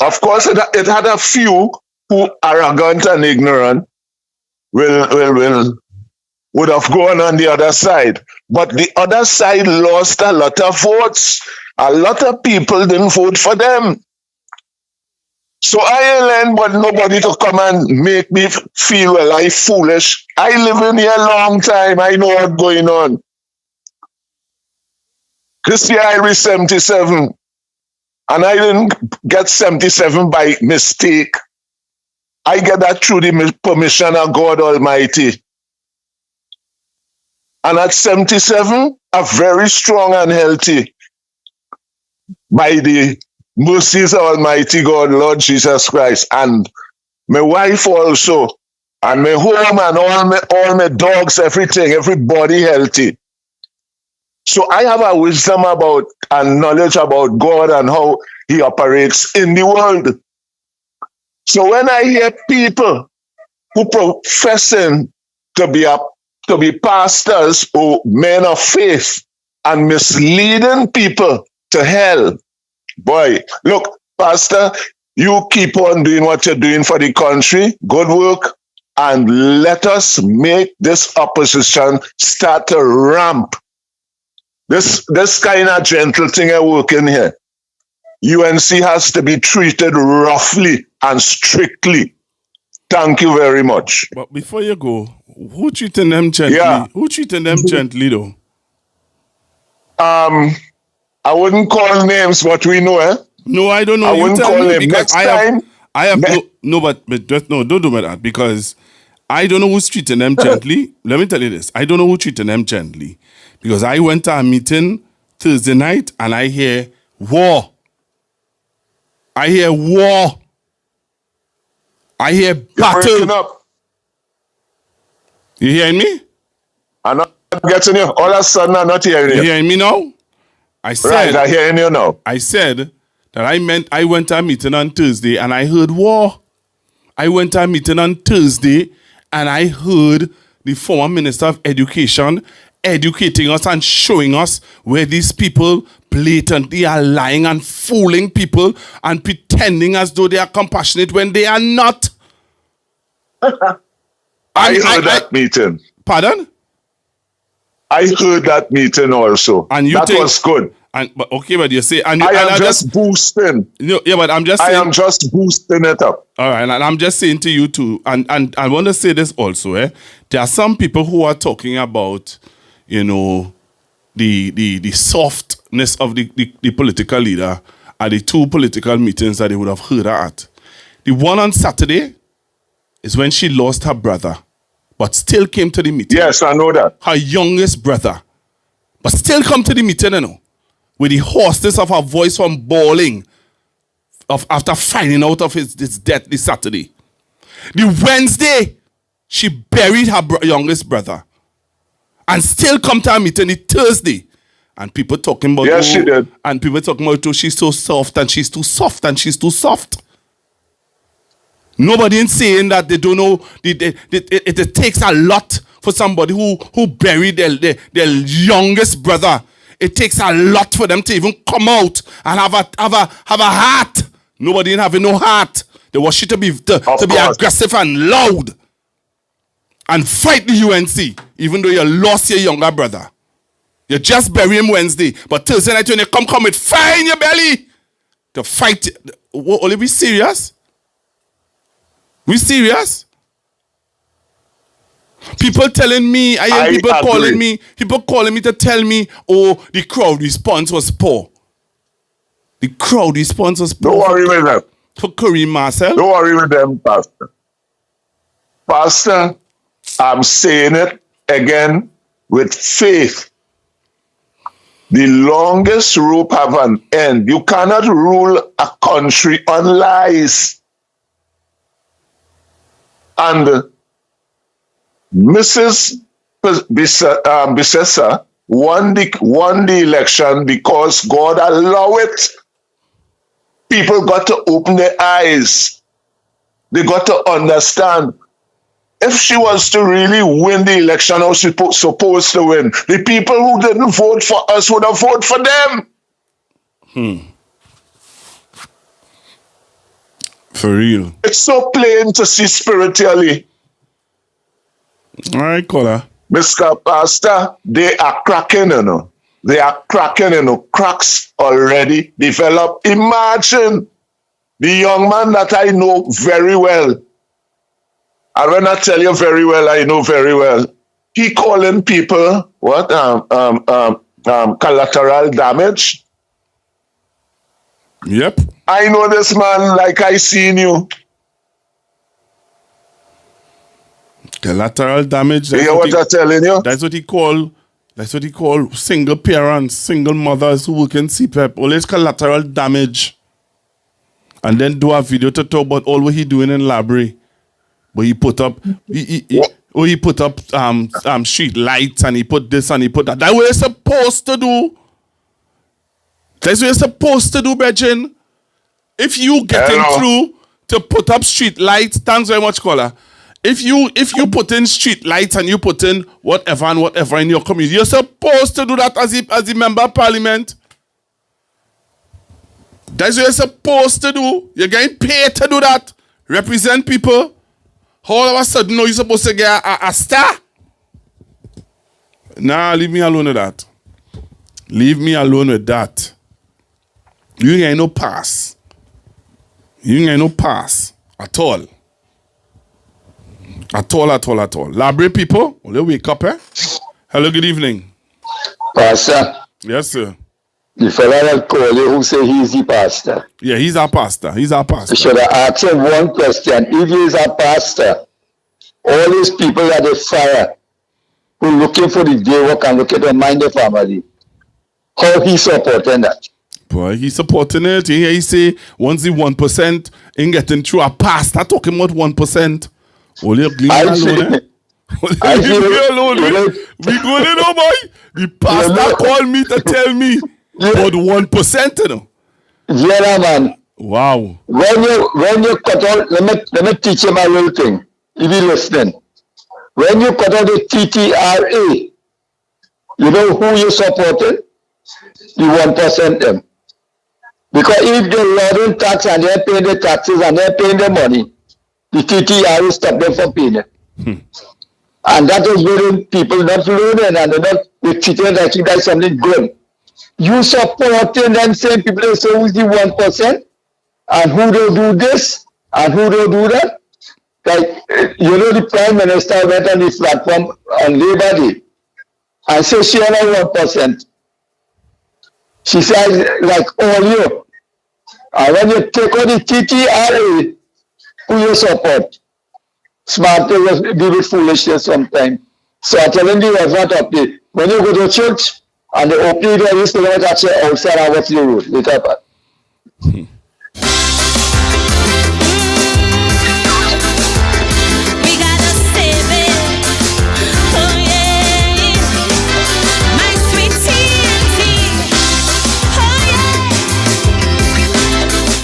Of course, it had a few who arrogant and ignorant would have gone on the other side. But the other side lost a lot of votes. A lot of people didn't vote for them. So I learned, but nobody to come and make me feel, well, I foolish. I live in here a long time. I know what's going on. This year I reached 77. And I didn't get 77 by mistake. I get that through the permission of God Almighty. And at 77, I'm very strong and healthy by the mercies of Almighty God, Lord Jesus Christ, and my wife also, and my home and all my dogs, everybody healthy. So I have a wisdom about and knowledge about God and how He operates in the world. So when I hear people who professing to be pastors or men of faith and misleading people to hell, boy, look, Pastor, you keep on doing what you're doing for the country, good work, and let us make this opposition start to ramp. This kind of gentle thing I work in here. UNC has to be treated roughly and strictly. Thank you very much. But before you go, who treating them gently? Yeah. Who treating them gently though? I wouldn't call names, but we know, eh? No, I don't know. I wouldn't call names. Next time. Don't do that because I don't know who's treating them gently. Let me tell you this. I don't know who treating them gently because I went to a meeting Thursday night and I hear war. I hear war. I hear battle. Up. You hearing me? I'm not getting you. All of a sudden, I'm not hearing you. You hearing me now? I said. Right, I'm hearing you now. I said that I went to a meeting on Thursday and I heard war. I went to a meeting on Thursday and I heard the former Minister of Education educating us and showing us where these people blatantly are lying and fooling people and pretending as though they are compassionate when they are not. I heard that meeting. Pardon? I heard that meeting also. And that was good. But you say, and I am just boosting. Yeah, but I'm just saying. I am just boosting it up. All right, and I'm just saying to you too, and I want to say this also. There are some people who are talking about, the softness of the political leader at the two political meetings that they would have heard her at. The one on Saturday is when she lost her brother, but still came to the meeting. Yes, I know that. Her youngest brother, but still come to the meeting, with the hoarseness of her voice from bawling after finding out of his death this Saturday. The Wednesday, she buried her youngest brother and still come to her meeting the Thursday. And people talking about she did. And people talking about she's so soft and she's too soft and she's too soft. Nobody is saying that they don't know. It takes a lot for somebody who buried their youngest brother. It takes a lot for them to even come out and have a heart. Nobody ain't having no heart. They want you to be aggressive and loud and fight the UNC, even though you lost your younger brother. You just bury him Wednesday, but Thursday night when you come with fire in your belly to fight. Only we serious? We serious? People telling me, I hear people calling me to tell me, oh, the crowd response was poor. The crowd response was poor. Don't worry with them. For Kareem Marcel. Don't worry with them, Pastor. Pastor, I'm saying it again with faith. The longest rope have an end. You cannot rule a country on lies. And Mrs. Bissessa won the election because God allowed it. People got to open their eyes. They got to understand. If she was to really win the election, how she supposed to win, the people who didn't vote for us would have voted for them. For real. It's so plain to see spiritually. All right, caller. Mr. Pastor, they are cracking, you know. They are cracking, you know. Cracks already developed. Imagine the young man that I know very well. And when I tell you very well, I know very well. He calling people what? Collateral damage. Yep. I know this man like I seen you. Collateral damage. You hear what I'm telling you? That's what he call single parents, single mothers who work in CPEP. Always collateral damage. And then do a video to talk about all what he doing in library. But he put up he put up street lights and he put this and he put that. That's what you're supposed to do. That's what you're supposed to do, Bridget. If you getting through to put up street lights, thanks very much, caller. If you put in street lights and you put in whatever and whatever in your community, you're supposed to do that as a member of parliament. That's what you're supposed to do. You're getting paid to do that. Represent people. All of a sudden, no, you're supposed to get a star. Nah, leave me alone with that. Leave me alone with that. You ain't get no pass. You ain't get no pass at all. At all. Library people, will you wake up, eh? Hello, good evening. Pastor. Yes, sir. The fellow that called you who say he's the pastor. Yeah, he's our pastor. You should have asked him one question. If he is a pastor, all these people that they fire, who looking for the day work and looking to mind the family, how he supporting that? Boy, he's supporting it. You hear he say, once the 1% ain't getting through a pastor talking about 1%. Only leave me alone, eh? Leave me alone, we going in, oh boy. The pastor called me to tell me about 1%, you know. Yeah, man. Wow. When you cut out, let me teach him a little thing. If you listening. When you cut out the TTRA, you know who you supported? The 1% them. Because if they're loading tax and they're paying the taxes and they're paying the money, the TTRA stop them from paying it. And that is where people not learning and they're treating like that's something good. You supporting them same people that say who's the 1% and who don't do this and who don't do that. Like, you know, the Prime Minister went on the platform on Labor Day and said she had 1%. She said, like all you. And when you take out the TTRA, who you support? Smart people do with foolishness sometimes. So I'm telling you, it's not up there. When you go to church and they open the door, you still want to check outside and what's your road. Later, part.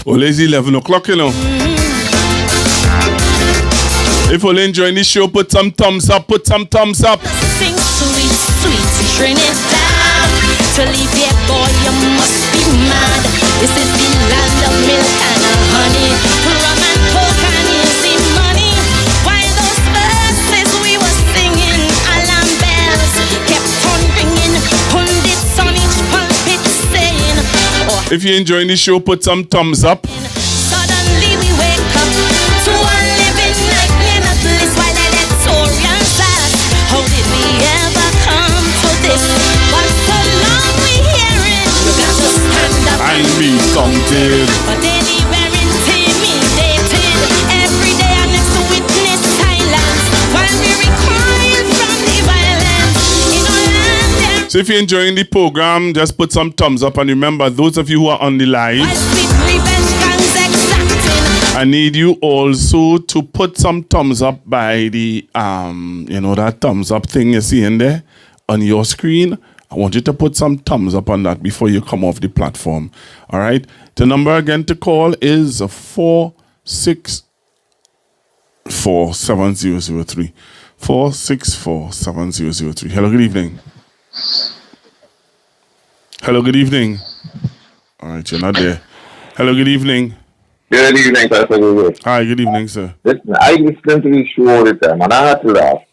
Well, it's 11 o'clock, you know. If you're enjoying this show, put some thumbs up, Sing sweet, sweet Trinidad. To leave here, boy, you must be mad. This is the land of milk and honey. Rum and coke and easy money. While those verses we were singing, alarm bells kept on ringing. Pundits on each pulpit saying, if you're enjoying this show, put some thumbs up. suddenly we wake up to a living nightmare. While electorals ask, how did we ever come to this? But so long we hear it, you got to stand up and be counted. But anywhere intimidated, every day I next to witness silence while we recoil from the violence in our land. So if you're enjoying the program, just put some thumbs up. And remember, those of you who are on the live, I need you also to put some thumbs up by the that thumbs up thing you see in there on your screen. I want you to put some thumbs up on that before you come off the platform. All right. The number again to call is 464-7003. 464-7003. Hello, good evening. Hello, good evening. All right, you're not there. Hello, good evening. Good evening, Pastor Google. Hi, good evening, sir. Listen, I listen to this show all the time, and I had to laugh.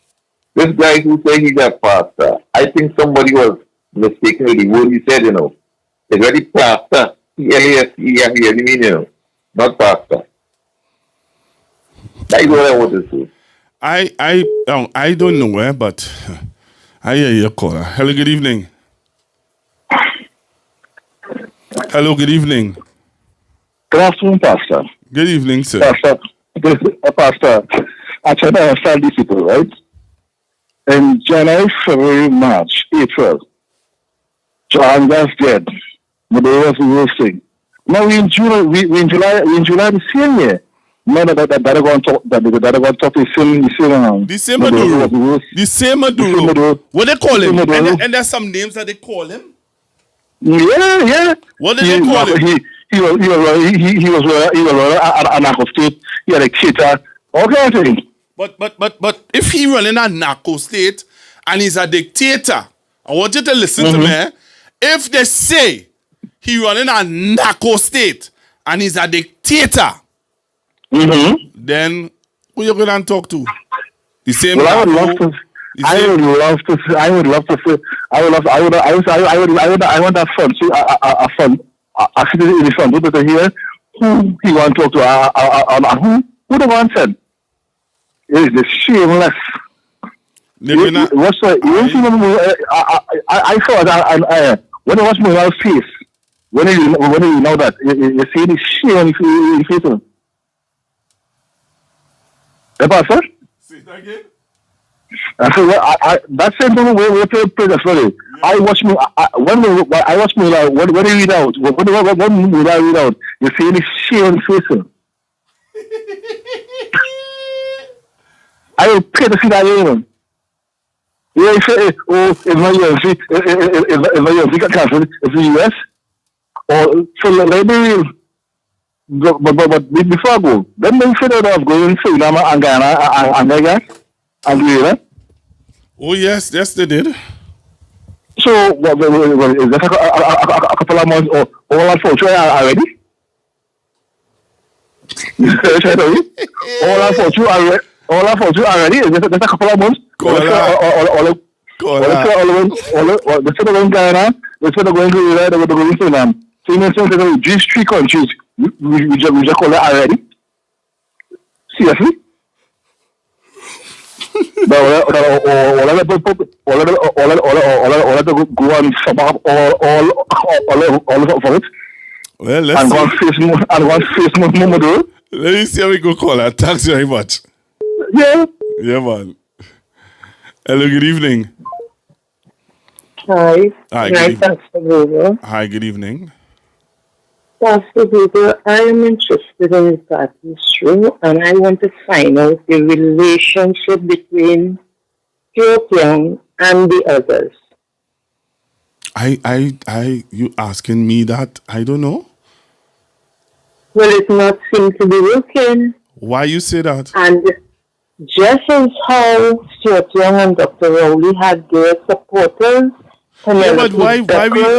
This guy who said he's a pastor, I think somebody was mistaken with the word he said, It's really pastor. P-L-A-S-T-E-R-E, mean, not pastor. That's what I want to say. I don't know where, but I hear your caller. Hello, good evening. Hello, good evening. Good afternoon, Pastor. Good evening, sir. Pastor, I try to understand these people, right? In January, February, March, April, John was dead. Maduro was the worst thing. Now we in July the same year. No, that are going to talk. That are going to talk the same Maduro. The same Maduro. What they call him? And there's some names that they call him. Yeah. What did they call him? He was an narco state. He had a dictator. All kind of things. But if he running a narco state and he's a dictator, I want you to listen to me. If they say he running a narco state and he's a dictator, then who you going to talk to? The same. Well, I would love to have fun. See, I see in the front to hear who he want to talk to, who the one said. It is the shameless. I saw that when I watch Mulal's face, when you know that, you see the shame in his face. Pastor? Say that again? That same thing we play the story. I watch me when you read out, when you read out, you see the shame facing. I will pay to see that even. Yeah, you say, it's not UNC got cancelled, it's the US. Or so let me but before I go, then they said that I was going to Suriname and Ghana and Vegas and Guyana. Oh yes, they did. So is that a couple of months or all that for sure already? All that for sure already? Is that a couple of months? They said they're going to Ghana, they said they're going to Iraq, they're going to Suriname. So you know, these three countries, we just call it already? Seriously? But all of go and sum up all of it. Well, let's and see. face Maduro. Let me see how we go call her. Thanks very much. Yeah. Yeah, man. Hello, good evening. Hi. Hi, Hi, Pastor Google. Hi, good evening. Pastor Google, I am interested in that issue, and I want to find out the relationship between Stuart Young and the others. You asking me that? I don't know. Well, it not seem to be working. Why you say that? And just as how Stuart Young and Dr. Rowley had their supporters. Yeah, but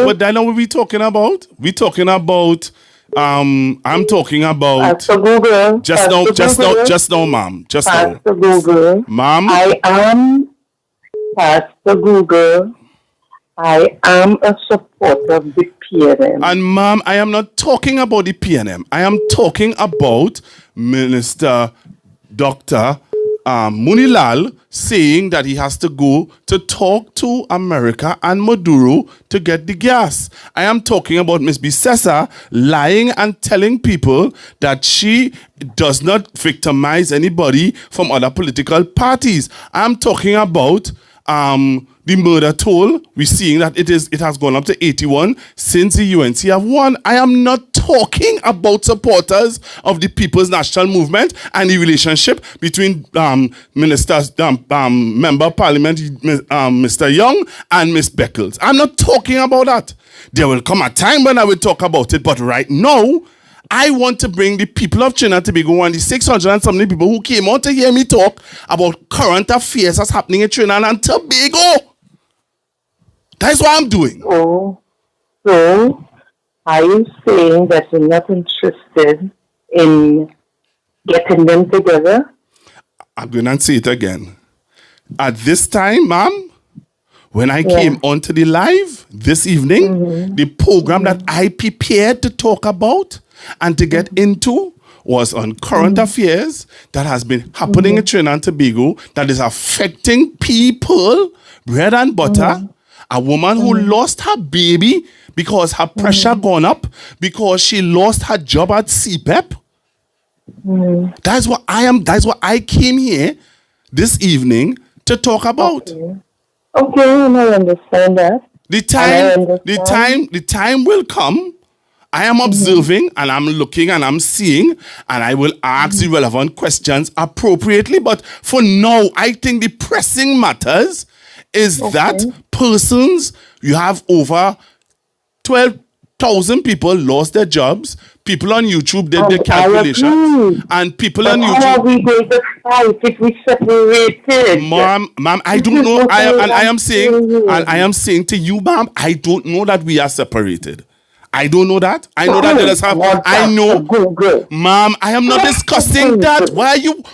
but that's not what we talking about. We talking about I'm talking about Pastor Google. Just now, ma'am. Just now. Pastor Google. Ma'am. I am Pastor Google. I am a supporter of the PNM. And ma'am, I am not talking about the PNM. I am talking about Minister Dr. Munilal saying that he has to go to talk to America and Maduro to get the gas. I am talking about Ms. Bissessa lying and telling people that she does not victimize anybody from other political parties. I am talking about the murder toll, we're seeing that it has gone up to 81 since the UNC have won. I am not talking about supporters of the People's National Movement and the relationship between Member of Parliament Mr. Young and Miss Beckles. I'm not talking about that. There will come a time when I will talk about it, but right now, I want to bring the people of Trinidad and Tobago and the 600 and something people who came out to hear me talk about current affairs that's happening in Trinidad and Tobago. That's what I'm doing. Oh, so are you saying that you're not interested in getting them together? I'm going to say it again. At this time, ma'am, when I came onto the live this evening, the program that I prepared to talk about and to get into was on current affairs that has been happening in Trinidad and Tobago that is affecting people, bread and butter. A woman who lost her baby because her pressure gone up, because she lost her job at CPEP. That's what I came here this evening to talk about. Okay, I understand that. The time will come. I am observing and I'm looking and I'm seeing, and I will ask the relevant questions appropriately. But for now, I think the pressing matters is that persons, you have over 12,000 people lost their jobs. People on YouTube did their calculations, and people on YouTube. How are we going to fight if we separated? Ma'am, I don't know. I am saying to you, ma'am, I don't know that we are separated. I don't know that. I know that there is I know, ma'am. I am not discussing that.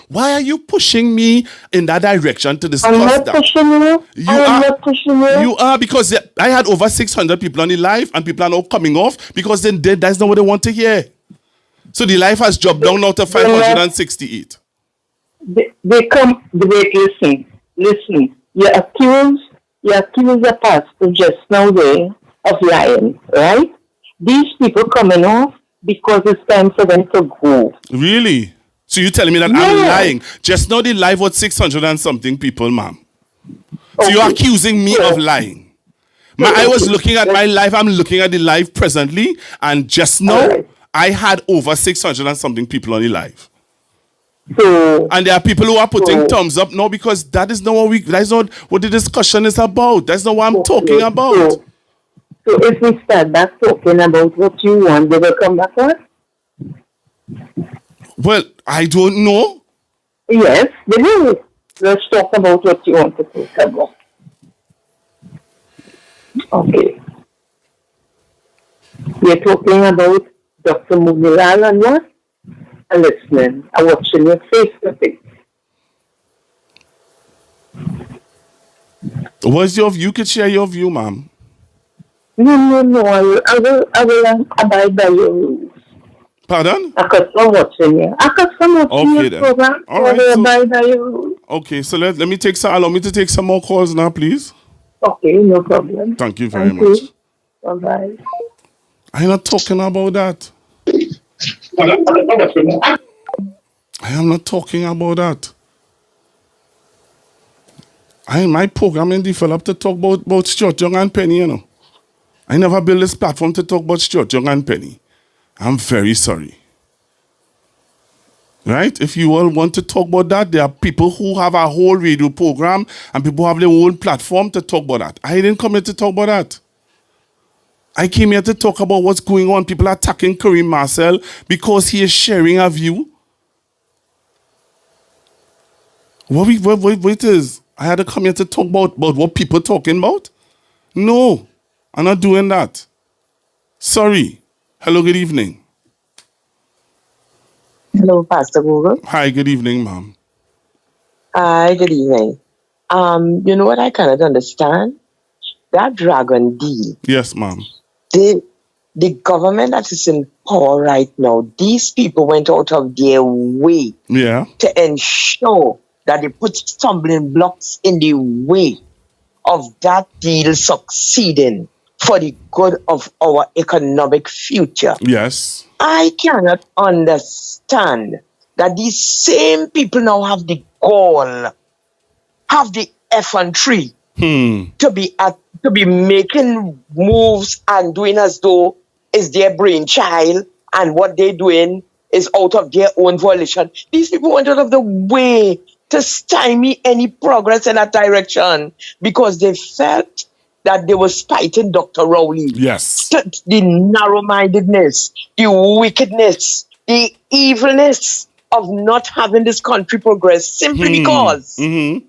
Why are you pushing me in that direction to discuss that? Pushing you. I'm not pushing you. You are, because I had over 600 people on the live, and people are now coming off because that's not what they want to hear. So the live has dropped down now to 568. They come. Wait, listen. You accuse the pastor just now there of lying, right? These people coming off because it's time for them to go. Really? So you're telling me that I'm lying? Just now the live was 600 and something people, ma'am. So you're accusing me of lying. I was looking at my live. I'm looking at the live presently, and just now I had over 600 and something people on the live. And there are people who are putting thumbs up now because that's not what the discussion is about. That's not what I'm talking about. So if we start back talking about what you want, they will come back on? Well, I don't know. Yes, they will. Let's talk about what you want to talk about. Okay. We're talking about Dr. Munilal and what? I'm listening. I'm watching your face to face. What's your view? You could share your view, ma'am. No. I will abide by your rules. Pardon? I could stop watching you. Okay, then. Program. All right. Abide by your rules. Okay, so let me allow me to take some more calls now, please. Okay, no problem. Thank you very much. Bye-bye. I'm not talking about that. I am not talking about that. My program is developed to talk about Stuart Young and Penny, you know. I never built this platform to talk about Stuart Young and Penny. I'm very sorry. Right? If you all want to talk about that, there are people who have a whole radio program and people who have their own platform to talk about that. I didn't come here to talk about that. I came here to talk about what's going on. People are attacking Kareem Marcel because he is sharing a view. What it is? I had to come here to talk about what people are talking about? No. I'm not doing that. Sorry. Hello, good evening. Hello, Pastor Google. Hi, good evening, ma'am. Hi, good evening. You know what I cannot understand? That Dragon deal. Yes, ma'am. The government that is in power right now, these people went out of their way to ensure that they put stumbling blocks in the way of that deal succeeding for the good of our economic future. Yes. I cannot understand that these same people now have the gall, have the effrontery to be making moves and doing as though it's their brainchild and what they're doing is out of their own volition. These people went out of the way to stymie any progress in that direction because they felt that they were spiting Dr. Rowley. Yes. The narrow-mindedness, the wickedness, the evilness of not having this country progress simply because they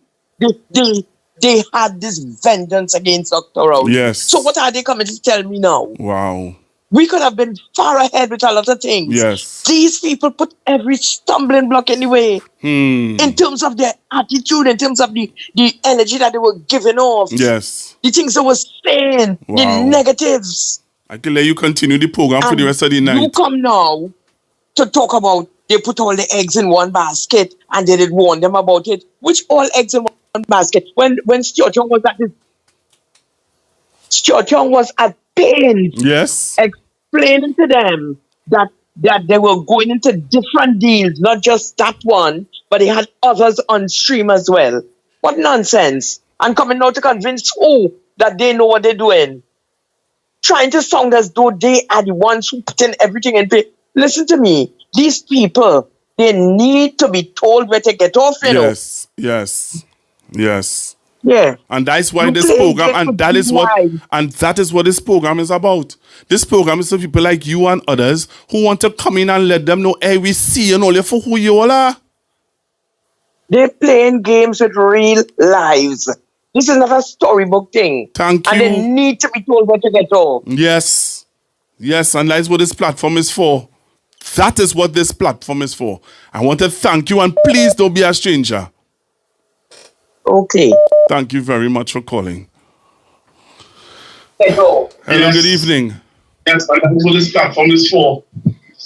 had this vengeance against Dr. Rowley. Yes. So what are they coming to tell me now? Wow. We could have been far ahead with a lot of things. Yes. These people put every stumbling block in the way in terms of their attitude, in terms of the energy that they were giving off. Yes. The things they were saying, the negatives. I can let you continue the program for the rest of the night. You come now to talk about they put all the eggs in one basket and they did warn them about it. Which all eggs in one basket? When Stuart Young was at pains, yes, explaining to them that they were going into different deals, not just that one, but they had others on stream as well. What nonsense! And coming out to convince who that they know what they're doing. Trying to sound as though they are the ones who put in everything in play. Listen to me. These people, they need to be told where to get off, you know. Yes. Yeah. And that's why this program, and that is what this program is about. This program is for people like you and others who want to come in and let them know, hey, we see you only for who you all are. They're playing games with real lives. This is not a storybook thing. Thank you. And they need to be told where to get off. Yes, and that's what this platform is for. That is what this platform is for. I want to thank you, and please don't be a stranger. Okay. Thank you very much for calling. Hello, good evening. Yes, and that's what this platform is for.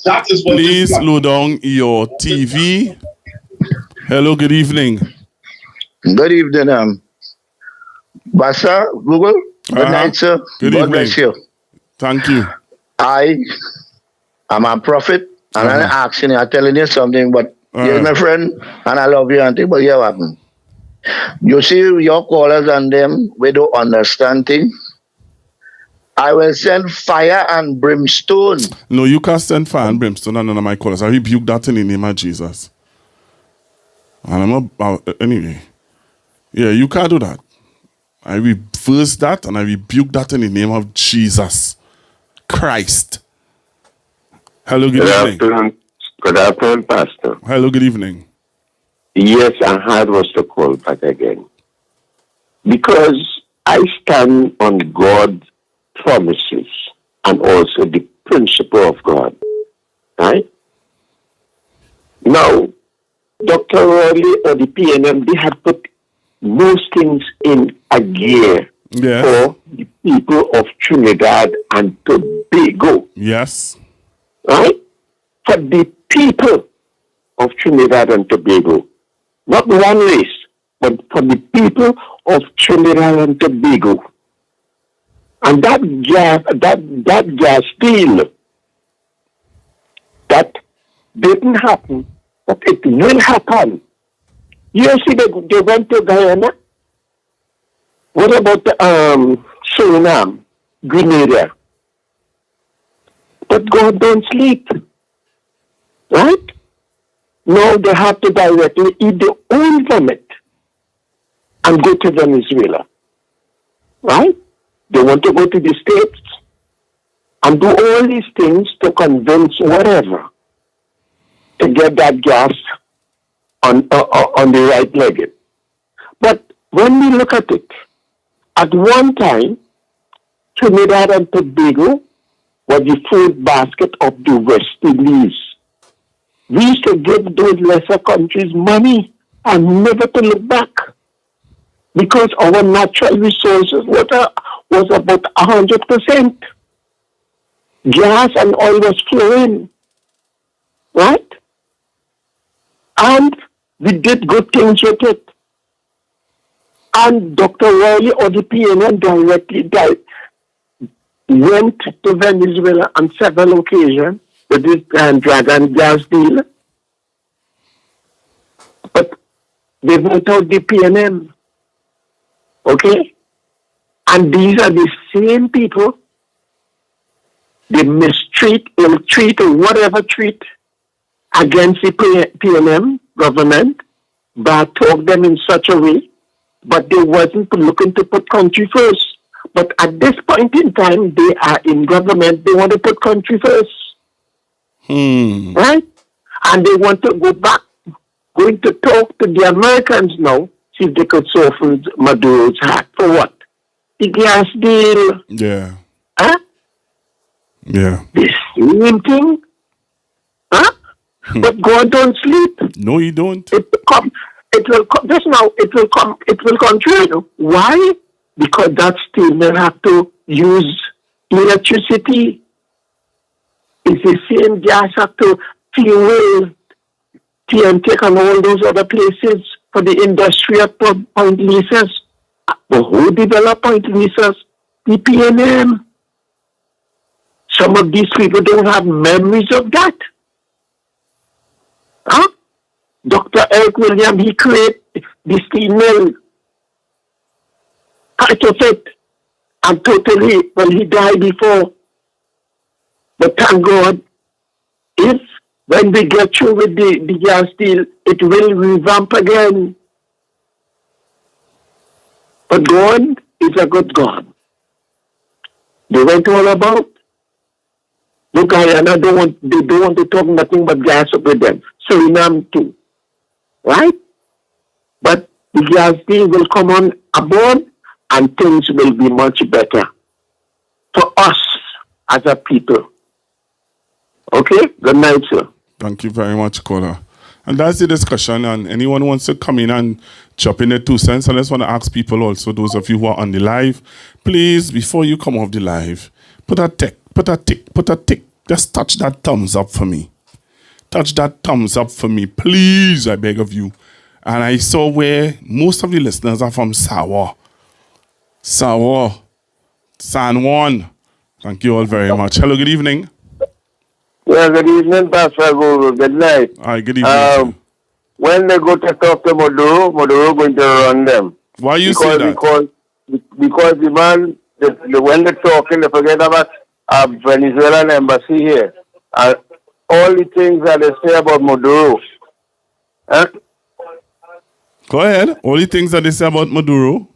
That is what Please slow down your TV. Hello, good evening. Good evening, Basa, Google. Good night, sir. Good God evening. bless you. Thank you. I am a prophet, and I'm asking you, I'm telling you something, but you're my friend, and I love you, auntie, but you happen. You see, your callers and them, we don't understand things. I will send fire and brimstone. No, you can't send fire and brimstone on none of my callers. I rebuke that in the name of Jesus. And anyway. Yeah, you can't do that. I reverse that and I rebuke that in the name of Jesus Christ. Hello, good evening. Good afternoon, Pastor. Hello, good evening. Yes, I had was to call back again. Because I stand on God's promises and also the principle of God. Right? Now, Dr. Rowley or the PNM, they had put most things in a gear for the people of Trinidad and Tobago. Yes. Right? For the people of Trinidad and Tobago. Not one race, but for the people of Trinidad and Tobago. And that gas deal that didn't happen, but it will happen. You see, they went to Guyana. What about Suriname, Grenada? But God don't sleep. Right? Now they have to directly eat their own vomit and go to Venezuela. Right? They want to go to the States and do all these things to convince whatever to get that gas on the right leg. But when we look at it, at one time, Trinidad and Tobago was the food basket of the West Indies. We used to give those lesser countries money and never to look back. Because our natural resources was about 100%. Gas and oil was flowing. Right? And we did good things with it. And Dr. Rowley or the PNN directly went to Venezuela on several occasions with this Dragon gas deal. But they went out the PNM. Okay? And these are the same people they mistreat, ill-treat, or whatever treat against the PLM government, but talk them in such a way, but they wasn't looking to put country first. But at this point in time, they are in government, they want to put country first. Right? And they want to go back, going to talk to the Americans now, see if they could soften Maduro's heart. For what? The gas deal. Yeah. Huh? Yeah. The same thing. Huh? But God don't sleep. No, he don't. It will come just now, it will come true. Why? Because that steel will have to use electricity. It's the same gas have to fuel TNT and all those other places for the industrial point leases. But who develop point leases? The PNM. Some of these people don't have memories of that. Huh? Dr. Eric William, he created the steel mill. Part of it. And totally, well, he died before. But thank God, if when we get through with the gas deal, it will revamp again. But God is a good God. They went all about. Look, Guyana they don't want to talk nothing but gas up with them. Suriname too. Right? But the gas deal will come on aboard and things will be much better for us as a people. Okay? Good night, sir. Thank you very much, caller. And that's the discussion. And anyone wants to come in and chop in their 2 cents. I just want to ask people also, those of you who are on the live, please, before you come off the live, put a tick. Just touch that thumbs up for me. Touch that thumbs up for me, please, I beg of you. And I saw where most of the listeners are from Sawa, San Juan. Thank you all very much. Hello, good evening. Yeah, good evening, Pastor Guru. Good night. Hi, good evening. When they go to talk to Maduro going to run them. Why you say that? Because the man, when they're talking, they forget about Venezuelan embassy here. And all the things that they say about Maduro. Huh? Go ahead. All the things that they say about Maduro.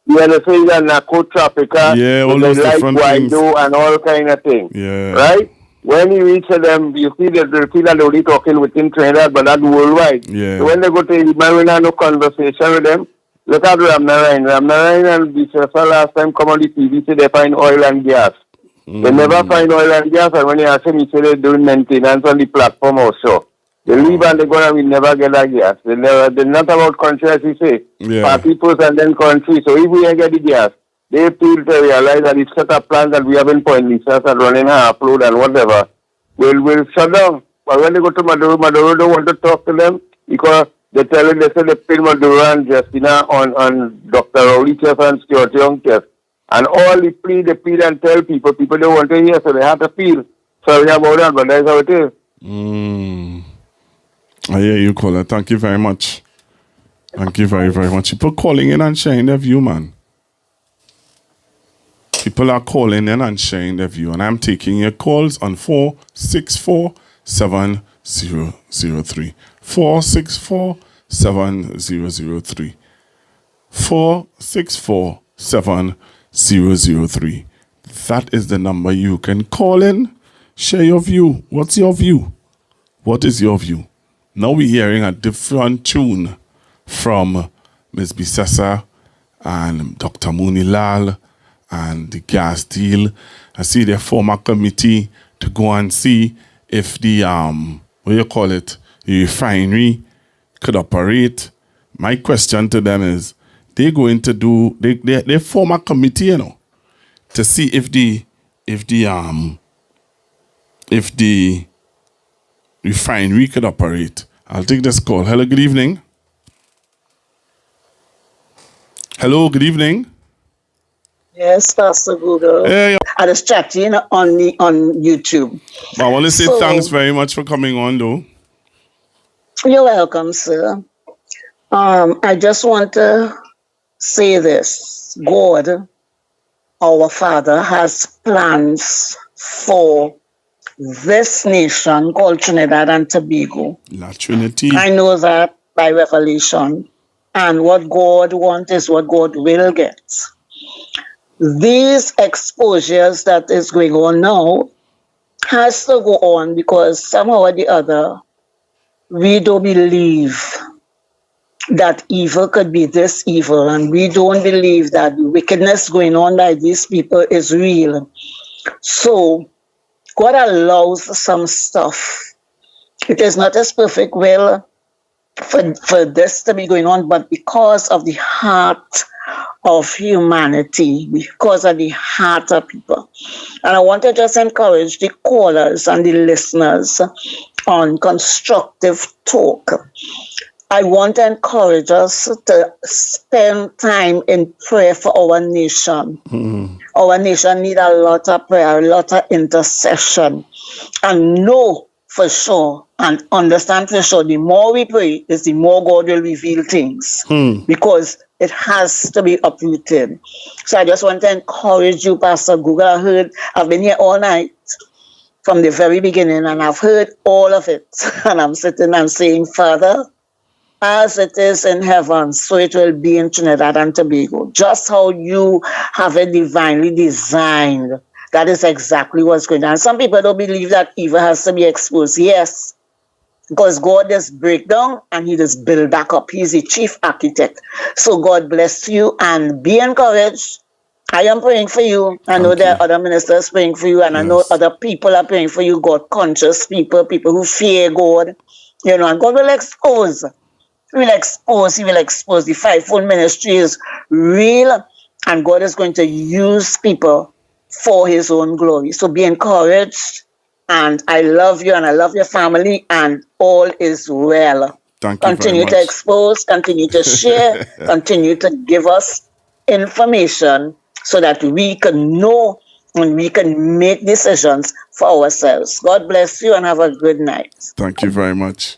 Yeah, they say that narco trafficker. Yeah, all those different things. And all kind of things. Yeah. Right? When you reach them, you see that they feel that they're only talking within Trinidad, but not worldwide. Yeah. So when they go to Iman, no conversation with them, look at Ramnarayan and Bishafa last time come on the TV, say they find oil and gas. They never find oil and gas, and when you ask them, he say they're doing maintenance on the platform also. They leave and they go and we never get that gas. They're not about country, as you say. Yeah. Party first and then country. So if we ain't get the gas, they feel to realize that it's set up plans that we have in point leases and running half load and whatever. We'll shut down. But when they go to Maduro don't want to talk to them because they say they pin Maduro and Justina on Dr. Rowley test and Security Young test. And all they plead and tell people don't want to hear, so they have to feel sorry about that, but that's how it is. I hear you, caller. Thank you very much. Thank you very, very much. People calling in and sharing their view, man. People are calling in and sharing their view, and I'm taking your calls on 464-7003. 464-7003. 464-7003. That is the number you can call in. Share your view. What's your view? What is your view? Now we're hearing a different tune from Ms. Bisessa and Dr. Munilal and the gas deal. I see their former committee to go and see if the the refinery could operate. My question to them is, they're going to do they form a committee, to see if the refinery could operate. I'll take this call. Hello, good evening. Hello, good evening. Yes, Pastor Google. Hey, I was chatting on YouTube. I want to say thanks very much for coming on, though. You're welcome, sir. I just want to say this. God our Father has plans for this nation called Trinidad and Tobago. La Trinity. I know that by revelation. And what God wants is what God will get. These exposures that is going on now has to go on because somehow or the other, we don't believe that evil could be this evil, and we don't believe that the wickedness going on by these people is real. So God allows some stuff. It is not His perfect will for this to be going on, but because of the heart of humanity, because of the heart of people. And I want to just encourage the callers and the listeners on Constructive Talk. I want to encourage us to spend time in prayer for our nation. Our nation needs a lot of prayer, a lot of intercession. And know for sure and understand for sure, the more we pray, is the more God will reveal things. Because it has to be uprooted. So I just want to encourage you, Pastor Google. I've been here all night from the very beginning, and I've heard all of it. And I'm sitting and saying, Father, as it is in heaven, so it will be in Trinidad and Tobago. Just how you have it divinely designed. That is exactly what's going on. Some people don't believe that evil has to be exposed. Yes, because God just break down and He just build back up. He's the chief architect. So God bless you and be encouraged. I am praying for you. I know there are other ministers praying for you, and I know other people are praying for you, God conscious people, people who fear God. You know, and God will expose. He will expose the fivefold ministry is real, and God is going to use people for His own glory. So be encouraged, and I love you, and I love your family, and all is well. Continue to expose, continue to share, continue to give us information so that we can know and we can make decisions for ourselves. God bless you and have a good night. Thank you very much.